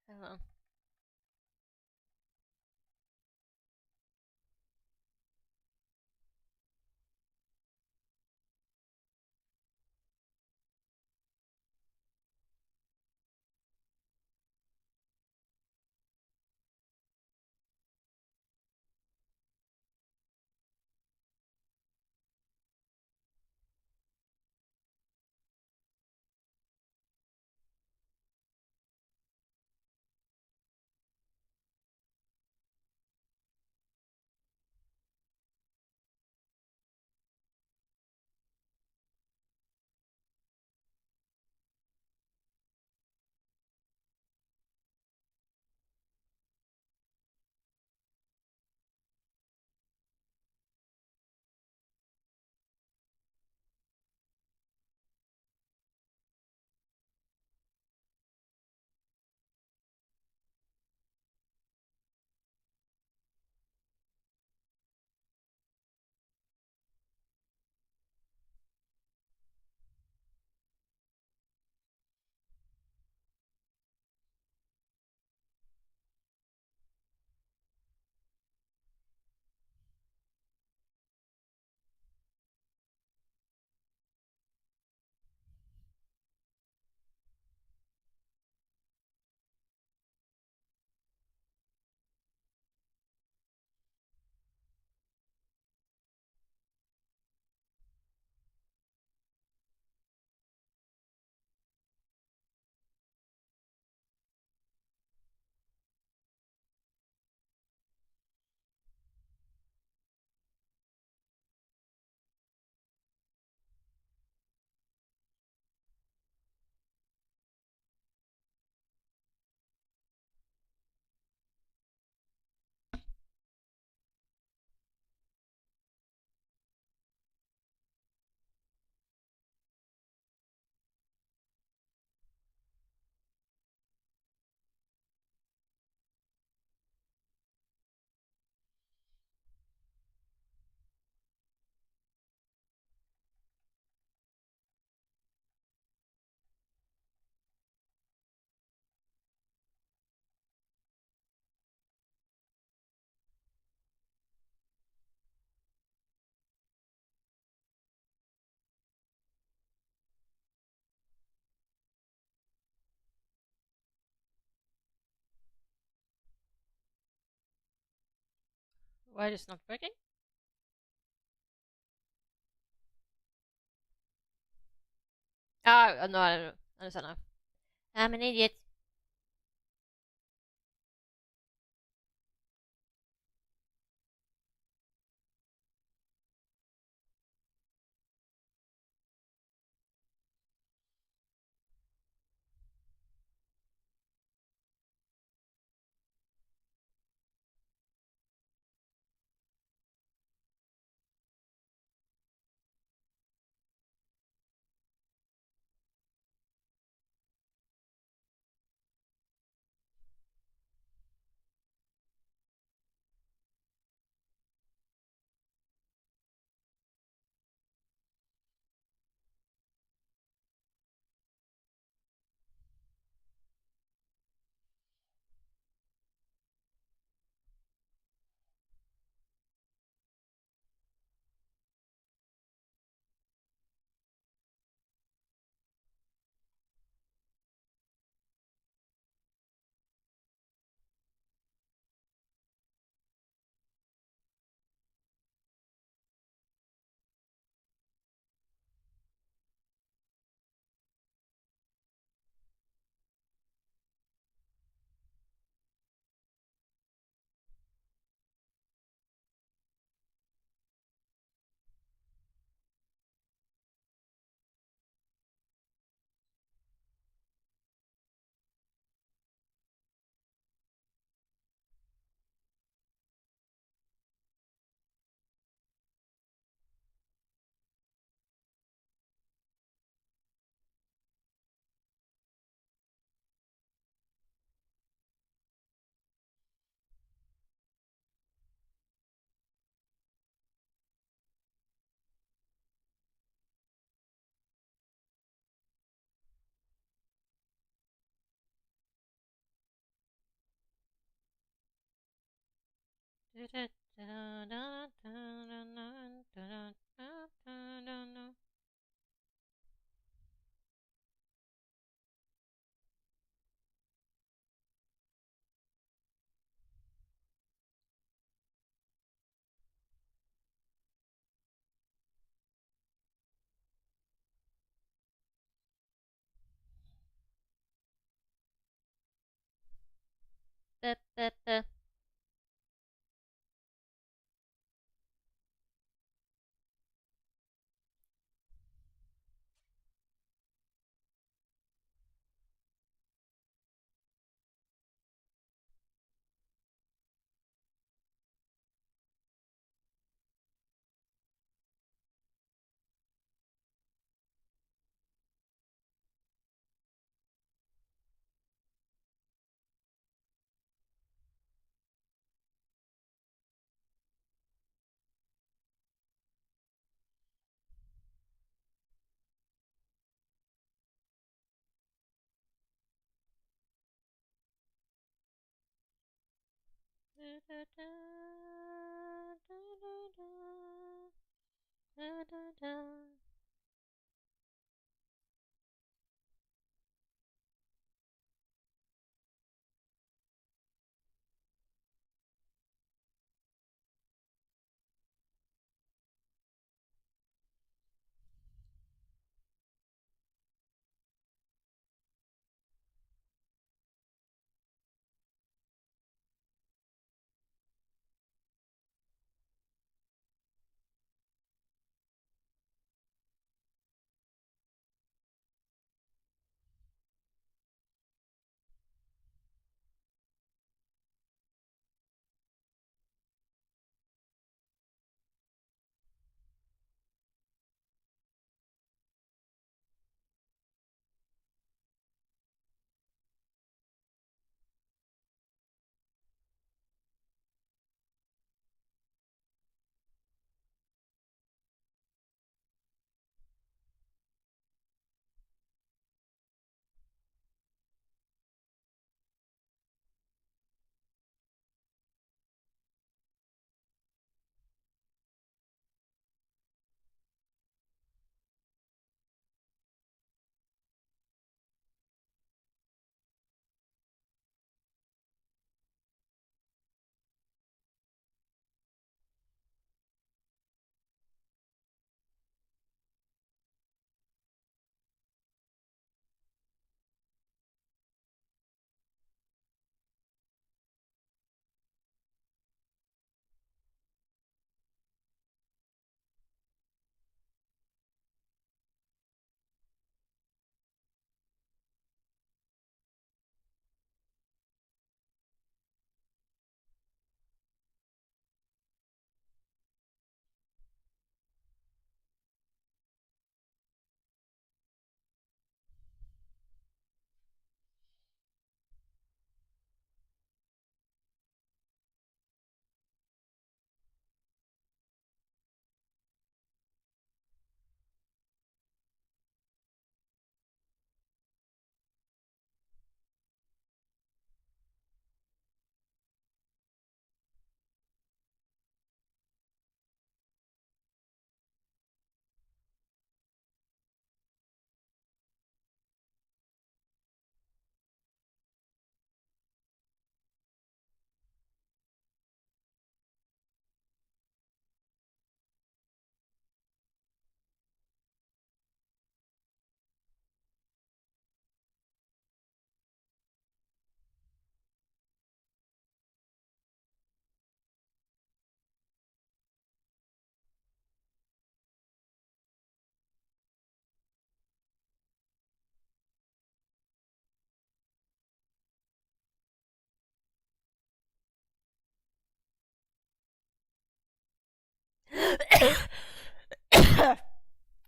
Hello. Why is it not working? No, I don't understand now. I'm an idiot.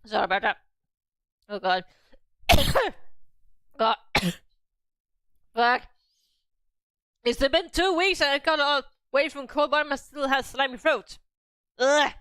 Sorry about that. Oh god. God. Fuck. It's been 2 weeks and I got away from cold, but I still have slimy throat. Ugh.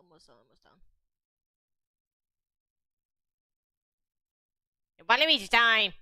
Almost done, almost done. One each time.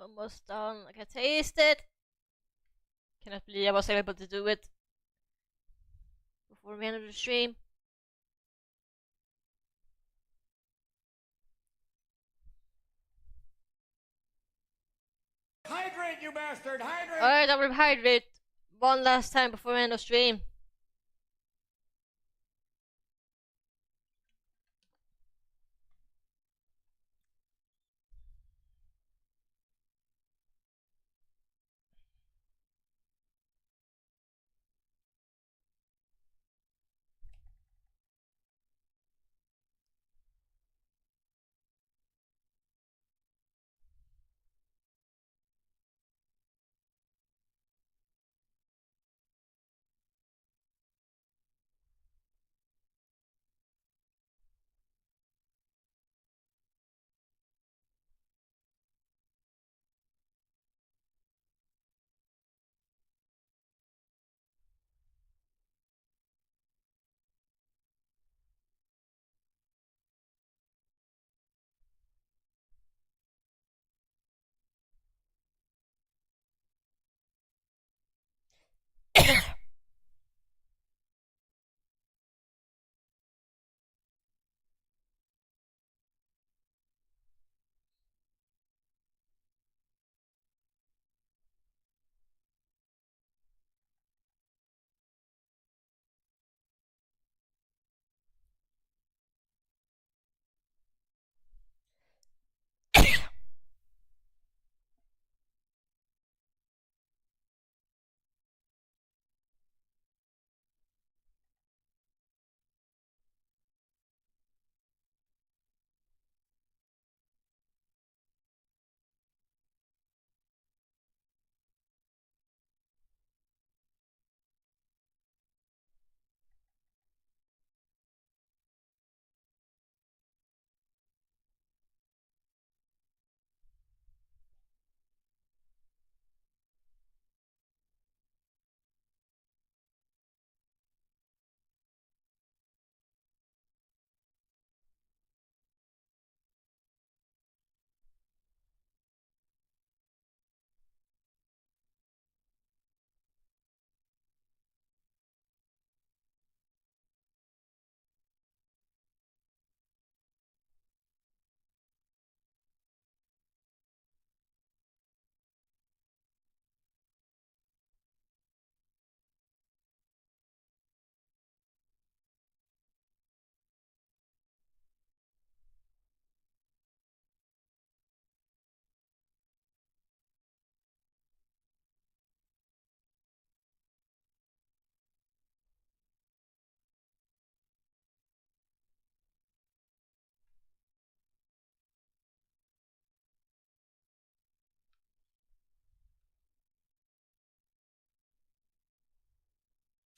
Almost done. I can taste it. Cannot believe I was able to do it before we ended the stream. Hydrate, you bastard! Hydrate! Alright, I'll rehydrate one last time before we end the stream.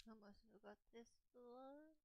I must have got this one.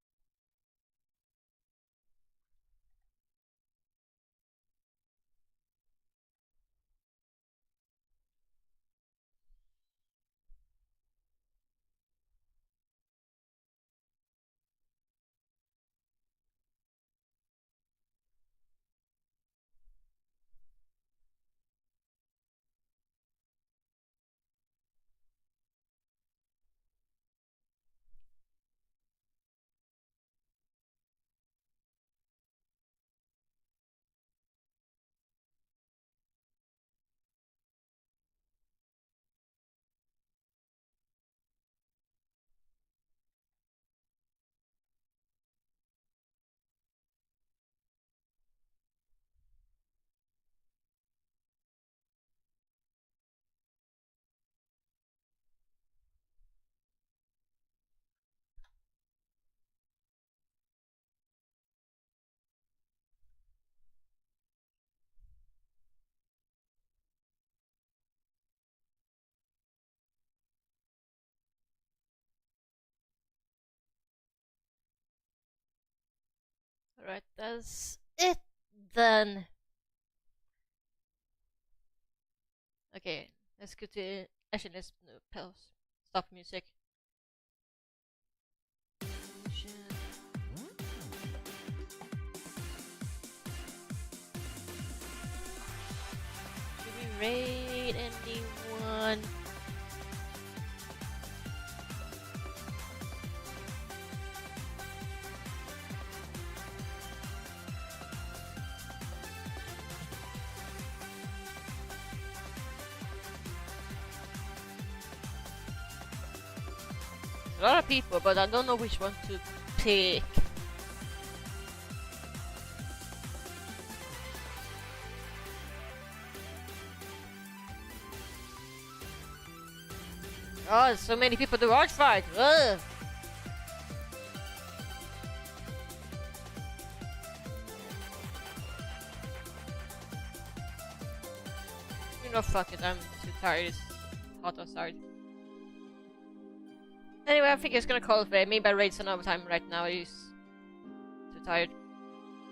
Alright, that's it then. Okay, let's go to. Actually, let's pause. Stop music. raid anyone? A lot of people, but I don't know which one to pick. Oh, so many people do arch fight. Ugh. You know, fuck it. I'm too tired. It's hot outside. Anyway, I think it's gonna call it there. Maybe I raid some overtime right now. I'm too tired.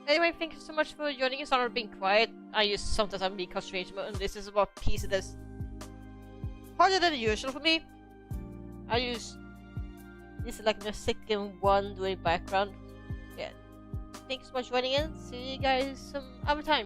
Anyway, thank you so much for joining us. I'm being quiet. Sometimes I'm being constrained, and this is about PC that's harder than usual for me. This is like my second one doing background. Yeah. Thanks so much for joining in. See you guys some other time.